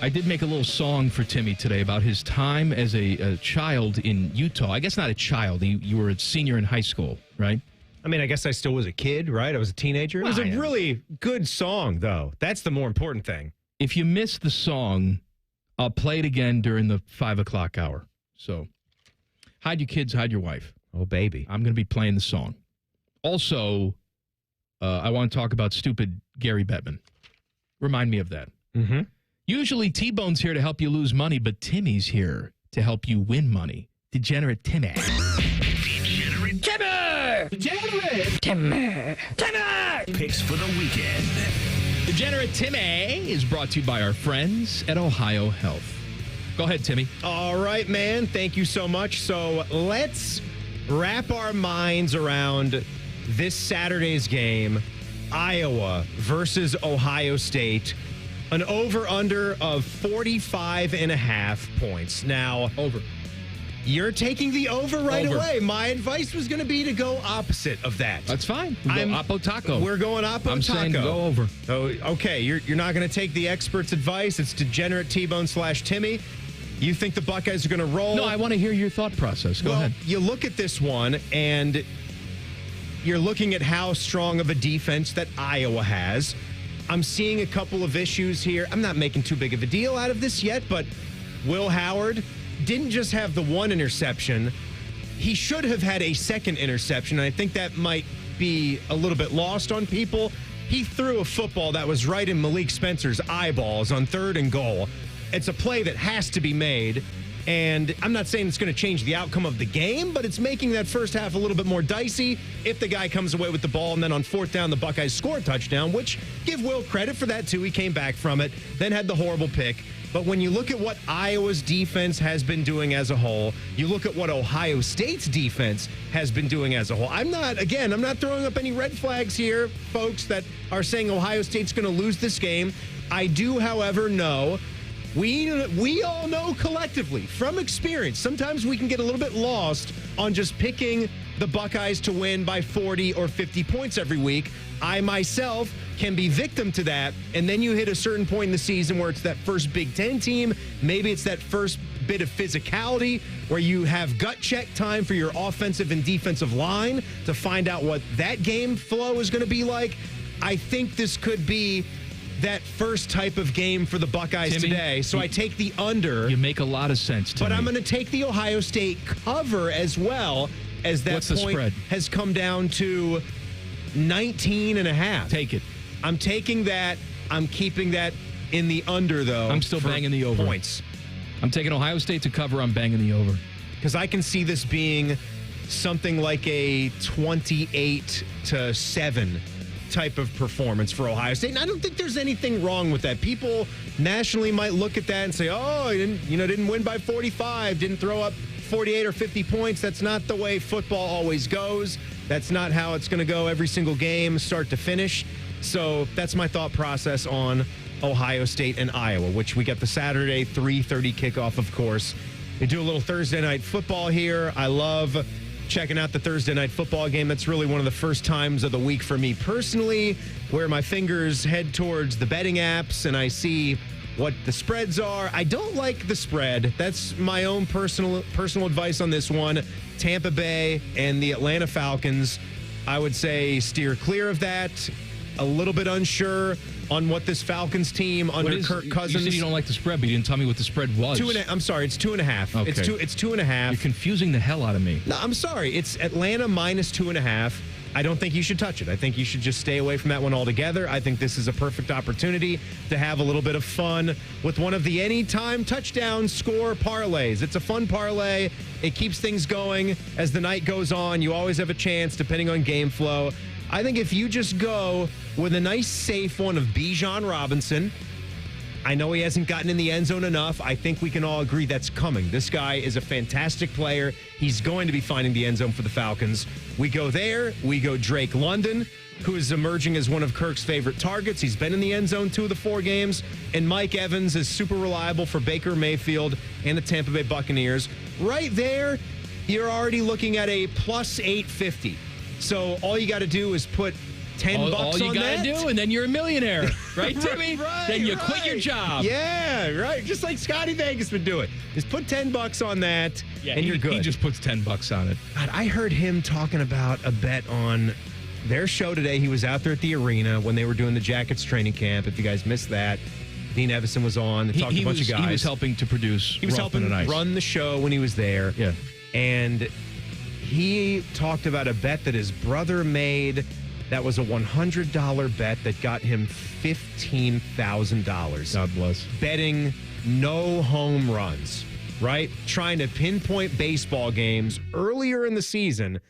I did make a little song for Timmy today about his time as a child in Utah. I guess not a child. You were a senior in high school, right? I mean, I guess I still was a kid, right? I was a teenager. It was a really good song, though. That's the more important thing. If you missed the song, I'll play it again during the 5 o'clock hour. So hide your kids, hide your wife. Oh, baby. I'm going to be playing the song. Also, I want to talk about stupid Gary Bettman. Remind me of that. Mm-hmm. Usually T-Bone's here to help you lose money, but Timmy's here to help you win money. Degenerate Timmy. Degenerate Timmy! Degenerate Timmy! Timmy! Picks for the weekend. Degenerate Timmy is brought to you by our friends at Ohio Health. Go ahead, Timmy. All right, man. Thank you so much. So let's wrap our minds around this Saturday's game, Iowa versus Ohio State. An over-under of 45.5 points. Now, you're taking the over right away. My advice was going to be to go opposite of that. That's fine. We'll go Oppo Taco. We're going Oppo Taco. I'm saying go over. Oh, okay, you're not going to take the expert's advice. It's Degenerate T-Bone/Timmy. You think the Buckeyes are going to roll? No, I want to hear your thought process. Go ahead. You look at this one, and you're looking at how strong of a defense that Iowa has. I'm seeing a couple of issues here. I'm not making too big of a deal out of this yet, but Will Howard didn't just have the one interception. He should have had a second interception. I think that might be a little bit lost on people. He threw a football that was right in Malik Spencer's eyeballs on 3rd and goal. It's a play that has to be made. And I'm not saying it's going to change the outcome of the game, but it's making that first half a little bit more dicey if the guy comes away with the ball. And then on 4th down, the Buckeyes score a touchdown, which give Will credit for that, too. He came back from it, then had the horrible pick. But when you look at what Iowa's defense has been doing as a whole, you look at what Ohio State's defense has been doing as a whole. I'm not throwing up any red flags here, folks, that are saying Ohio State's going to lose this game. I do, however, know we all know collectively from experience, sometimes we can get a little bit lost on just picking the Buckeyes to win by 40 or 50 points every week. I myself can be victim to that, and then you hit a certain point in the season where it's that first Big Ten team, maybe it's that first bit of physicality where you have gut check time for your offensive and defensive line to find out what that game flow is going to be like. I think this could be that first type of game for the Buckeyes today. So I take the under. You make a lot of sense to me. But I'm going to take the Ohio State cover as well, as that What's the point spread? Has come down to 19.5. Take it. I'm taking that. I'm keeping that in the under, though. I'm still banging the over. Points. I'm taking Ohio State to cover. I'm banging the over. Because I can see this being something like a 28-7 type of performance for Ohio State. And I don't think there's anything wrong with that. People nationally might look at that and say, oh, didn't win by 45, didn't throw up 48 or 50 points. That's not the way football always goes. That's not how it's going to go every single game, start to finish. So that's my thought process on Ohio State and Iowa, which we got the Saturday 3:30 kickoff, of course. We do a little Thursday night football here. I love checking out the Thursday night football game. That's really one of the first times of the week for me personally, where my fingers head towards the betting apps and I see what the spreads are. I don't like the spread. That's my own personal advice on this one. Tampa Bay and the Atlanta Falcons, I would say steer clear of that. A little bit unsure on what this Falcons team under Kirk Cousins. You said you don't like the spread, but you didn't tell me what the spread was. I'm sorry, it's 2.5. Okay. It's 2.5. You're confusing the hell out of me. No, I'm sorry. It's Atlanta minus 2.5. I don't think you should touch it. I think you should just stay away from that one altogether. I think this is a perfect opportunity to have a little bit of fun with one of the anytime touchdown score parlays. It's a fun parlay. It keeps things going as the night goes on. You always have a chance depending on game flow. I think if you just go with a nice safe one of Bijan Robinson, I know he hasn't gotten in the end zone enough. I think we can all agree that's coming. This guy is a fantastic player. He's going to be finding the end zone for the Falcons. We go there. We go Drake London, who is emerging as one of Kirk's favorite targets. He's been in the end zone 2 of the 4 games. And Mike Evans is super reliable for Baker Mayfield and the Tampa Bay Buccaneers. Right there, you're already looking at a plus 850. So all you got to do is put $10 on that. All you got to do, and then you're a millionaire. Right, Timmy? Then you quit your job. Yeah, right. Just like Scotty Vegas would do it. Just put $10 on that, and you're good. He just puts $10 on it. God, I heard him talking about a bet on their show today. He was out there at the arena when they were doing the Jackets training camp. If you guys missed that, Dean Evison was on. They talked to a bunch of guys. He was helping to produce. He was helping run the show when he was there. Yeah. And he talked about a bet that his brother made that was a $100 bet that got him $15,000. God bless. Betting no home runs, right? Trying to pinpoint baseball games earlier in the season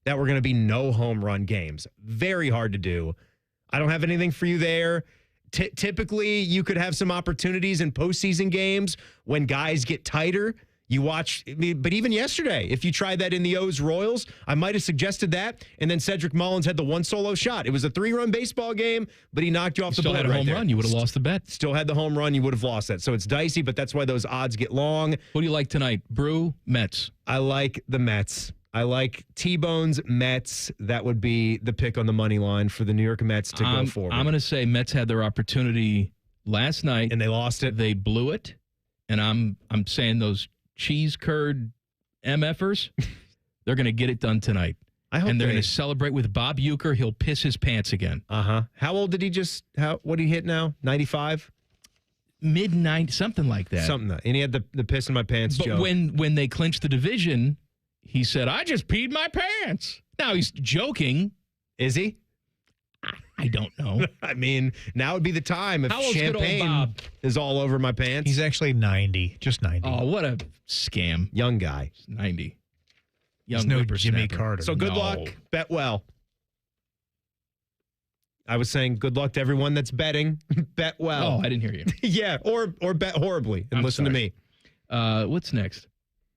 that were going to be no home run games. Very hard to do. I don't have anything for you there. typically you could have some opportunities in postseason games when guys get tighter. You watch, but even yesterday, if you tried that in the O's Royals, I might have suggested that. And then Cedric Mullins had the one solo shot. It was a 3-run baseball game, but he knocked you off the board. Still had a home run. You would have lost the bet. Still had the home run. You would have lost that. So it's dicey, but that's why those odds get long. Who do you like tonight? Brew, Mets. I like the Mets. I like T-Bone's Mets. That would be the pick on the money line for the New York Mets to go forward. I'm going to say Mets had their opportunity last night. And they lost it. They blew it. And I'm saying those cheese curd MFers, they're going to get it done tonight. I hope and they're going to celebrate with Bob Uecker. He'll piss his pants again. Uh-huh. How old did he what did he hit now? 95? Mid-90, something like that. Something that. And he had the piss in my pants But joke. when they clinched the division, he said, I just peed my pants. Now he's joking. Is he? I don't know. I mean, now would be the time if How old's good old champagne Bob? is all over my pants. He's actually 90, just 90. Oh, what a scam. Young guy. 90. Young He's no whippersnapper. Jimmy Carter. So good luck. Bet well. I was saying good luck to everyone that's betting. Bet well. Oh, I didn't hear you. Yeah, or bet horribly and listen to me. What's next?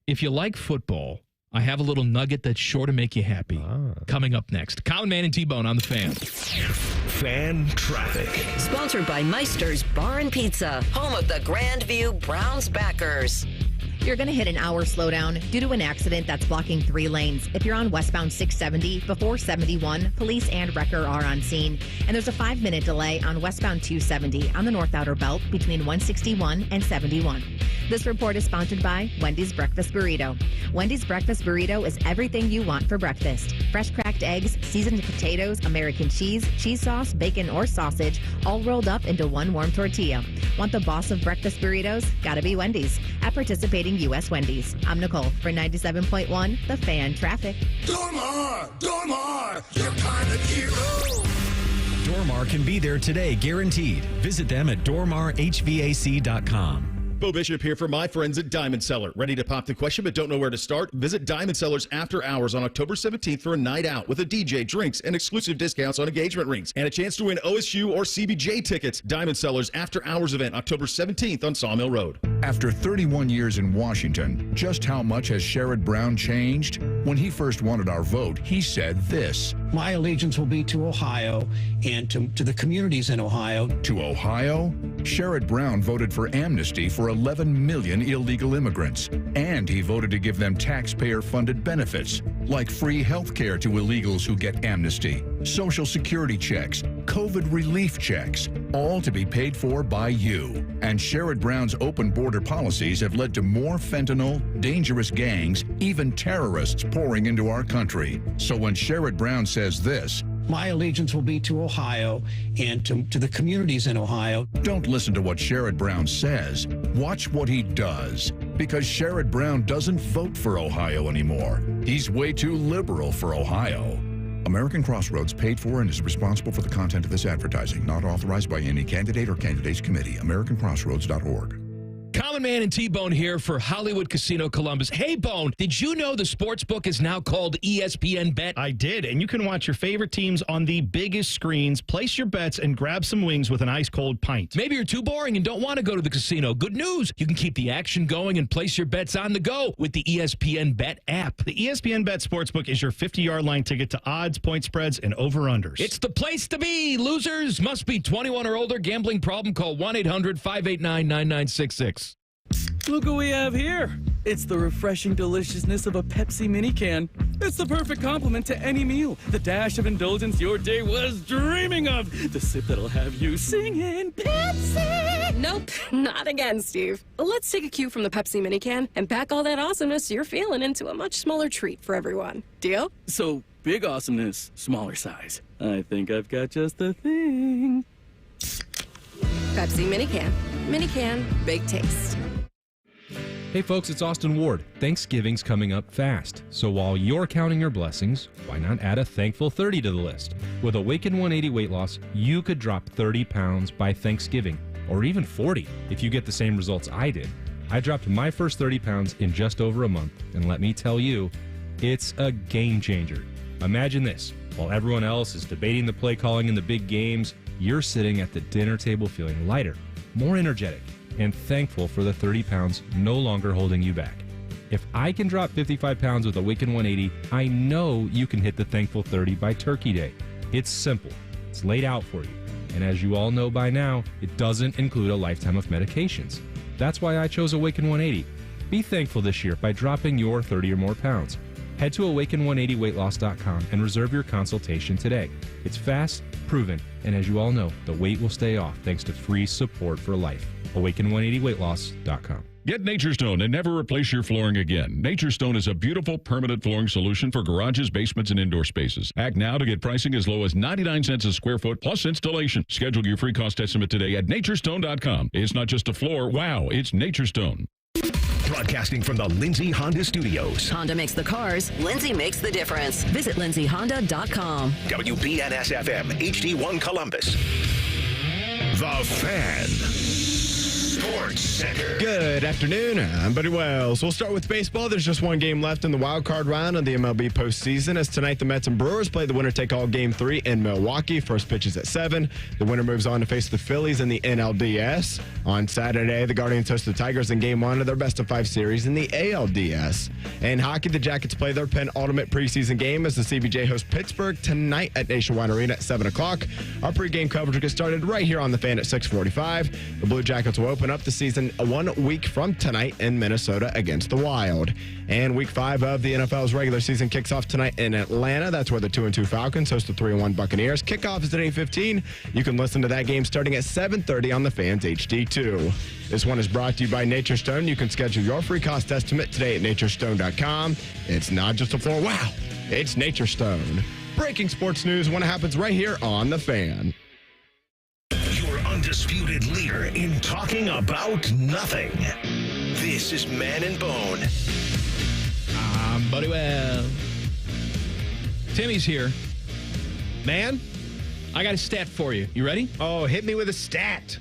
If you like football, I have a little nugget that's sure to make you happy. Coming up next. Colin Man and T-Bone on the Fan. Fan traffic. Sponsored by Meister's Bar and Pizza, home of the Grandview Browns backers. You're going to hit an hour slowdown due to an accident that's blocking 3 lanes. If you're on westbound 670 before 71, police and wrecker are on scene. And there's a 5-minute delay on westbound 270 on the North Outer Belt between 161 and 71. This report is sponsored by Wendy's Breakfast Burrito. Wendy's Breakfast Burrito is everything you want for breakfast. Fresh cracked eggs, seasoned potatoes, American cheese, cheese sauce, bacon, or sausage, all rolled up into one warm tortilla. Want the boss of breakfast burritos? Gotta be Wendy's. At participating U.S. Wendy's. I'm Nicole for 97.1 The Fan Traffic. Dormar, you're kind of hero. Dormar can be there today, guaranteed. Visit them at dormarhvac.com. Bo Bishop here for my friends at Diamond Cellar. Ready to pop the question but don't know where to start? Visit Diamond Cellar's After Hours on October 17th for a night out with a DJ, drinks, and exclusive discounts on engagement rings and a chance to win OSU or CBJ tickets. Diamond Cellar's After Hours event October 17th on Sawmill Road. After 31 years in Washington, just how much has Sherrod Brown changed? When he first wanted our vote, he said this. My allegiance will be to Ohio and to the communities in Ohio. To Ohio? Sherrod Brown voted for amnesty for 11 million illegal immigrants, and he voted to give them taxpayer-funded benefits, like free health care to illegals who get amnesty, Social Security checks, COVID relief checks, all to be paid for by you. And Sherrod Brown's open border policies have led to more fentanyl, dangerous gangs, even terrorists pouring into our country. So when Sherrod Brown says this, my allegiance will be to Ohio and to the communities in Ohio. Don't listen to what Sherrod Brown says. Watch what he does. Because Sherrod Brown doesn't vote for Ohio anymore. He's way too liberal for Ohio. American Crossroads paid for and is responsible for the content of this advertising. Not authorized by any candidate or candidates committee. AmericanCrossroads.org. Common Man and T-Bone here for Hollywood Casino Columbus. Hey, Bone, did you know the sportsbook is now called ESPN Bet? I did, and you can watch your favorite teams on the biggest screens, place your bets, and grab some wings with an ice-cold pint. Maybe you're too boring and don't want to go to the casino. Good news. You can keep the action going and place your bets on the go with the ESPN Bet app. The ESPN Bet Sportsbook is your 50-yard line ticket to odds, point spreads, and over-unders. It's the place to be. Losers must be 21 or older. Gambling problem? Call 1-800-589-9966. Look what we have here. It's the refreshing deliciousness of a Pepsi mini can. It's the perfect complement to any meal. The dash of indulgence your day was dreaming of. The sip that'll have you singing Pepsi. Nope, not again, Steve. Let's take a cue from the Pepsi mini can and pack all that awesomeness you're feeling into a much smaller treat for everyone. Deal? So, big awesomeness, smaller size. I think I've got just the thing. Pepsi mini can. Mini can, big taste. Hey folks, it's Austin Ward. Thanksgiving's coming up fast, so while you're counting your blessings, why not add a thankful 30 to the list? With Awaken 180 weight loss, you could drop 30 pounds by Thanksgiving, or even 40 if you get the same results I did. I dropped my first 30 pounds in just over a month, and let me tell you, it's a game changer. Imagine this. While everyone else is debating the play calling in the big games, you're sitting at the dinner table feeling lighter, more energetic, and thankful for the 30 pounds no longer holding you back. If I can drop 55 pounds with Awaken 180, I know you can hit the Thankful 30 by Turkey Day. It's simple. It's laid out for you. And as you all know by now, it doesn't include a lifetime of medications. That's why I chose Awaken 180. Be thankful this year by dropping your 30 or more pounds. Head to awaken180weightloss.com and reserve your consultation today. It's fast, proven, and as you all know, the weight will stay off thanks to free support for life. Awaken180weightloss.com. Get Nature Stone and never replace your flooring again. Nature Stone is a beautiful permanent flooring solution for garages, basements, and indoor spaces. Act now to get pricing as low as 99 cents a square foot plus installation. Schedule your free cost estimate today at naturestone.com. It's not just a floor. Wow, it's Nature Stone. Broadcasting from the Lindsay Honda Studios. Honda makes the cars. Lindsay makes the difference. Visit lindsayhonda.com. WBNS-FM, HD1 Columbus. The Fan. Sports Center. Good afternoon. I'm Buddy Wells. We'll start with baseball. There's just one game left in the wild card round of the MLB postseason. As tonight, the Mets and Brewers play the winner-take-all Game 3 in Milwaukee. First pitch is at 7. The winner moves on to face the Phillies in the NLDS. On Saturday, the Guardians host the Tigers in Game 1 of their best-of-5 series in the ALDS. In hockey, the Jackets play their penultimate preseason game as the CBJ hosts Pittsburgh tonight at Nationwide Arena at 7 o'clock. Our pregame coverage gets started right here on the Fan at 6:45. The Blue Jackets will open up the season 1 week from tonight in Minnesota against the Wild. And week 5 of the NFL's regular season kicks off tonight in Atlanta. That's where the 2-2 Falcons host the 3-1 Buccaneers. Kickoff is at 8:15. You can listen to that game starting at 7:30 on the Fans HD2. This one is brought to you by Nature Stone. You can schedule your free cost estimate today at naturestone.com. It's not just a floor. Wow, it's Nature Stone. Breaking sports news when it happens right here on the Fan. Undisputed leader in talking about nothing. This is Man and Bone. I'm Buddy Well. Timmy's here. Man, I got a stat for you. You ready? Oh, hit me with a stat.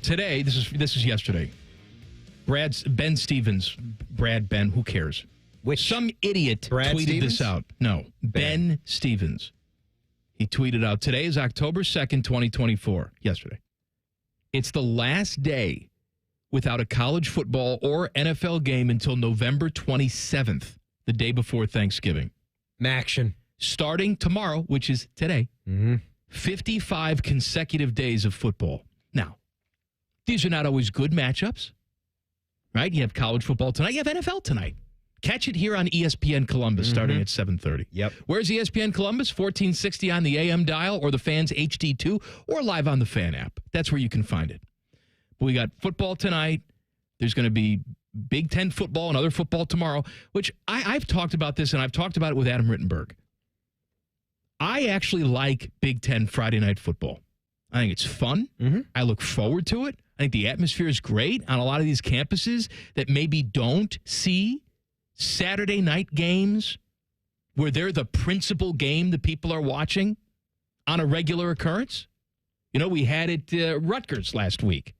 Today, this is yesterday. Ben Stevens, Ben, who cares? Some idiot Brad tweeted Stevens? this out. No, Ben Stevens. He tweeted out, today is October 2nd, 2024, yesterday. It's the last day without a college football or NFL game until November 27th, the day before Thanksgiving. Maction. Starting tomorrow, which is today, 55 consecutive days of football. Now, these are not always good matchups, right? You have college football tonight. You have NFL tonight. Catch it here on ESPN Columbus starting at 7:30. Yep. Where's ESPN Columbus? 1460 on the AM dial or the Fans HD2 or live on the Fan app. That's where you can find it. But we got football tonight. There's going to be Big Ten football and other football tomorrow, which I've talked about this, and I've talked about it with Adam Rittenberg. I actually like Big Ten Friday night football. I think it's fun. I look forward to it. I think the atmosphere is great on a lot of these campuses that maybe don't see Saturday night games where they're the principal game that people are watching on a regular occurrence. You know, we had it Rutgers last week.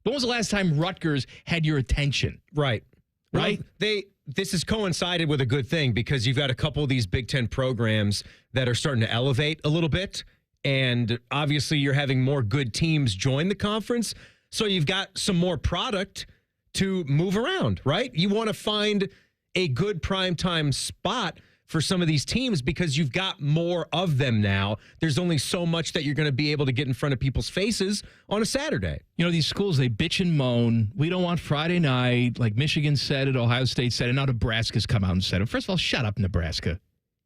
When was the last time Rutgers had your attention? Right. Right? Well, this has coincided with a good thing because you've got a couple of these Big Ten programs that are starting to elevate a little bit. And obviously you're having more good teams join the conference. So you've got some more product to move around, right? You want to find a good primetime spot for some of these teams because you've got more of them now. There's only so much that you're going to be able to get in front of people's faces on a Saturday. You know, these schools, they bitch and moan. We don't want Friday night. Like Michigan said it, Ohio State said it. Now Nebraska's come out and said it. First of all, shut up, Nebraska.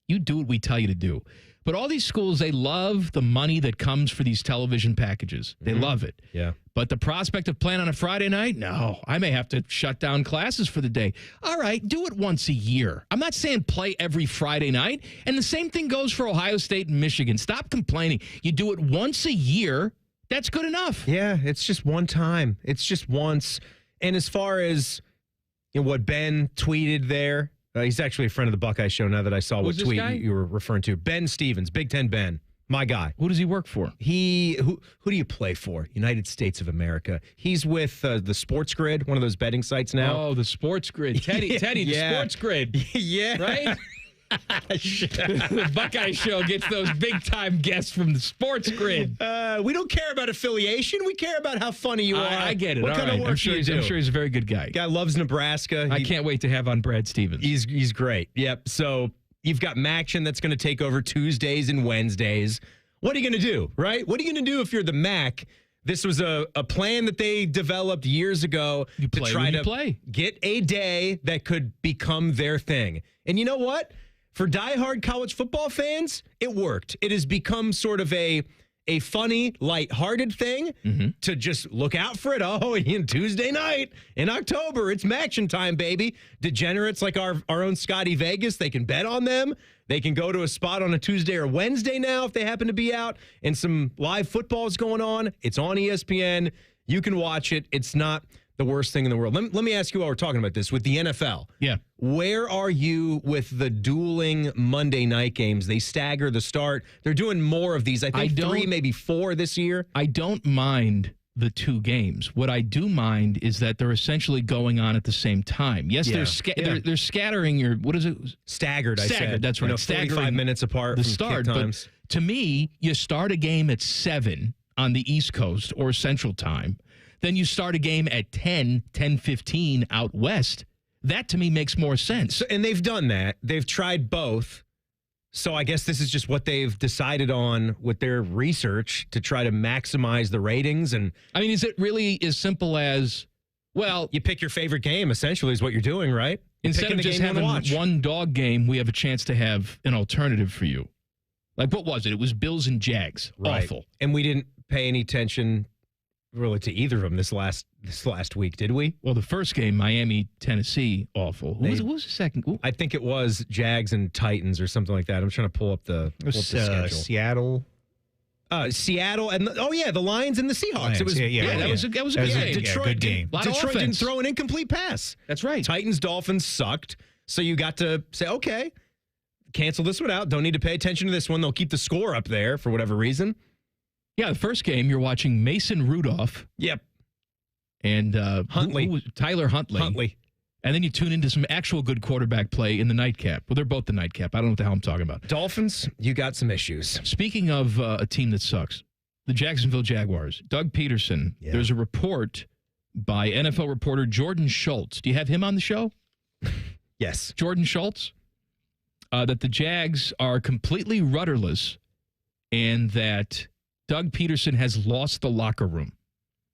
You do what we tell you to do. But all these schools, they love the money that comes for these television packages. They love it. Yeah. But the prospect of playing on a Friday night? No, I may have to shut down classes for the day. All right, do it once a year. I'm not saying play every Friday night. And the same thing goes for Ohio State and Michigan. Stop complaining. You do it once a year. That's good enough. Yeah, it's just one time. It's just once. And as far as what Ben tweeted there, he's actually a friend of the Buckeye Show now that I saw what tweet you were referring to. Ben Stevens, Big Ten Ben, my guy. Who does he work for? Who do you play for? United States of America. He's with the Sports Grid, one of those betting sites now. Oh, the Sports Grid. Teddy, the Sports Grid. Yeah. Right? The Buckeye Show gets those big-time guests from the sports grid. We don't care about affiliation. We care about how funny you are. I get it. What All kind right. of work I'm sure he's a very good guy. Guy loves Nebraska. I can't wait to have on Brad Stevens. He's great. Yep. So you've got Maction that's going to take over Tuesdays and Wednesdays. What are you going to do, right? What are you going to do if you're the Mac? This was a plan that they developed years ago to try to get a day that could become their thing. And you know what? For diehard college football fans, it worked. It has become sort of a funny, lighthearted thing to just look out for it. Oh, Tuesday night in October, it's Maction time, baby. Degenerates like our own Scotty Vegas, they can bet on them. They can go to a spot on a Tuesday or Wednesday now if they happen to be out and some live football is going on. It's on ESPN. You can watch it. It's not the worst thing in the world. Let me ask you while we're talking about this with the NFL. Yeah. Where are you with the dueling Monday night games? They stagger the start. They're doing more of these. I think 3, maybe 4 this year. I don't mind the 2 games. What I do mind is that they're essentially going on at the same time. Yes, they're scattering your, what is it? Staggered, I said. That's right. 45 minutes apart the from start. kick times. But to me, you start a game at 7 on the East Coast or Central Time. Then you start a game at 10:15 out West. That to me makes more sense. And they've done that. They've tried both. So I guess this is just what they've decided on with their research to try to maximize the ratings. And I mean, is it really as simple as, well, you pick your favorite game, essentially, is what you're doing, right? Instead of just having one dog game, we have a chance to have an alternative for you. Like, what was it? It was Bills and Jags. Right. Awful. And we didn't pay any attention really to either of them this last week, did we? Well, the first game, Miami, Tennessee, awful. Who was the second? Ooh. I think it was Jags and Titans or something like that. I'm trying to pull up the schedule. Seattle. Seattle and the Lions and the Seahawks. Lions, it was that was a good game. Detroit, game. Detroit didn't throw an incomplete pass. That's right. Titans, Dolphins sucked. So you got to say, okay, cancel this one out. Don't need to pay attention to this one. They'll keep the score up there for whatever reason. Yeah, the first game, you're watching Mason Rudolph. Yep. And Huntley. Tyler Huntley. And then you tune into some actual good quarterback play in the nightcap. Well, they're both the nightcap. I don't know what the hell I'm talking about. Dolphins, you got some issues. Speaking of a team that sucks, the Jacksonville Jaguars. Doug Peterson. Yeah. There's a report by NFL reporter Jordan Schultz. Do you have him on the show? Yes. Jordan Schultz. That the Jags are completely rudderless and that Doug Peterson has lost the locker room.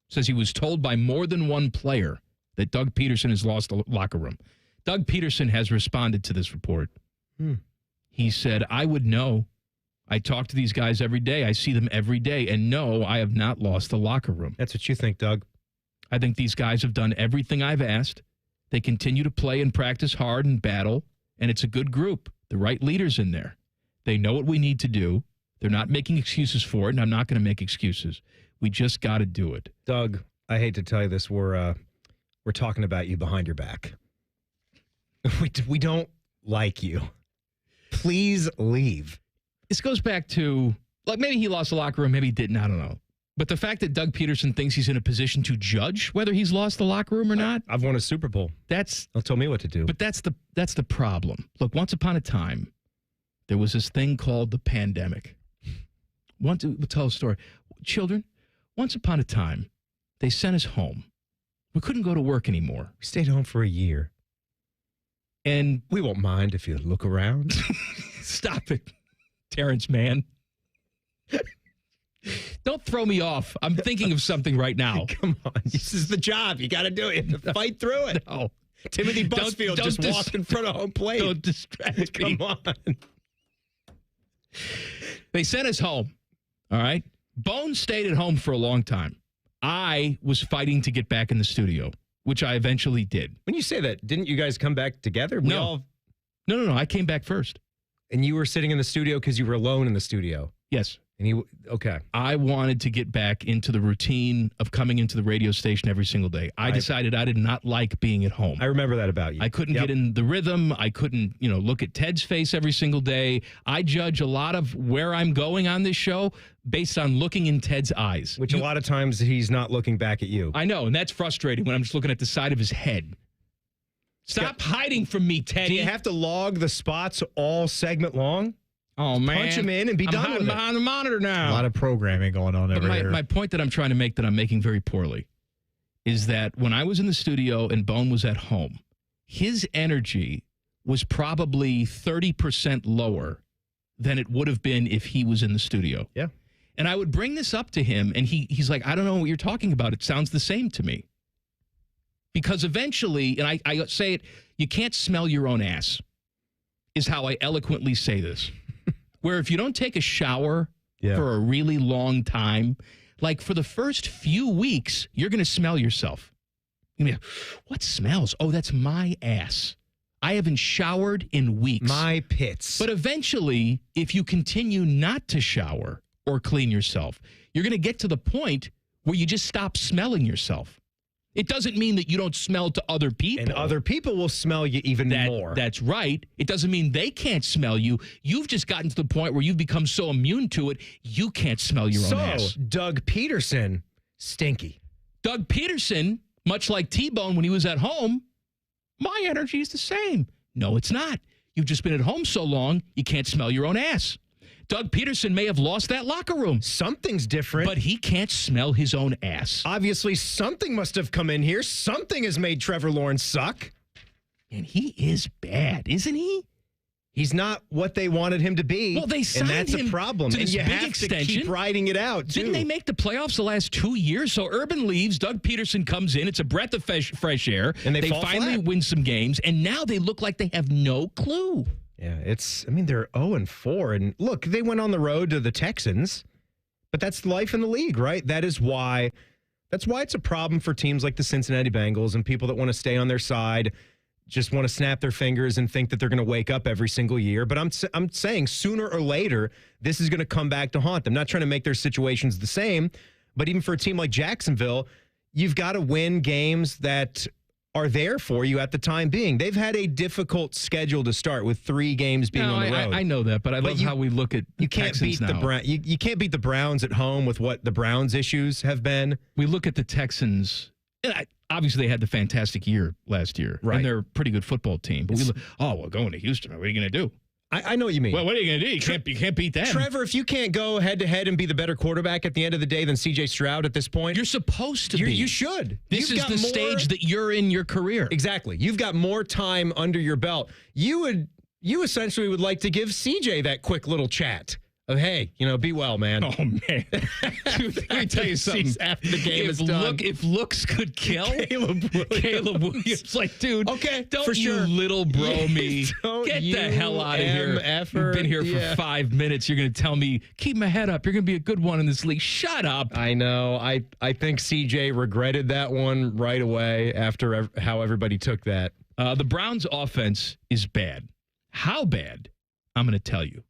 Says he was told by more than one player that Doug Peterson has lost the locker room. Doug Peterson has responded to this report. He said, I would know. I talk to these guys every day. I see them every day. And no, I have not lost the locker room. That's what you think, Doug. I think these guys have done everything I've asked. They continue to play and practice hard and battle. And it's a good group. The right leaders in there. They know what we need to do. They're not making excuses for it, and I'm not going to make excuses. We just got to do it. Doug, I hate to tell you this. We're talking about you behind your back. We don't like you. Please leave. This goes back to, like, maybe he lost the locker room, maybe he didn't, I don't know. But the fact that Doug Peterson thinks he's in a position to judge whether he's lost the locker room or not. I've won a Super Bowl. Don't tell me what to do. But that's the problem. Look, once upon a time, there was this thing called the pandemic. We'll tell a story. Children, once upon a time, they sent us home. We couldn't go to work anymore. We stayed home for a year. And we won't mind if you look around. Stop it, Terrence Mann. Don't throw me off. I'm thinking of something right now. Come on. This is the job. You got to do it. You have to fight through it. No. Timothy Busfield just walked in front of home plate. Don't distract me. Come on. They sent us home. All right. Bones stayed at home for a long time. I was fighting to get back in the studio, which I eventually did. When you say that, didn't you guys come back together? No. I came back first. And you were sitting in the studio because you were alone in the studio? Yes. And okay. I wanted to get back into the routine of coming into the radio station every single day. I decided I did not like being at home. I remember that about you. I couldn't get in the rhythm. I couldn't, look at Ted's face every single day. I judge a lot of where I'm going on this show based on looking in Ted's eyes. Which a lot of times he's not looking back at you. I know, and that's frustrating when I'm just looking at the side of his head. Stop hiding from me, Teddy. Do you have to log the spots all segment long? Oh, man. Punch them in and be done with it. I'm behind the monitor now. A lot of programming going on over here. My point that I'm trying to make that I'm making very poorly is that when I was in the studio and Bone was at home, his energy was probably 30% lower than it would have been if he was in the studio. Yeah. And I would bring this up to him, and he's like, I don't know what you're talking about. It sounds the same to me. Because eventually, and I say it, you can't smell your own ass, is how I eloquently say this. Where if you don't take a shower for a really long time, like for the first few weeks, you're going to smell yourself. You're gonna be like, what smells? Oh, that's my ass. I haven't showered in weeks. My pits. But eventually, if you continue not to shower or clean yourself, you're going to get to the point where you just stop smelling yourself. It doesn't mean that you don't smell to other people. And other people will smell you even more. That's right. It doesn't mean they can't smell you. You've just gotten to the point where you've become so immune to it, you can't smell your own ass. So, Doug Peterson, stinky. Doug Peterson, much like T-Bone when he was at home, my energy is the same. No, it's not. You've just been at home so long, you can't smell your own ass. Doug Peterson may have lost that locker room. Something's different. But he can't smell his own ass. Obviously, something must have come in here. Something has made Trevor Lawrence suck. And he is bad, isn't he? He's not what they wanted him to be. Well, they signed and that's him a problem. to And this you big have extension. to keep riding it out, too. Didn't they make the playoffs the last 2 years? So Urban leaves, Doug Peterson comes in. It's a breath of fresh air. And they finally flat. win some games, and now they look like they have no clue. Yeah, they're 0-4. And look, they went on the road to the Texans, but that's life in the league, right? That's why it's a problem for teams like the Cincinnati Bengals and people that want to stay on their side, just want to snap their fingers and think that they're going to wake up every single year. But I'm saying sooner or later, this is going to come back to haunt them. Not trying to make their situations the same, but even for a team like Jacksonville, you've got to win games that are there for you at the time being. They've had a difficult schedule to start with 3 games being on the road. I know that, but I love how we look at you can't Texans beat the now. You can't beat the Browns at home with what the Browns' issues have been. We look at the Texans. And obviously, they had the fantastic year last year. Right. And they're a pretty good football team. But we look, we're going to Houston. What are you going to do? I know what you mean. Well, what are you going to do? You can't beat them. Trevor, if you can't go head-to-head and be the better quarterback at the end of the day than C.J. Stroud at this point. You're supposed to be. You should. This is the stage that you're in your career. Exactly. You've got more time under your belt. You essentially would like to give C.J. that quick little chat of, hey, be well, man. Oh, man. Dude, let me tell you something. After the game is done. If looks could kill, Caleb Williams. Like, dude, okay, don't for you sure. little bro me. Get the hell out of here. You've been here for 5 minutes. You're going to tell me, keep my head up. You're going to be a good one in this league. Shut up. I know. I think CJ regretted that one right away after how everybody took that. The Browns' offense is bad. How bad? I'm going to tell you.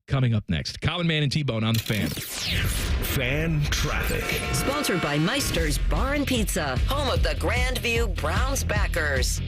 Coming up next, Common Man and T-Bone on the Fan. Fan Traffic. Sponsored by Meister's Bar and Pizza, home of the Grandview Browns backers.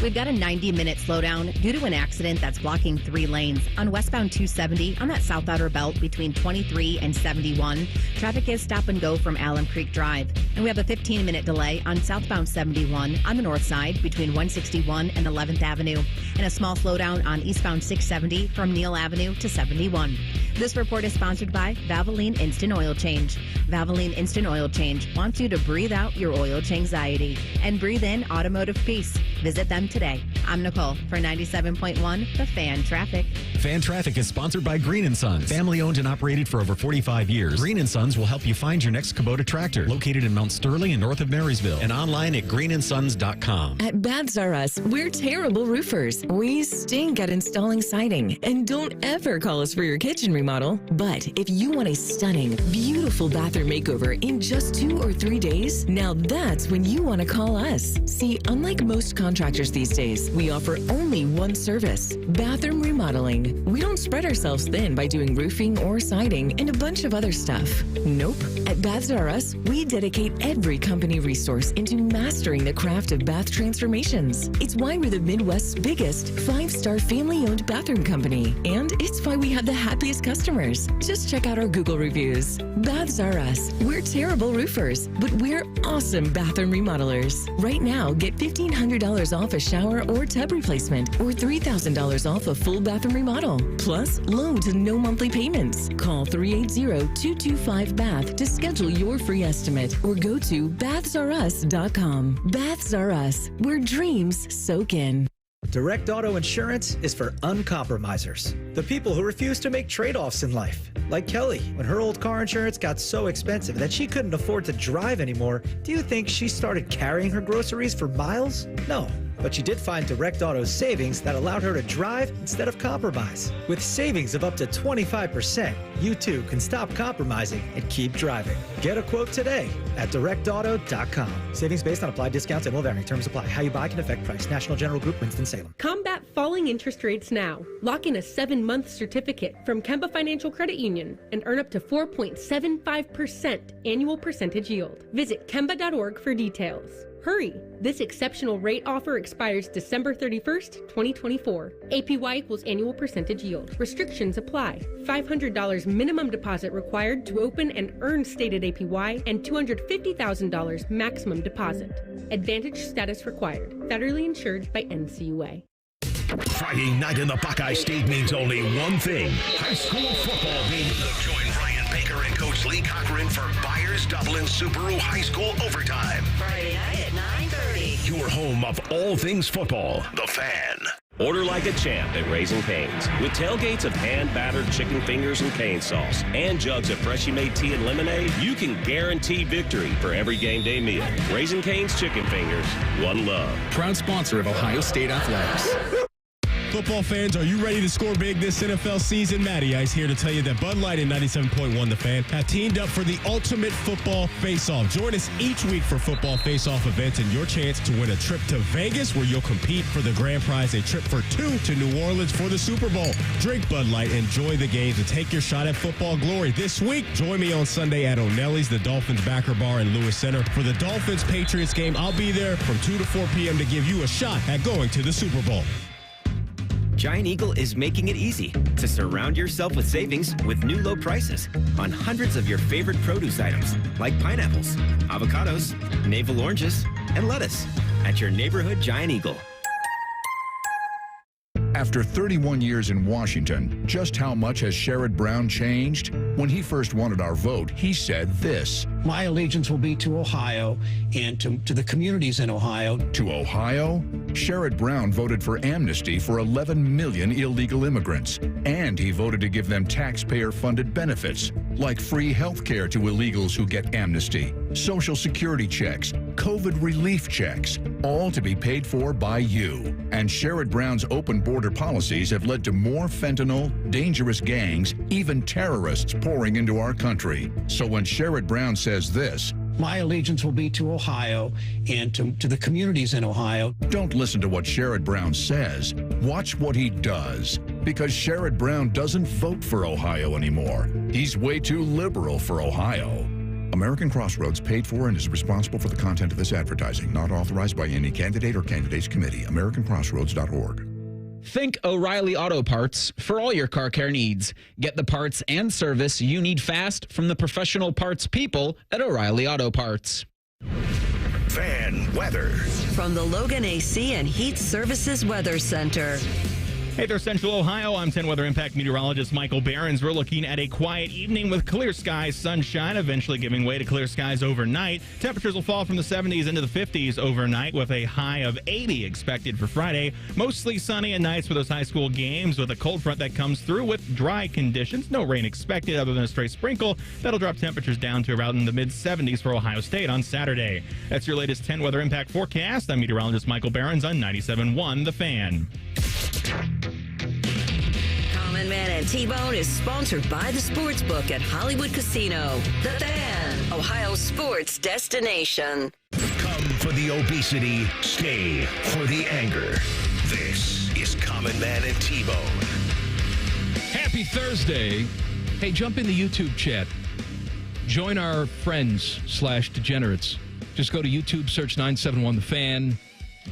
We've got a 90-minute slowdown due to an accident that's blocking 3 lanes. On westbound 270, on that south outer belt between 23 and 71, traffic is stop and go from Alum Creek Drive. And we have a 15-minute delay on southbound 71 on the north side between 161 and 11th Avenue. And a small slowdown on eastbound 670 from Neal Avenue to 71. This report is sponsored by Valvoline Instant Oil Change. Valvoline Instant Oil Change wants you to breathe out your oil change anxiety and breathe in automotive peace. Visit them today. I'm Nicole for 97.1 The Fan Traffic. Fan Traffic is sponsored by Green & Sons. Family owned and operated for over 45 years. Green & Sons will help you find your next Kubota tractor. Located in Mount Sterling and north of Marysville. And online at greenandsons.com. At Baths R Us, we're terrible roofers. We stink at installing siding. And don't ever call us for your kitchen remodel. But if you want a stunning, beautiful bathroom makeover in just 2 or 3 days, now that's when you want to call us. See, unlike most contractors these days, we offer only one service, bathroom remodeling. good. We don't spread ourselves thin by doing roofing or siding and a bunch of other stuff. Nope. At Baths R Us, we dedicate every company resource into mastering the craft of bath transformations. It's why we're the Midwest's biggest 5-star family-owned bathroom company. And it's why we have the happiest customers. Just check out our Google reviews. Baths R Us. We're terrible roofers, but we're awesome bathroom remodelers. Right now, get $1,500 off a shower or tub replacement or $3,000 off a full bathroom remodel. Plus, low to no monthly payments. Call 380-225-BATH to schedule your free estimate or go to bathsrus.com. Baths R Us, where dreams soak in. Direct Auto Insurance is for uncompromisers, the people who refuse to make trade-offs in life. Like Kelly, when her old car insurance got so expensive that she couldn't afford to drive anymore, do you think she started carrying her groceries for miles? No. But she did find Direct Auto's savings that allowed her to drive instead of compromise. With savings of up to 25%, you too can stop compromising and keep driving. Get a quote today at directauto.com. Savings based on applied discounts and will vary. Terms apply. How you buy can affect price. National General Group, Winston-Salem. Combat falling interest rates now. Lock in a 7-month certificate from Kemba Financial Credit Union and earn up to 4.75% annual percentage yield. Visit Kemba.org for details. Hurry! This exceptional rate offer expires December 31st, 2024. APY equals annual percentage yield. Restrictions apply. $500 minimum deposit required to open and earn stated APY and $250,000 maximum deposit. Advantage status required. Federally insured by NCUA. Friday night in the Buckeye State means only one thing. High school football, baby. Join Ryan Baker and Coach Lee Cochran for Byers Dublin Subaru High School Overtime. Friday night at 9:30. Your home of all things football. The Fan. Order like a champ at Raising Cane's. With tailgates of hand-battered chicken fingers and cane sauce and jugs of freshly made tea and lemonade, you can guarantee victory for every game day meal. Raising Cane's Chicken Fingers. One love. Proud sponsor of Ohio State Athletics. Football fans, are you ready to score big this NFL season? Matty Ice here to tell you that Bud Light and 97.1 The Fan have teamed up for the ultimate football face-off. Join us each week for football face-off events and your chance to win a trip to Vegas where you'll compete for the grand prize, a trip for 2 to New Orleans for the Super Bowl. Drink Bud Light, enjoy the games, and take your shot at football glory. This week, join me on Sunday at O'Nelly's, the Dolphins backer bar in Lewis Center. For the Dolphins-Patriots game, I'll be there from 2 to 4 p.m. to give you a shot at going to the Super Bowl. Giant Eagle is making it easy to surround yourself with savings with new low prices on hundreds of your favorite produce items like pineapples, avocados, navel oranges, and lettuce at your neighborhood Giant Eagle. After 31 years in Washington, just how much has Sherrod Brown changed? When he first wanted our vote, he said this. My allegiance will be to Ohio and to the communities in Ohio. To Ohio? Sherrod Brown voted for amnesty for 11 million illegal immigrants. And he voted to give them taxpayer-funded benefits, like free health care to illegals who get amnesty, Social Security checks, COVID relief checks, all to be paid for by you. And Sherrod Brown's open border policies have led to more fentanyl, dangerous gangs, even terrorists pouring into our country. So when Sherrod Brown says this, my allegiance will be to Ohio and to the communities in Ohio. Don't listen to what Sherrod Brown says. Watch what he does. Because Sherrod Brown doesn't vote for Ohio anymore. He's way too liberal for Ohio. American Crossroads paid for and is responsible for the content of this advertising. Not authorized by any candidate or candidates committee. AmericanCrossroads.org. Think O'Reilly Auto Parts for all your car care needs. Get the parts and service you need fast from the professional parts people at O'Reilly Auto Parts. Fan weather. From the Logan AC and Heat Services Weather Center. Hey there, Central Ohio. I'm 10 Weather Impact meteorologist Michael Behrens. We're looking at a quiet evening with clear skies, sunshine, eventually giving way to clear skies overnight. Temperatures will fall from the 70s into the 50s overnight with a high of 80 expected for Friday. Mostly sunny and nice for those high school games with a cold front that comes through with dry conditions. No rain expected other than a stray sprinkle. That'll drop temperatures down to around in the mid-70s for Ohio State on Saturday. That's your latest 10 Weather Impact forecast. I'm meteorologist Michael Behrens on 97.1 The Fan. Common Man and T-Bone is sponsored by the Sportsbook at Hollywood Casino. The Fan, Ohio sports destination. Come for the obesity, stay for the anger. This is Common Man and T-Bone. Happy Thursday. Hey, jump in the YouTube chat. Join our friends / degenerates. Just go to YouTube, search 971 The Fan.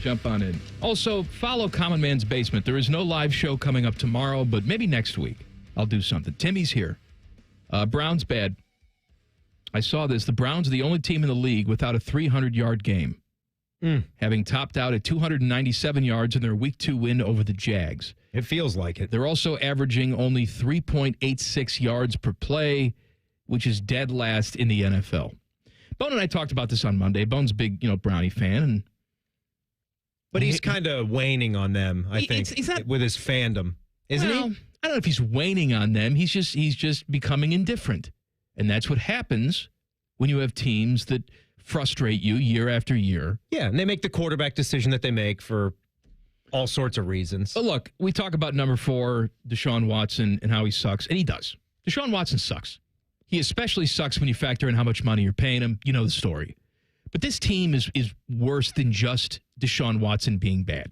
Jump on in. Also, follow Common Man's Basement. There is no live show coming up tomorrow, but maybe next week I'll do something. Timmy's here. Browns bad. I saw this. The Browns are the only team in the league without a 300-yard game, having topped out at 297 yards in their Week 2 win over the Jags. It feels like it. They're also averaging only 3.86 yards per play, which is dead last in the NFL. Bone and I talked about this on Monday. Bone's a big, Brownie fan. But he's kind of waning on them, I think, he's not, with his fandom, isn't he? I don't know if he's waning on them. He's just becoming indifferent. And that's what happens when you have teams that frustrate you year after year. Yeah, and they make the quarterback decision that they make for all sorts of reasons. But look, we talk about number 4, Deshaun Watson, and how he sucks, and he does. Deshaun Watson sucks. He especially sucks when you factor in how much money you're paying him. You know the story. But this team is worse than just Deshaun Watson being bad.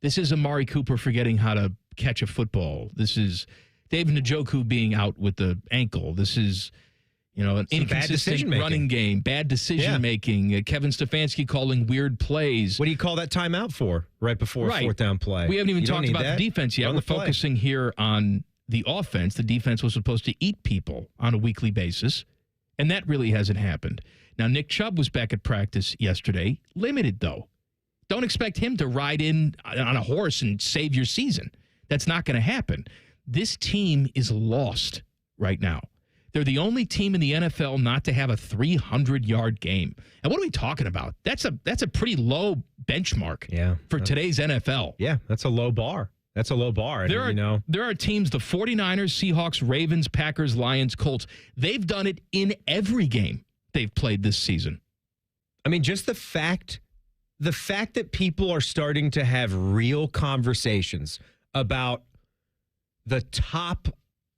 This is Amari Cooper forgetting how to catch a football. This is David Njoku being out with the ankle. This is, an inconsistent running game, bad decision-making. Kevin Stefanski calling weird plays. What do you call that timeout for right before a fourth down play? We haven't even talked about the defense yet. We're focusing here on the offense. The defense was supposed to eat people on a weekly basis, and that really hasn't happened. Now, Nick Chubb was back at practice yesterday. Limited, though. Don't expect him to ride in on a horse and save your season. That's not going to happen. This team is lost right now. They're the only team in the NFL not to have a 300-yard game. And what are we talking about? That's a pretty low benchmark for today's NFL. Yeah, that's a low bar. That's a low bar. There are teams, the 49ers, Seahawks, Ravens, Packers, Lions, Colts. They've done it in every game they've played this season. I mean, just the fact that people are starting to have real conversations about the top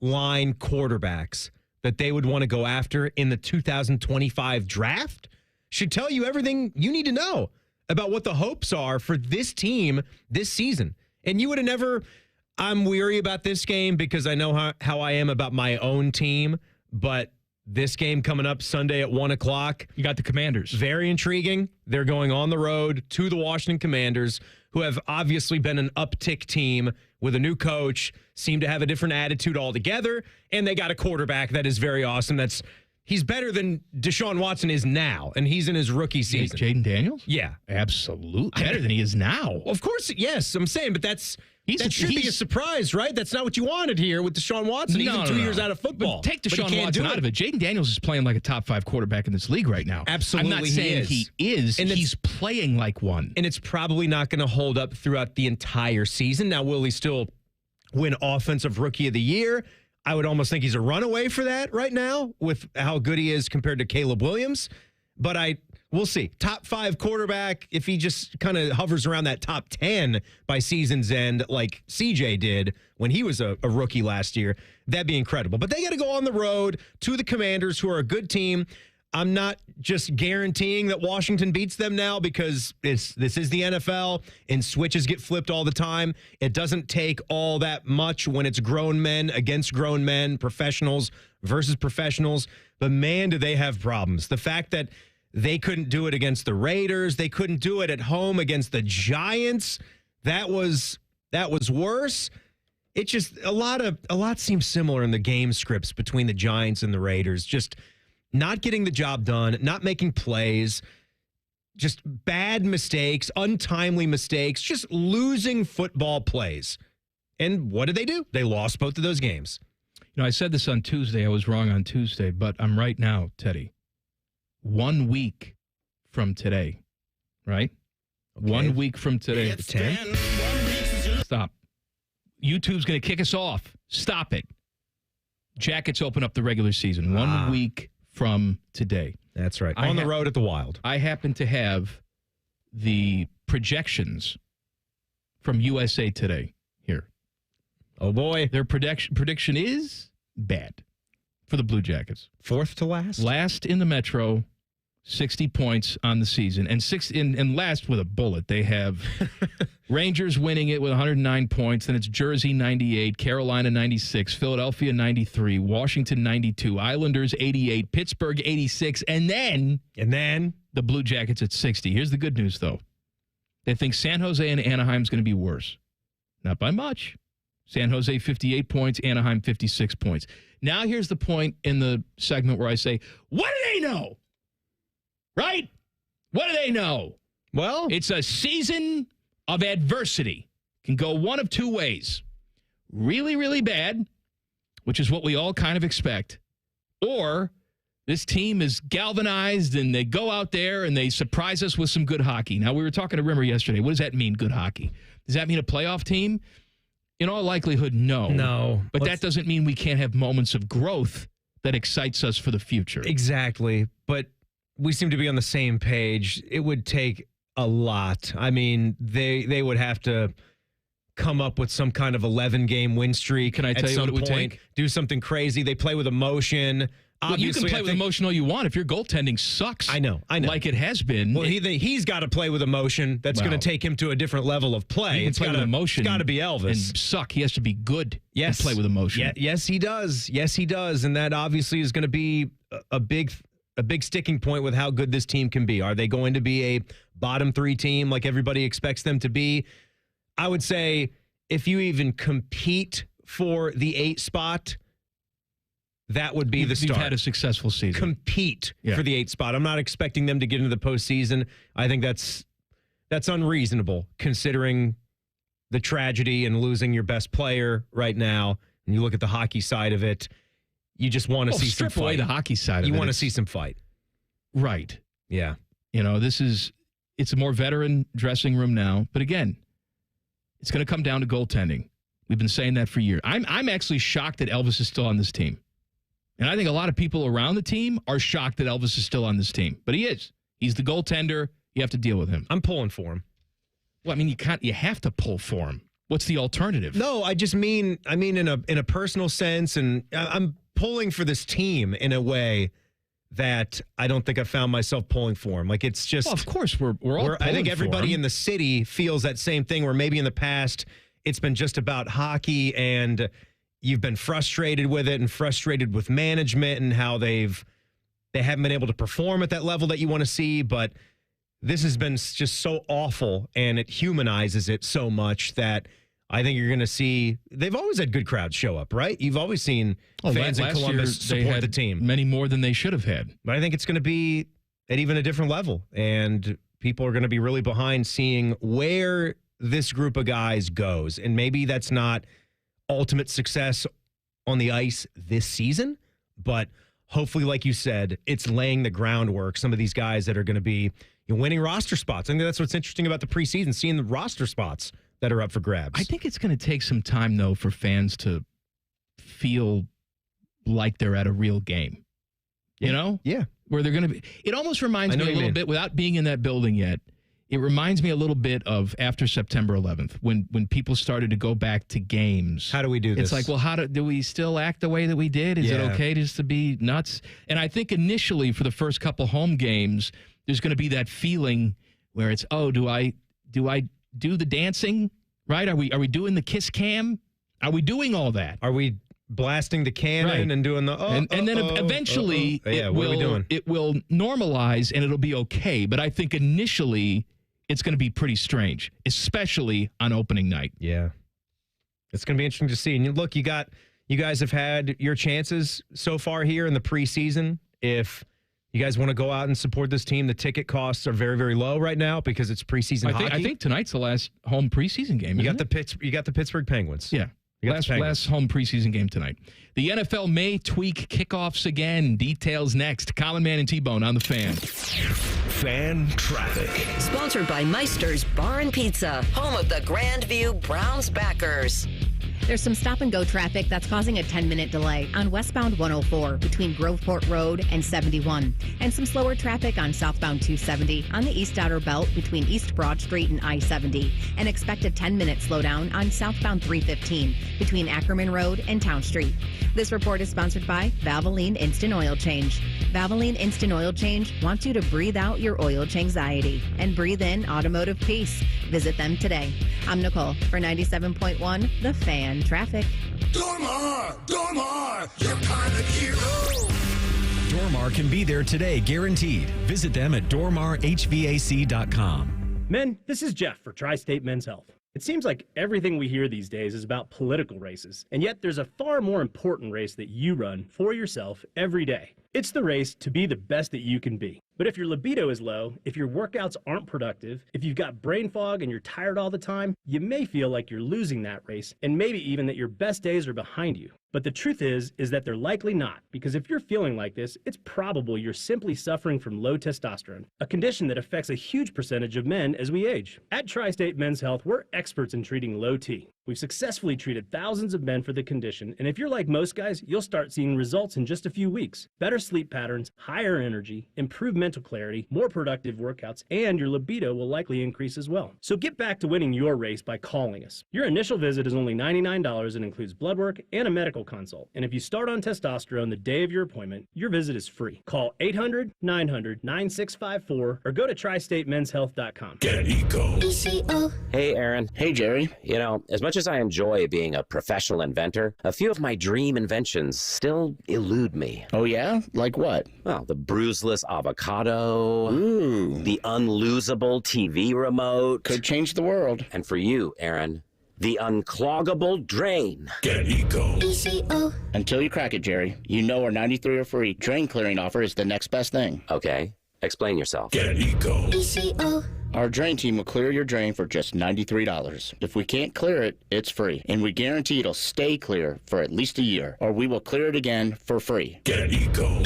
line quarterbacks that they would want to go after in the 2025 draft should tell you everything you need to know about what the hopes are for this team this season. And you would have never, I'm weary about this game because I know how I am about my own team, but this game coming up Sunday at 1 o'clock. You got the Commanders. Very intriguing. They're going on the road to the Washington Commanders, who have obviously been an uptick team with a new coach, seem to have a different attitude altogether, and they got a quarterback that is very awesome. He's better than Deshaun Watson is now, and he's in his rookie season. Jaden Daniels? Yeah. Absolutely. Better than he is now. Of course, yes. I'm saying, but that should be a surprise, right? That's not what you wanted here with Deshaun Watson. He's 2 years out of football. But take Deshaun Watson out of it. Jaden Daniels is playing like a top 5 quarterback in this league right now. Absolutely, I'm not saying he is. And he's playing like one. And it's probably not going to hold up throughout the entire season. Now, will he still win Offensive Rookie of the Year? I would almost think he's a runaway for that right now with how good he is compared to Caleb Williams. But we'll see. Top 5 quarterback, if he just kind of hovers around that top 10 by season's end like CJ did when he was a rookie last year, that'd be incredible. But they got to go on the road to the Commanders, who are a good team. I'm not just guaranteeing that Washington beats them now because this is the NFL and switches get flipped all the time. It doesn't take all that much when it's grown men against grown men, professionals versus professionals. But man, do they have problems. The fact that they couldn't do it against the Raiders, they couldn't do it at home against the Giants, that was worse. It just a lot seems similar in the game scripts between the Giants and the Raiders. Just not getting the job done, not making plays, just bad mistakes, untimely mistakes, just losing football plays. And what did they do? They lost both of those games. I said this on Tuesday. I was wrong on Tuesday, but I'm right now, Teddy. 1 week from today, right? Okay. 1 week from today. It's 10. Stop. YouTube's going to kick us off. Stop it. Jackets open up the regular season 1 week from today. That's right. On the road at the Wild. I happen to have the projections from USA Today here. Oh, boy. Their prediction is bad for the Blue Jackets. 4th to last? Last in the Metro, 60 points on the season. And last with a bullet. They have Rangers winning it with 109 points. Then it's Jersey 98, Carolina 96, Philadelphia 93, Washington 92, Islanders 88, Pittsburgh 86, and then the Blue Jackets at 60. Here's the good news, though. They think San Jose and Anaheim is going to be worse. Not by much. San Jose 58 points, Anaheim 56 points. Now here's the point in the segment where I say, what do they know? Right? What do they know? Well, it's a season of adversity. Can go one of two ways. Really, really bad, which is what we all kind of expect. Or this team is galvanized and they go out there and they surprise us with some good hockey. Now, we were talking to Rimmer yesterday. What does that mean, good hockey? Does that mean a playoff team? In all likelihood, no. No. But that doesn't mean we can't have moments of growth that excites us for the future. Exactly. But we seem to be on the same page. It would take a lot. I mean, they would have to come up with some kind of 11-game win streak. Can I tell you what it would take? Do something crazy. They play with emotion. Well, you can play with emotion all you want if your goaltending sucks. I know. Like it has been. Well, he's got to play with emotion. That's going to take him to a different level of play. It's got to emotion. It's got to be Elvis. And suck. He has to be good. Yes. And play with emotion. Yeah, yes, he does. Yes, he does. And that obviously is going to be a big sticking point with how good this team can be. Are they going to be a bottom 3 team like everybody expects them to be? I would say if you even compete for the 8 spot, that would be the start. You've had a successful season. Compete for the 8 spot. I'm not expecting them to get into the postseason. I think that's unreasonable considering the tragedy and losing your best player right now. And you look at the hockey side of it, you just want to see some fight. Strip away the hockey side of it. You want to see some fight. Right. Yeah. You know, it's a more veteran dressing room now. But again, it's going to come down to goaltending. We've been saying that for years. I'm actually shocked that Elvis is still on this team. And I think a lot of people around the team are shocked that Elvis is still on this team. But he is. He's the goaltender. You have to deal with him. I'm pulling for him. Well, I mean, you have to pull for him. What's the alternative? No, I mean in a personal sense, and I'm pulling for this team in a way that I don't think I've found myself pulling for him. Like, it's just... Well, of course, we're all I think everybody in the city feels that same thing, where maybe in the past it's been just about hockey and you've been frustrated with it and frustrated with management and how they haven't been able to perform at that level that you want to see. But this has been just so awful and it humanizes it so much that I think you're going to see, they've always had good crowds show up, right? You've always seen fans in Columbus support the team. Many more than they should have had. But I think it's going to be at even a different level. And people are going to be really behind seeing where this group of guys goes. And maybe that's not ultimate success on the ice this season, but hopefully, like you said, it's laying the groundwork. Some of these guys that are going to be winning roster spots. I think that's what's interesting about the preseason, seeing the roster spots that are up for grabs. I think it's going to take some time, though, for fans to feel like they're at a real game. You know? Yeah. Where they're going to be. It almost reminds me a little bit, without being in that building yet, it reminds me a little bit of after September 11th, when people started to go back to games. How do we do this? It's like, well, do we still act the way that we did? Is it okay just to be nuts? And I think initially for the first couple home games, there's going to be that feeling where it's, oh, do I do the dancing? Right? Are we doing the kiss cam? Are we doing all that? Are we blasting the cannon and doing the and then eventually what are we doing? It will normalize and it'll be okay. But I think initially it's going to be pretty strange, especially on opening night. Yeah. It's going to be interesting to see. And look, you guys have had your chances so far here in the preseason. If you guys want to go out and support this team, the ticket costs are very, very low right now because it's preseason hockey. I think tonight's the last home preseason game. You got the Pittsburgh Penguins. Yeah. Last home preseason game tonight. The NFL may tweak kickoffs again. Details next. Common Man and T-Bone on the Fan. Fan traffic. Sponsored by Meister's Bar and Pizza, home of the Grandview Browns backers. There's some stop-and-go traffic that's causing a 10-minute delay on westbound 104 between Groveport Road and 71, and some slower traffic on southbound 270 on the East Outer Belt between East Broad Street and I-70, and expect a 10-minute slowdown on southbound 315 between Ackerman Road and Town Street. This report is sponsored by Valvoline Instant Oil Change. Valvoline Instant Oil Change wants you to breathe out your oil anxiety and breathe in automotive peace. Visit them today. I'm Nicole for 97.1 The Fan Traffic. Dormar, you're kind of hero. Dormar can be there today, guaranteed. Visit them at dormarhvac.com. Men, this is Jeff for Tri-State Men's Health. It seems like everything we hear these days is about political races, and yet there's a far more important race that you run for yourself every day. It's the race to be the best that you can be. But if your libido is low, if your workouts aren't productive, if you've got brain fog and you're tired all the time, you may feel like you're losing that race, and maybe even that your best days are behind you. But the truth is that they're likely not, because if you're feeling like this, it's probable you're simply suffering from low testosterone, a condition that affects a huge percentage of men as we age. At Tri-State Men's Health, we're experts in treating low T. We've successfully treated thousands of men for the condition, and if you're like most guys, you'll start seeing results in just a few weeks. Better sleep patterns, higher energy, improved mental clarity, more productive workouts, and your libido will likely increase as well. So get back to winning your race by calling us. Your initial visit is only $99 and includes blood work and a medical consult. And if you start on testosterone the day of your appointment, your visit is free. Call 800-900-9654 or go to tristatemenshealth.com. Get Eco. Hey, Aaron. Hey, Jerry. You know, as much as I enjoy being a professional inventor, a few of my dream inventions still elude me. Oh, yeah? Like what? Well, the bruiseless avocado. Ooh. The unlosable TV remote. Could change the world. And for you, Aaron, the uncloggable drain. Get Eco. Until you crack it, Jerry. You know our 93 are free drain clearing offer is the next best thing. Okay. Explain yourself. Get Eco. Our drain team will clear your drain for just $93. If we can't clear it, it's free. And we guarantee it'll stay clear for at least a year, or we will clear it again for free. Get Eco.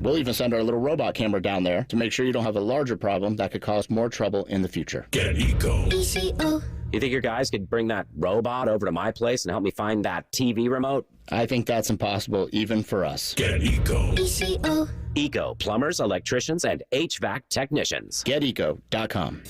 We'll even send our little robot camera down there to make sure you don't have a larger problem that could cause more trouble in the future. Get Eco. You think your guys could bring that robot over to my place and help me find that TV remote? I think that's impossible even for us. Get Eco. Eco, plumbers, electricians, and HVAC technicians. GetEco.com.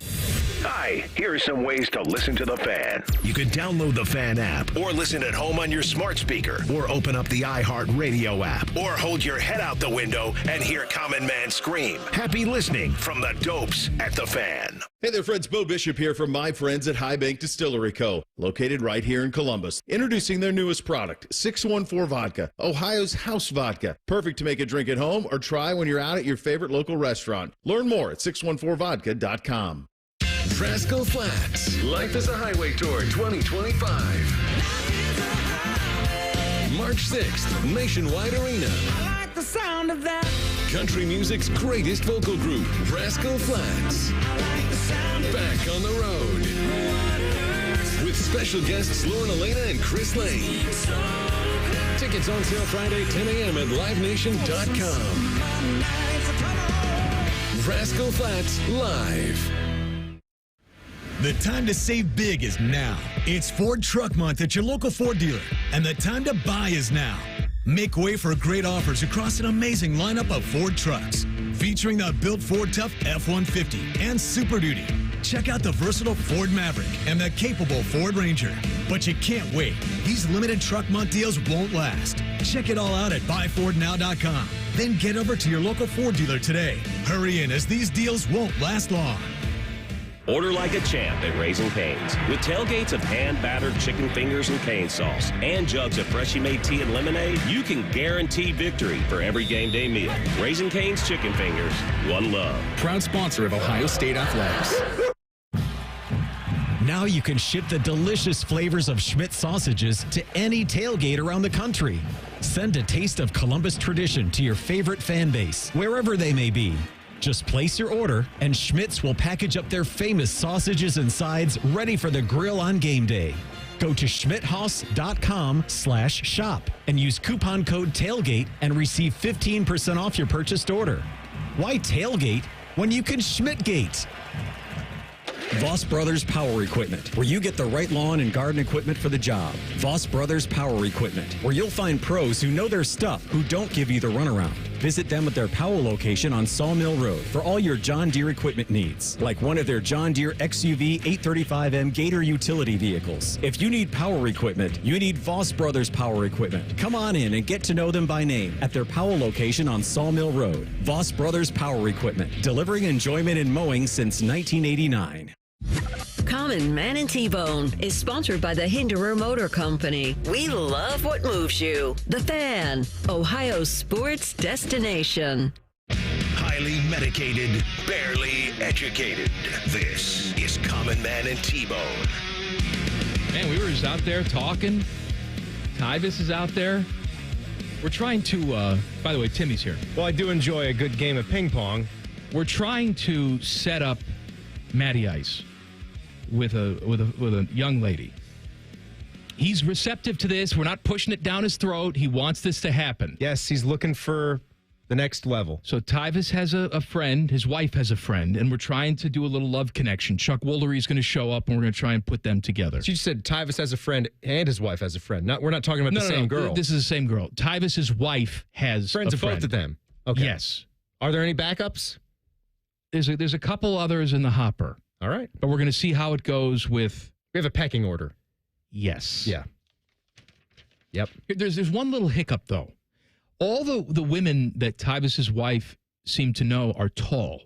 Hi, here are some ways to listen to The Fan. You can download the Fan app, or listen at home on your smart speaker, or open up the iHeartRadio app, or hold your head out the window and hear Common Man scream. Happy listening from the Dopes at The Fan. Hey there, friends. Bo Bishop here from my friends at High Bank Distillery Co., located right here in Columbus. Introducing their newest product, 614 Vodka, Ohio's house vodka. Perfect to make a drink at home or try when you're out at your favorite local restaurant. Learn more at 614vodka.com. Rascal Flats. Life is a Highway Tour 2025. March 6th, Nationwide Arena. I like the sound of that. Country music's greatest vocal group, Rascal Flats. Back on the road. With special guests Lauren Elena and Chris Lane. Tickets on sale Friday, 10 a.m. at livenation.com. Rascal Flats Live. The time to save big is now. It's Ford Truck Month at your local Ford dealer, and the time to buy is now. Make way for great offers across an amazing lineup of Ford trucks, featuring the built Ford Tough F-150 and Super Duty. Check out the versatile Ford Maverick and the capable Ford Ranger. But you can't wait. These limited Truck Month deals won't last. Check it all out at buyfordnow.com. Then get over to your local Ford dealer today. Hurry in, as these deals won't last long. Order like a champ at Raising Cane's. With tailgates of hand-battered chicken fingers and cane sauce and jugs of freshly made tea and lemonade, you can guarantee victory for every game day meal. Raising Cane's Chicken Fingers, one love. Proud sponsor of Ohio State Athletics. Now you can ship the delicious flavors of Schmidt sausages to any tailgate around the country. Send a taste of Columbus tradition to your favorite fan base, wherever they may be. Just place your order, and Schmidt's will package up their famous sausages and sides ready for the grill on game day. Go to schmidthaus.com/shop and use coupon code TAILGATE and receive 15% off your purchased order. Why tailgate when you can Schmidtgate? Voss Brothers Power Equipment, where you get the right lawn and garden equipment for the job. Voss Brothers Power Equipment, where you'll find pros who know their stuff who don't give you the runaround. Visit them at their Powell location on Sawmill Road for all your John Deere equipment needs, like one of their John Deere XUV 835M Gator utility vehicles. If you need power equipment, you need Voss Brothers Power Equipment. Come on in and get to know them by name at their Powell location on Sawmill Road. Voss Brothers Power Equipment, delivering enjoyment in mowing since 1989. Common Man and T-Bone is sponsored by the Hinderer Motor Company. We love what moves you. The Fan, Ohio's sports destination. Highly medicated, barely educated. This is Common Man and T-Bone. Man, we were just out there talking. Tyvis is out there. We're trying to, by the way, Timmy's here. Well, I do enjoy a good game of ping pong. We're trying to set up Matty Ice with a young lady. He's receptive to this. We're not pushing it down his throat. He wants this to happen. Yes, he's looking for the next level. So Tyvis has a friend. His wife has a friend, and we're trying to do a little love connection. Chuck Woolery is going to show up, and we're going to try and put them together. So you said Tyvis has a friend and his wife has a friend. We're not talking about the same girl. This is the same girl. Tyvis's wife has friends a of friend. both of them. Okay. Yes. Are there any backups? There's a couple others in the hopper. All right. But we're going to see how it goes with... We have a pecking order. Yes. Yeah. Yep. There's one little hiccup, though. All the women that Tyvis's wife seemed to know are tall.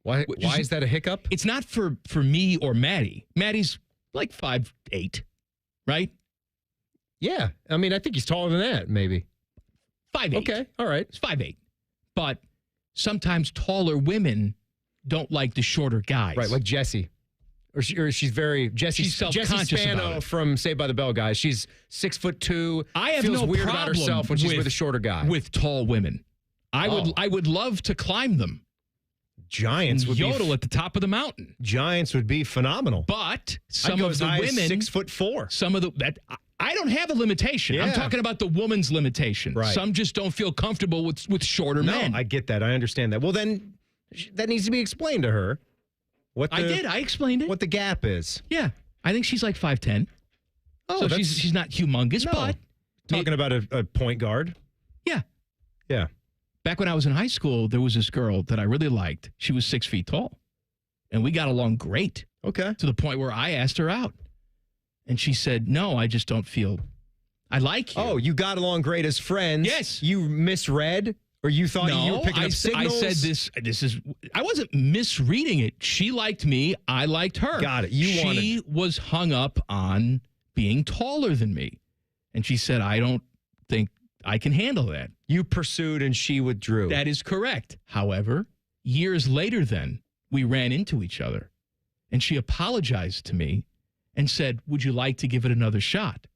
Why is that a hiccup? It's not for me or Maddie. Maddie's like 5'8", right? Yeah. I mean, I think he's taller than that, maybe. 5'8". Okay. All right. It's 5'8". But sometimes taller women don't like the shorter guys. Right, like Jessie. Or she's very... She's self-conscious Spano about it. from Saved by the Bell guys. She's 6'2". I have feels no weird problem about herself when she's with a shorter guy. With tall women. I would love to climb them. Giants would yodel at the top of the mountain. Giants would be phenomenal. But some of the women... 6'4". Some of the... I don't have a limitation. Yeah. I'm talking about the woman's limitation. Right. Some just don't feel comfortable with shorter men. No, I get that. I understand that. Well, then that needs to be explained to her. I did. I explained it. What the gap is. Yeah. I think she's like 5'10". Oh, so she's not humongous, but... Talking about a point guard. Yeah. Yeah. Back when I was in high school, there was this girl that I really liked. She was 6 feet tall. And we got along great. Okay. To the point where I asked her out. And she said, no, I just don't feel... I like you. Oh, you got along great as friends. Yes. You misread? Or you thought you were picking up signals? I said this is... I wasn't misreading it. She liked me. I liked her. Got it. She was hung up on being taller than me. And she said, I don't think I can handle that. You pursued and she withdrew. That is correct. However, years later then, we ran into each other. And she apologized to me and said, would you like to give it another shot?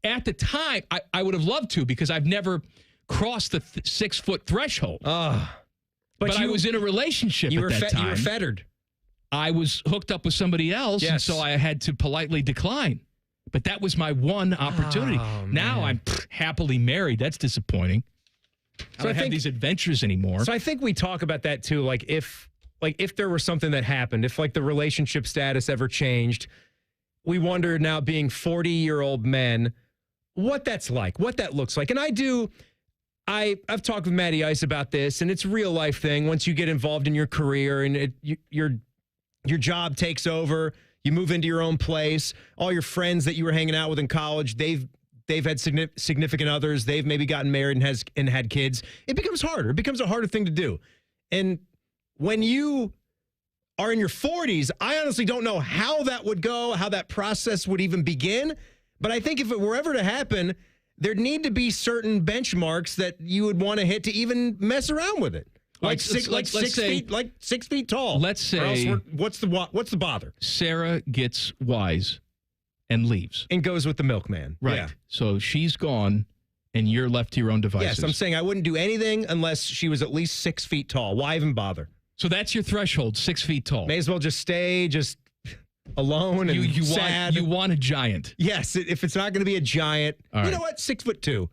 At the time, I would have loved to because I've never crossed the 6 foot threshold. But I was in a relationship at that time. You were fettered. I was hooked up with somebody else, and so I had to politely decline. But that was my one opportunity. Now I'm happily married. That's disappointing. I don't have these adventures anymore. So I think we talk about that too. Like if there was something that happened, if like the relationship status ever changed, we wonder now being 40-year-old men, what that's like, what that looks like. And I've talked with Matty Ice about this, and it's a real life thing. Once you get involved in your career and your job takes over, you move into your own place. All your friends that you were hanging out with in college, they've had significant others. They've maybe gotten married and had kids. It becomes harder. It becomes a harder thing to do. And when you are in your 40s, I honestly don't know how that would go, how that process would even begin. But I think if it were ever to happen, there'd need to be certain benchmarks that you would want to hit to even mess around with it. Like 6 feet tall. Let's say, what's the bother? Sarah gets wise and leaves. And goes with the milkman. Right. Yeah. So she's gone and you're left to your own devices. Yes, I'm saying I wouldn't do anything unless she was at least 6 feet tall. Why even bother? So that's your threshold, 6 feet tall. May as well just stay alone and sad. You want a giant. Yes, if it's not going to be a giant, you know what? 6'2".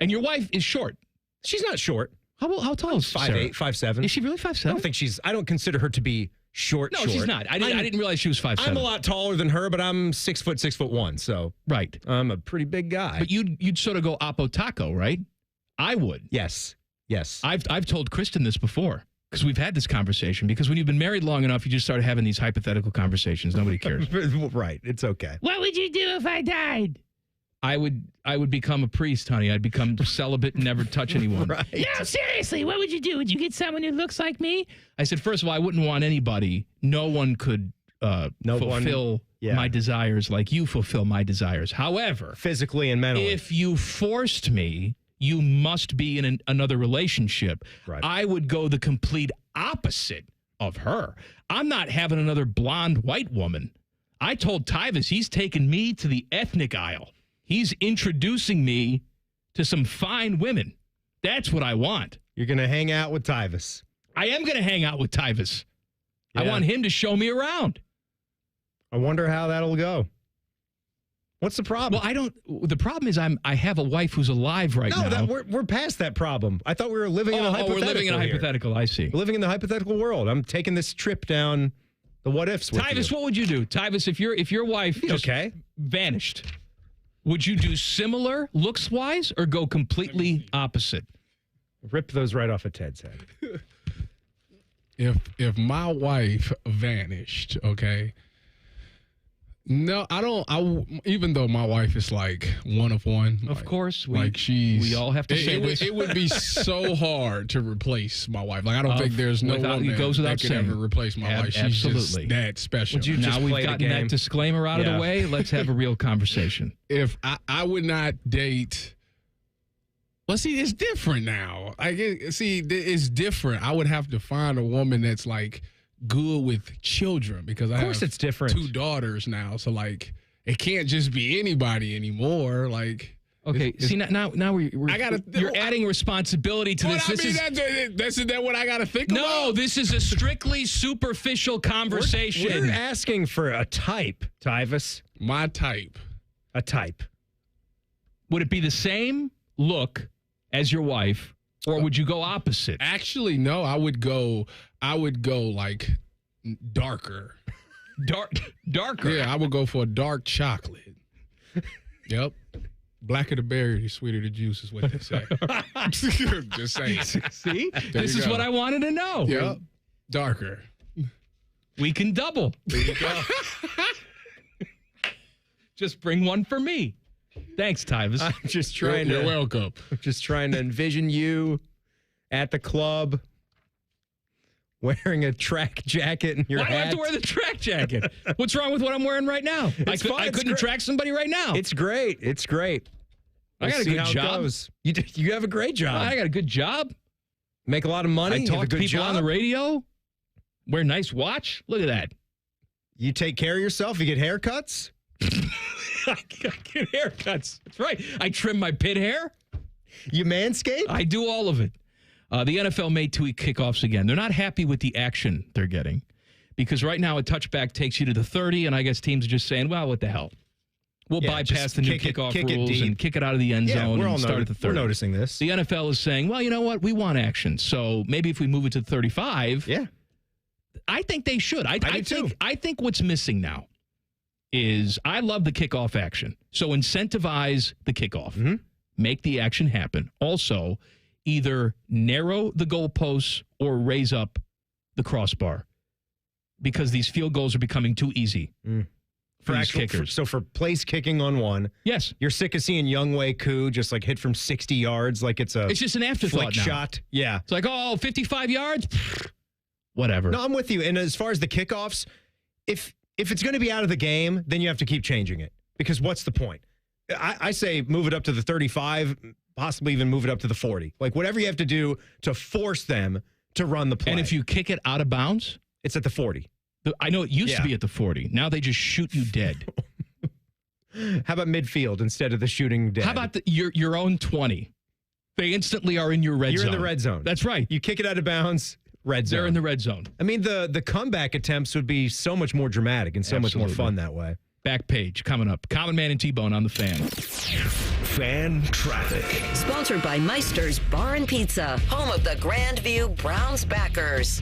And your wife is short. She's not short. How tall is Sarah? 5'8", 5'7". Is she really 5'7"? I don't consider her to be short. No, she's not. I didn't realize she was 5'7". I'm a lot taller than her, but I'm 6 foot 6'1". So right, I'm a pretty big guy. But you'd sort of go Apo Taco, right? I would. Yes. I've told Kristen this before because we've had this conversation. Because when you've been married long enough, you just start having these hypothetical conversations. Nobody cares. Right. It's okay. What would you do if I died? I would become a priest, honey. I'd become celibate and never touch anyone. Right. No, seriously, what would you do? Would you get someone who looks like me? I said, first of all, I wouldn't want anybody. No one could fulfill my desires like you fulfill my desires. However, physically and mentally, if you forced me, you must be in another relationship. Right. I would go the complete opposite of her. I'm not having another blonde white woman. I told Tyvis he's taking me to the ethnic aisle. He's introducing me to some fine women. That's what I want. You're going to hang out with Tyvis. I am going to hang out with Tyvis. Yeah. I want him to show me around. I wonder how that'll go. What's the problem? Well, the problem is I have a wife who's alive right now. No, we're past that problem. I thought we were living in a hypothetical. We're living in a hypothetical. Here. I see. We're living in the hypothetical world. I'm taking this trip down the what ifs with Tyvis, you. what would you do? Tyvis, if your wife just vanished, would you do similar looks-wise or go completely opposite? Rip those right off of Ted's head. If my wife vanished, okay. No, I don't. Even though my wife is like one of one. Of course. We all have to say this. It would be so hard to replace my wife. Like, I don't think there's no woman that could ever replace my wife. She's just that special. Now we've gotten that disclaimer out of the way. Let's have a real conversation. If I would not date... Well, see, it's different now. It's different. I would have to find a woman that's like good with children because I have it's different. 2 daughters now. So like, it can't just be anybody anymore. Like, okay, now you're adding responsibility to this. Isn't that what I got to think about? No, this is a strictly superficial conversation. We're asking for a type, Tyvis. My type. A type. Would it be the same look as your wife, or would you go opposite? Actually, no. I would go like darker. Darker? Yeah, I would go for a dark chocolate. Yep. Blacker the berry, the sweeter the juice is what they say. Just saying. See? This is what I wanted to know. Yep. Darker. We can double. There you go. Just bring one for me. Thanks, Tyvis. I'm just trying You're welcome. Just trying to envision you at the club wearing a track jacket and your hat. Why do I have to wear the track jacket? What's wrong with what I'm wearing right now? I couldn't track somebody right now. It's great. I got a good job. You have a great job. I got a good job. Make a lot of money. I talk to people on the radio. Wear a nice watch. Look at that. You take care of yourself. You get haircuts. I get haircuts. That's right. I trim my pit hair. You manscape? I do all of it. The NFL may tweak kickoffs again. They're not happy with the action they're getting because right now a touchback takes you to the 30, and I guess teams are just saying, well, what the hell? We'll bypass the new kickoff rules and kick it out of the end zone and start at the 30. We're noticing this. The NFL is saying, well, you know what? We want action. So maybe if we move it to 35, I think they should. I think what's missing now is I love the kickoff action. So incentivize the kickoff. Mm-hmm. Make the action happen. Also, either narrow the goalposts or raise up the crossbar because these field goals are becoming too easy for these kickers. So for place kicking on one, yes, you're sick of seeing Younghoe Koo just like hit from 60 yards like it's just an afterthought shot. Yeah. It's like, 55 yards? Whatever. No, I'm with you. And as far as the kickoffs, if it's going to be out of the game, then you have to keep changing it because what's the point? I say move it up to the 35, possibly even move it up to the 40. Like whatever you have to do to force them to run the play. And if you kick it out of bounds? It's at the 40. I know it used to be at the 40. Now they just shoot you dead. How about midfield instead of the shooting dead? How about your own 20? They instantly are in your red zone. You're in the red zone. That's right. You kick it out of bounds, red zone. They're in the red zone. I mean, the comeback attempts would be so much more dramatic and so much more fun that way. Back page coming up. Common Man and T-Bone on the Fan. Fan traffic. Sponsored by Meister's Bar and Pizza, home of the Grandview Browns backers.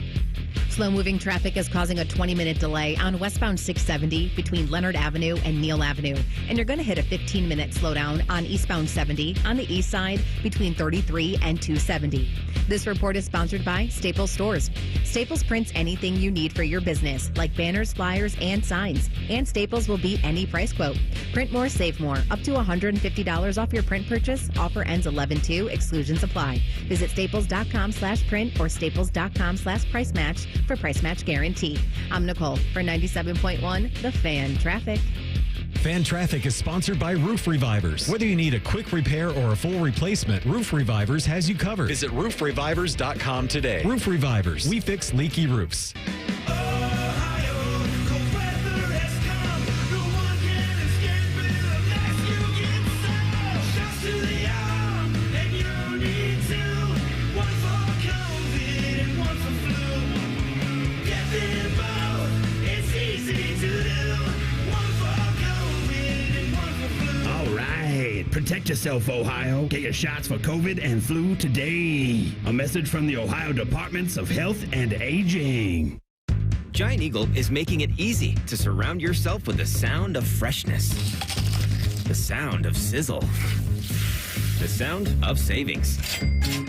Slow-moving traffic is causing a 20-minute delay on westbound 670 between Leonard Avenue and Neal Avenue. And you're going to hit a 15-minute slowdown on eastbound 70 on the east side between 33 and 270. This report is sponsored by Staples Stores. Staples prints anything you need for your business, like banners, flyers, and signs. And Staples will beat any price quote. Print more, save more. Up to $150 off your print purchase. Offer ends 11/2. Exclusions apply. Visit staples.com/print or staples.com/price match for price match guarantee. I'm Nicole for 97.1 The Fan Traffic. Fan Traffic is sponsored by Roof Revivers. Whether you need a quick repair or a full replacement, Roof Revivers has you covered. Visit roofrevivers.com today. Roof Revivers. We fix leaky roofs. Protect yourself, Ohio. Get your shots for COVID and flu today. A message from the Ohio Departments of Health and Aging. Giant Eagle is making it easy to surround yourself with the sound of freshness, the sound of sizzle, the sound of savings.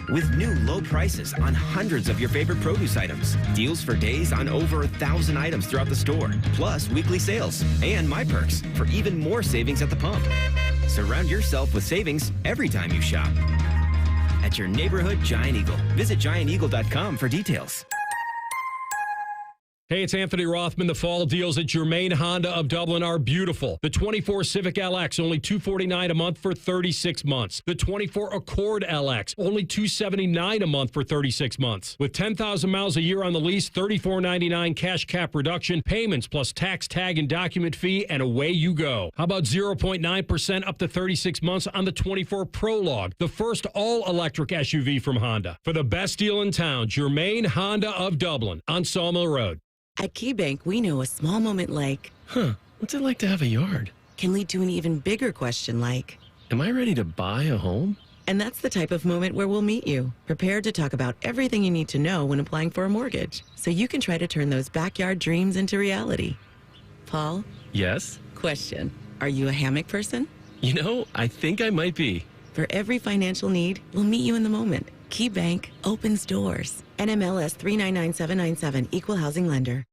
With new low prices on hundreds of your favorite produce items, deals for days on over 1,000 items throughout the store, plus weekly sales and My Perks for even more savings at the pump. Surround yourself with savings every time you shop at your neighborhood Giant Eagle. Visit gianteagle.com for details. Hey, it's Anthony Rothman. The fall deals at Germain Honda of Dublin are beautiful. The 24 Civic LX, only $249 a month for 36 months. The 24 Accord LX, only $279 a month for 36 months. With 10,000 miles a year on the lease, $34.99 cash cap reduction, payments plus tax, tag, and document fee, and away you go. How about 0.9% up to 36 months on the 24 Prologue, the first all-electric SUV from Honda. For the best deal in town, Germain Honda of Dublin on Sawmill Road. At KeyBank, we know a small moment like, what's it like to have a yard? Can lead to an even bigger question like, am I ready to buy a home? And that's the type of moment where we'll meet you, prepared to talk about everything you need to know when applying for a mortgage, so you can try to turn those backyard dreams into reality. Paul? Yes? Question. Are you a hammock person? You know, I think I might be. For every financial need, we'll meet you in the moment. KeyBank opens doors. NMLS 399797, Equal Housing Lender.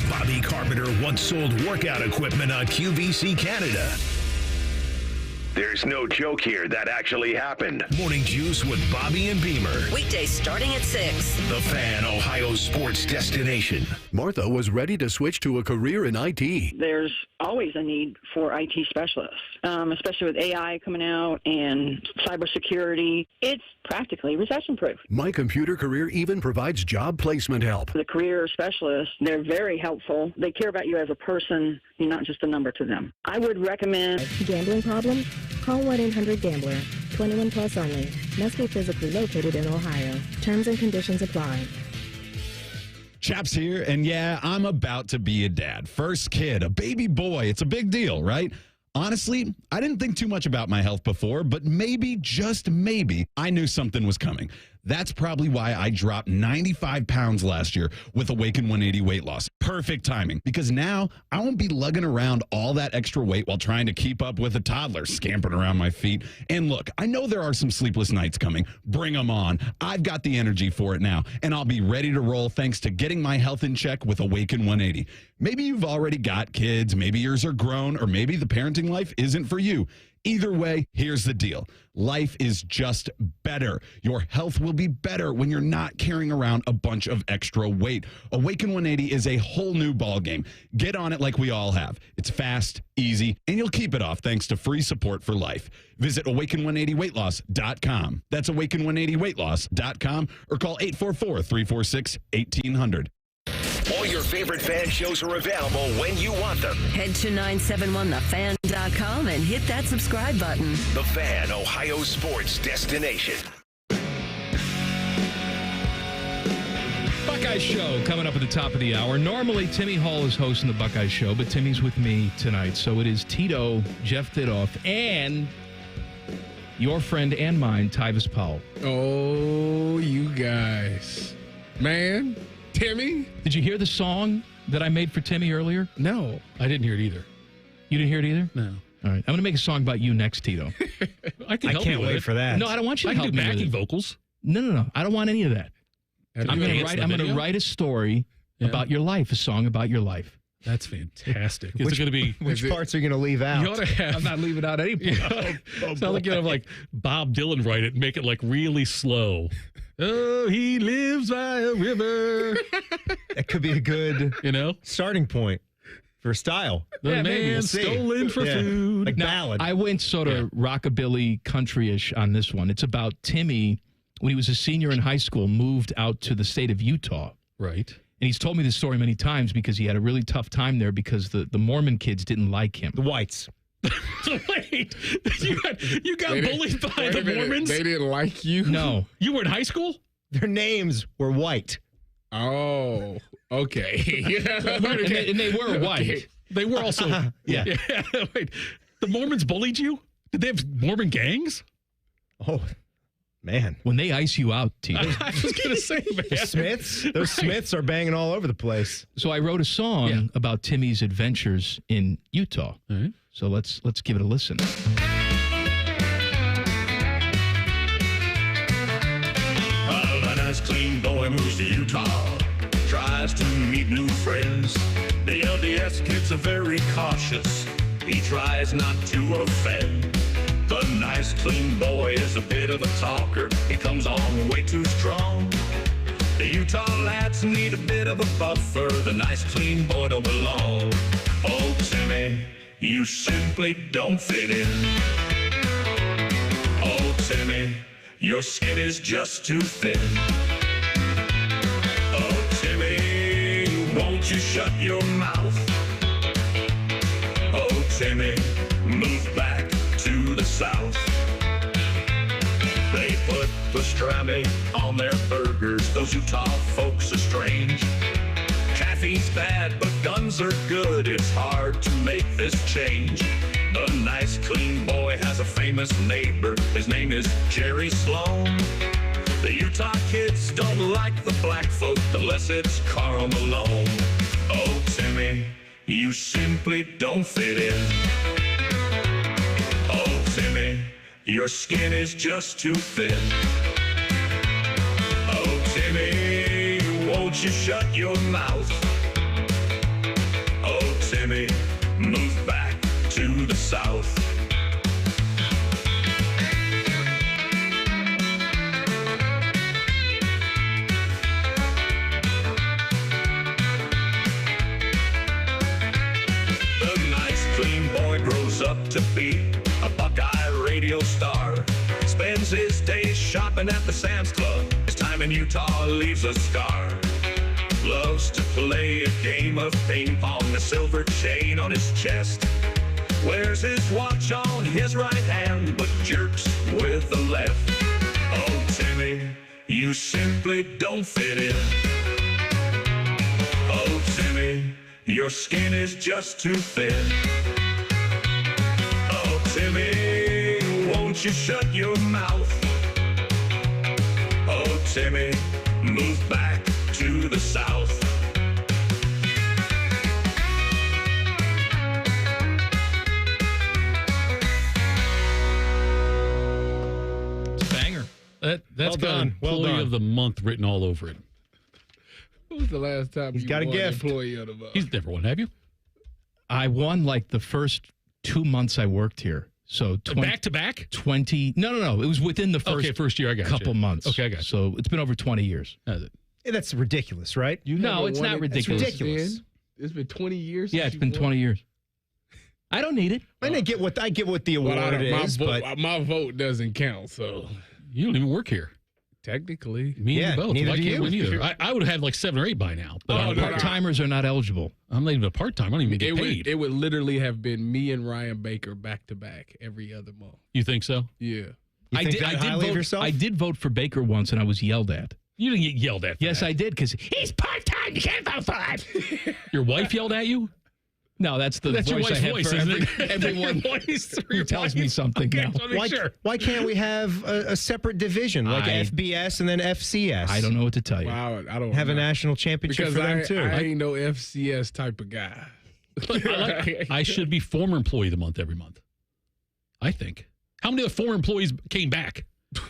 Bobby Carpenter once sold workout equipment on QVC Canada. There's no joke here. That actually happened. Morning Juice with Bobby and Beamer. Weekdays starting at 6. The Fan, Ohio's sports destination. Martha was ready to switch to a career in IT. There's always a need for IT specialists, especially with AI coming out and cybersecurity. It's practically recession-proof. My Computer Career even provides job placement help. The career specialists, they're very helpful. They care about you as a person. You're not just a number to them. I would recommend... Gambling problem? Call 1-800-GAMBLER. 21 plus only. Must be physically located in Ohio. Terms and conditions apply. Chaps here, and yeah, I'm about to be a dad. First kid, a baby boy. It's a big deal, right? Honestly, I didn't think too much about my health before, but maybe, just maybe, I knew something was coming. That's probably why I dropped 95 pounds last year with Awaken 180 weight loss. Perfect timing, because now I won't be lugging around all that extra weight while trying to keep up with a toddler scampering around my feet. And look, I know there are some sleepless nights coming. Bring them on. I've got the energy for it now, and I'll be ready to roll thanks to getting my health in check with Awaken 180. Maybe you've already got kids, maybe yours are grown, or maybe the parenting life isn't for you. Either way, here's the deal. Life is just better. Your health will be better when you're not carrying around a bunch of extra weight. Awaken 180 is a whole new ballgame. Get on it like we all have. It's fast, easy, and you'll keep it off thanks to free support for life. Visit awaken180weightloss.com. That's awaken180weightloss.com or call 844-346-1800. All your favorite fan shows are available when you want them. Head to 971thefan.com and hit that subscribe button. The Fan, Ohio's sports destination. Buckeye Show coming up at the top of the hour. Normally, Timmy Hall is hosting the Buckeye Show, but Timmy's with me tonight. So it is Tito, Jeff Thidoff, and your friend and mine, Tyvis Powell. Oh, you guys. Man, Timmy? Did you hear the song that I made for Timmy earlier? No. I didn't hear it either. You didn't hear it either? No. All right. I'm going to make a song about you next, Tito. I can help can't you with wait it. for that. No, I don't want you to I can help do me with backing it. vocals. No. I don't want any of that. I'm going to write a story about your life, a song about your life. That's fantastic. Is it going to be Which parts are you going to leave out? You ought to have. I'm not leaving out any part. Sounds like you have like Bob Dylan write it, and make it like really slow. Oh, he lives by a river. That could be a good, starting point for style. The man we'll see. stolen for food. Like Now, ballad. I went sort of rockabilly country-ish on this one. It's about Timmy, when he was a senior in high school, moved out to the state of Utah. Right. And he's told me this story many times because he had a really tough time there because the Mormon kids didn't like him. The whites. Wait, you got bullied by the Mormons? They didn't like you? No. You were in high school? Their names were white. Oh, okay. and they were white. Okay. They were also. Yeah. Wait, the Mormons bullied you? Did they have Mormon gangs? Oh, man. When they ice you out, Tito. I was going to say, man. The Smiths? Those Smiths are banging all over the place. So I wrote a song about Timmy's adventures in Utah. All right. So let's give it a listen. A nice clean boy moves to Utah, tries to meet new friends. The LDS kids are very cautious. He tries not to offend. The nice clean boy is a bit of a talker. He comes on way too strong. The Utah lads need a bit of a buffer. The nice clean boy don't belong. Oh, Timmy, you simply don't fit in. Oh, Timmy, your skin is just too thin. Oh, Timmy, won't you shut your mouth? Oh, Timmy, move back to the south. They put pastrami on their burgers. Those Utah folks are strange. Caffeine's bad, but guns are good. It's hard to make this change. The nice clean boy has a famous neighbor. His name is Jerry Sloan. The Utah kids don't like the black folk unless it's Karl Malone. Oh, Timmy, you simply don't fit in. Oh, Timmy, your skin is just too thin. Oh, Timmy, won't you shut your mouth? Oh, Timmy, move back to the south. The nice clean boy grows up to be a Buckeye radio star. Spends his days shopping at the Sam's Club. His time in Utah leaves a scar. Loves to play a game of ping pong. A silver chain on his chest. Wears his watch on his right hand, but jerks with the left. Oh, Timmy, you simply don't fit in. Oh, Timmy, your skin is just too thin. Oh, Timmy, won't you shut your mouth? Oh, Timmy, move back to the south. Banger. That's Well got done. Well Employee done. of the Month written all over it. When was the last time He's you got a won gift. Employee of the Month? He's never won, have you? I won like the first 2 months I worked here. So Back to back? 20. No. It was within the First year, I got couple you. months. Okay, I got you. So it's been over 20 years. Yeah, that's ridiculous, right? No, haven't it's won not it ridiculous. since then? It's been 20 years. Yeah, since it's been you won? 20 years. I don't need it. I get what the award Well, is, my vote doesn't count, so You don't even work here. technically. Me Yeah, and you both. neither Why do can't you. we neither? I would have had like 7 or 8 by now. But I'm Part-timers are not eligible. I'm not even a part-time. I don't even get paid. It would literally have been me and Ryan Baker back to back every other month. You think so? Yeah. You think that highly of yourself? I did vote for Baker once, and I was yelled at. You didn't get yelled at. For Yes, that. I did, because he's part-time. You can't vote for him. Your wife yelled at you? No, that's the That's your voice wife's I have voice, for isn't it? everyone who tells me something now. Why can't we have a separate division like FBS and then FCS? I don't know what to tell you. Wow, I don't have know. a national championship Because for them too. I ain't no FCS type of guy. I should be former employee of the month every month. I think. How many of the former employees came back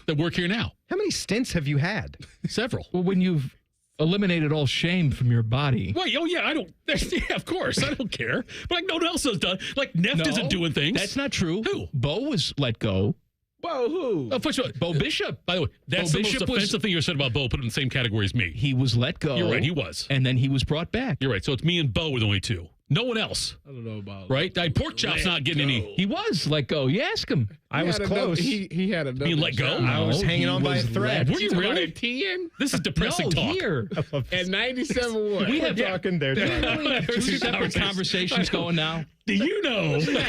that work here now? How many stints have you had? Several. Well, when you've eliminated all shame from your body. Wait, I don't. Yeah, of course, I don't care. But like no one else has done. Like Neff isn't doing things. That's not true. Who? Bo was let go. Whoa, who? Oh, first of all, Bo Bishop. By the way, that's Bo the Bishop most offensive thing you said about Bo. Put it in the same category as me. He was let go. You're right. He was. And then he was brought back. You're right. So it's me and Bo were the only two. No one else. I don't know about right. Pork chop's not getting any. He was let go. You ask him. I was close. He had another. Being let go. job. I was hanging on by a thread. Were you really? 10? This is depressing talk. Here. At 97 what? We have talking there. two separate conversations going now. Do you know? Yeah,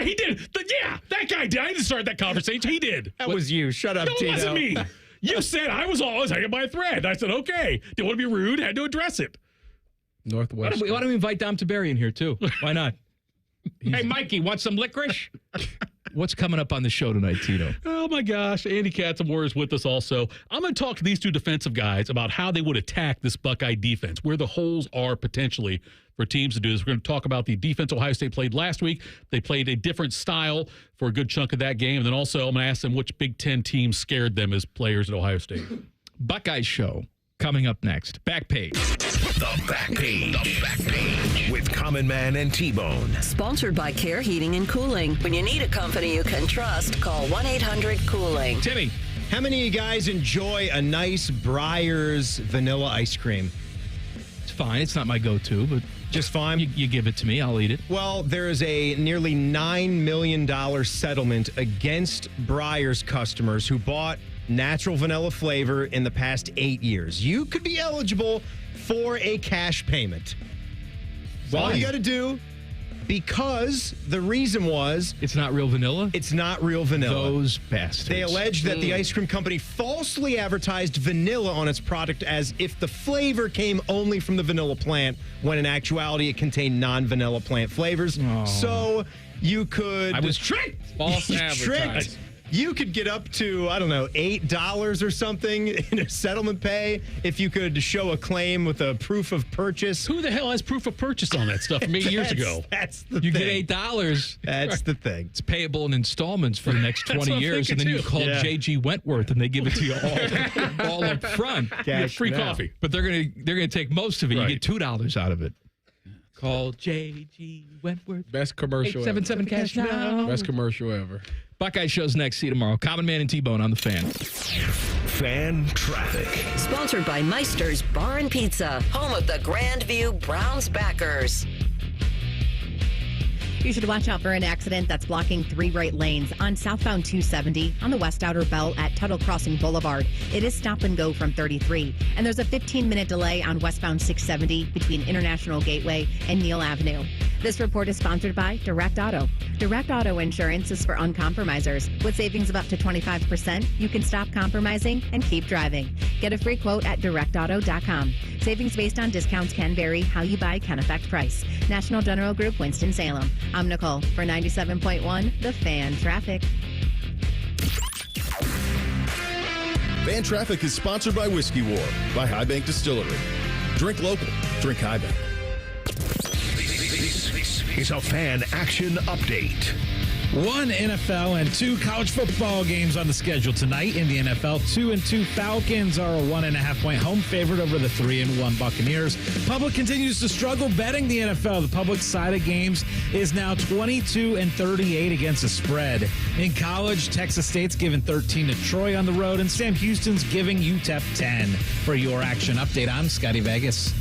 he did. That guy did. I didn't start that conversation. He did. That was you. Shut up, No, Tito. it wasn't me. You said I was always hanging by a thread. I said, okay. Didn't want to be rude. Had to address it. Northwest. Why don't we invite Dom Taberi in here, too? Why not? Hey, Mikey, want some licorice? What's coming up on the show tonight, Tito? Oh, my gosh. Andy Katzenmoyer is with us also. I'm going to talk to these two defensive guys about how they would attack this Buckeye defense, where the holes are potentially for teams to do this. We're going to talk about the defense Ohio State played last week. They played a different style for a good chunk of that game. And then also I'm going to ask them which Big Ten teams scared them as players at Ohio State. Buckeye Show coming up next. Back page. The Back Page. The Back Page with Common Man and T-Bone. Sponsored by Care Heating and Cooling. When you need a company you can trust, call 1-800-COOLING. Timmy. How many of you guys enjoy a nice Breyers vanilla ice cream? It's fine. It's not my go-to, but just fine. You give it to me, I'll eat it. Well, there is a nearly $9 million settlement against Breyers customers who bought natural vanilla flavor in the past 8 years. You could be eligible for a cash payment. All you got to do, because the reason was... It's not real vanilla? It's not real vanilla. Those bastards. They allege that the ice cream company falsely advertised vanilla on its product as if the flavor came only from the vanilla plant, when in actuality it contained non-vanilla plant flavors. Oh. So you could... I was tricked! False advertising. Tricked. You could get up to, I don't know, $8 or something in a settlement pay if you could show a claim with a proof of purchase. Who the hell has proof of purchase on that stuff from 8 years ago? That's the you thing. get $8. That's the thing. It's payable in installments for the next 20 what I'm years, and then thinking, you call too. J.G. Wentworth, and they give it to you all up front. Cash free now. coffee. But they're gonna take most of it. Right. You get $2 out of it. Call J.G. Wentworth. Best commercial ever. 877 cash now. Best commercial ever. Buckeye Show's next. See you tomorrow. Common Man and T-Bone on the Fan. Fan traffic. Sponsored by Meister's Bar and Pizza, home of the Grandview Browns backers. You should watch out for an accident that's blocking 3 right lanes on southbound 270 on the West Outer Belt at Tuttle Crossing Boulevard. It is stop and go from 33. And there's a 15-minute delay on westbound 670 between International Gateway and Neal Avenue. This report is sponsored by Direct Auto. Direct Auto Insurance is for uncompromisers. With savings of up to 25%, you can stop compromising and keep driving. Get a free quote at directauto.com. Savings based on discounts can vary. How you buy can affect price. National General Group, Winston-Salem. I'm Nicole for 97.1 The Fan Traffic. Fan Traffic is sponsored by Whiskey War by High Bank Distillery. Drink local. Drink High Bank. This is a Fan Action Update. 1 NFL and 2 college football games on the schedule tonight. In the NFL, 2-2 Falcons are a 1.5-point home favorite over the 3-1 Buccaneers. Public continues to struggle betting the NFL. The public side of games is now 22-38 against the spread. In college, Texas State's given 13 to Troy on the road, and Sam Houston's giving UTEP 10. For your action update, I'm Scotty Vegas.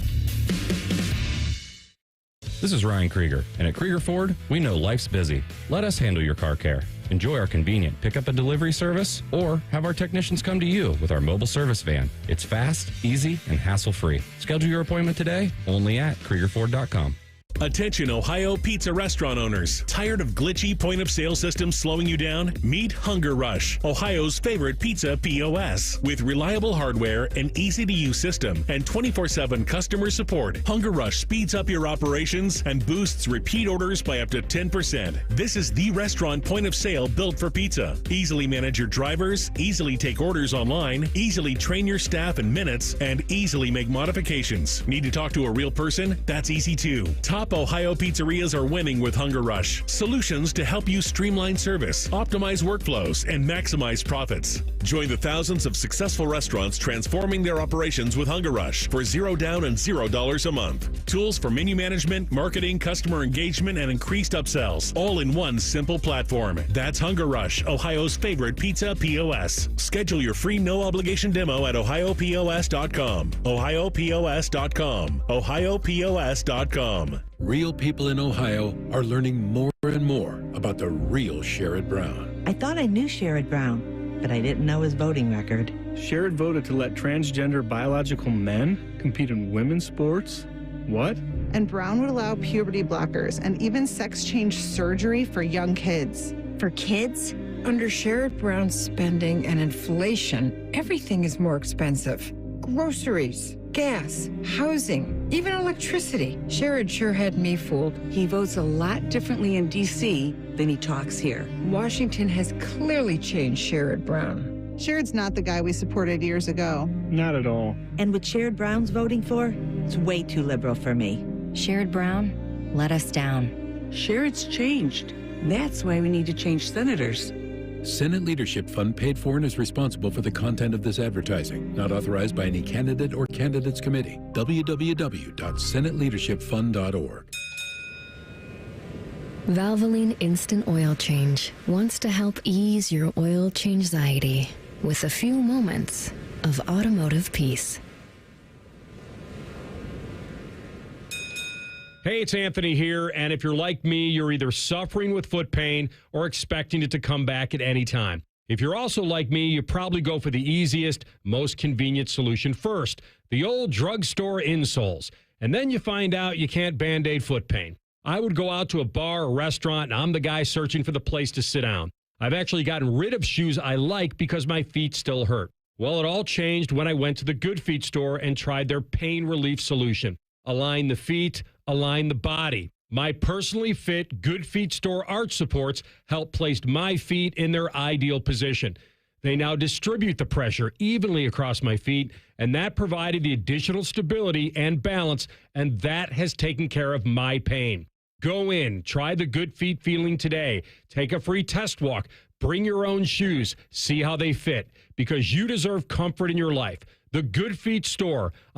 This is Ryan Krieger, and at Krieger Ford, we know life's busy. Let us handle your car care. Enjoy our convenient pickup and delivery service, or have our technicians come to you with our mobile service van. It's fast, easy, and hassle-free. Schedule your appointment today, only at KriegerFord.com. Attention Ohio pizza restaurant owners. Tired of glitchy point-of-sale systems slowing you down? Meet Hunger Rush, Ohio's favorite pizza POS. With reliable hardware, an easy-to-use system, and 24/7 customer support, Hunger Rush speeds up your operations and boosts repeat orders by up to 10%. This is the restaurant point-of-sale built for pizza. Easily manage your drivers, easily take orders online, easily train your staff in minutes, and easily make modifications. Need to talk to a real person? That's easy too. Top Ohio pizzerias are winning with Hunger Rush. Solutions to help you streamline service, optimize workflows, and maximize profits. Join the thousands of successful restaurants transforming their operations with Hunger Rush for $0 down and $0 a month. Tools for menu management, marketing, customer engagement, and increased upsells, all in one simple platform. That's Hunger Rush, Ohio's favorite pizza POS. Schedule your free no-obligation demo at ohiopos.com. ohiopos.com. ohiopos.com. Real people in Ohio are learning more and more about the real Sherrod Brown. I thought I knew Sherrod Brown, but I didn't know his voting record. Sherrod voted to let transgender biological men compete in women's sports? What? And Brown would allow puberty blockers and even sex change surgery for young kids. For kids? Under Sherrod Brown's spending and inflation, everything is more expensive. Groceries, gas, housing, even electricity. Sherrod sure had me fooled. He votes a lot differently in D.C. than he talks here. Washington has clearly changed Sherrod Brown. Sherrod's not the guy we supported years ago. Not at all. And what Sherrod Brown's voting for, it's way too liberal for me. Sherrod Brown let us down. Sherrod's changed. That's why we need to change senators. Senate Leadership Fund paid for and is responsible for the content of this advertising. Not authorized by any candidate or candidates committee. www.senateleadershipfund.org. Valvoline Instant Oil Change wants to help ease your oil change-anxiety with a few moments of automotive peace. Hey, it's Anthony here, and if you're like me, you're either suffering with foot pain or expecting it to come back at any time. If you're also like me, you probably go for the easiest, most convenient solution first, the old drugstore insoles. And then you find out you can't Band-Aid foot pain. I would go out to a bar or restaurant, and I'm the guy searching for the place to sit down. I've actually gotten rid of shoes I like because my feet still hurt. Well, it all changed when I went to the Good Feet store and tried their pain relief solution. Align the feet, align the body. My personally fit Good Feet store arch supports help place my feet in their ideal position. They now distribute the pressure evenly across my feet, and that provided the additional stability and balance, and that has taken care of my pain. Go in, try the Good Feet feeling today. Take a free test walk. Bring your own shoes. See how they fit, because you deserve comfort in your life. The Good Feet store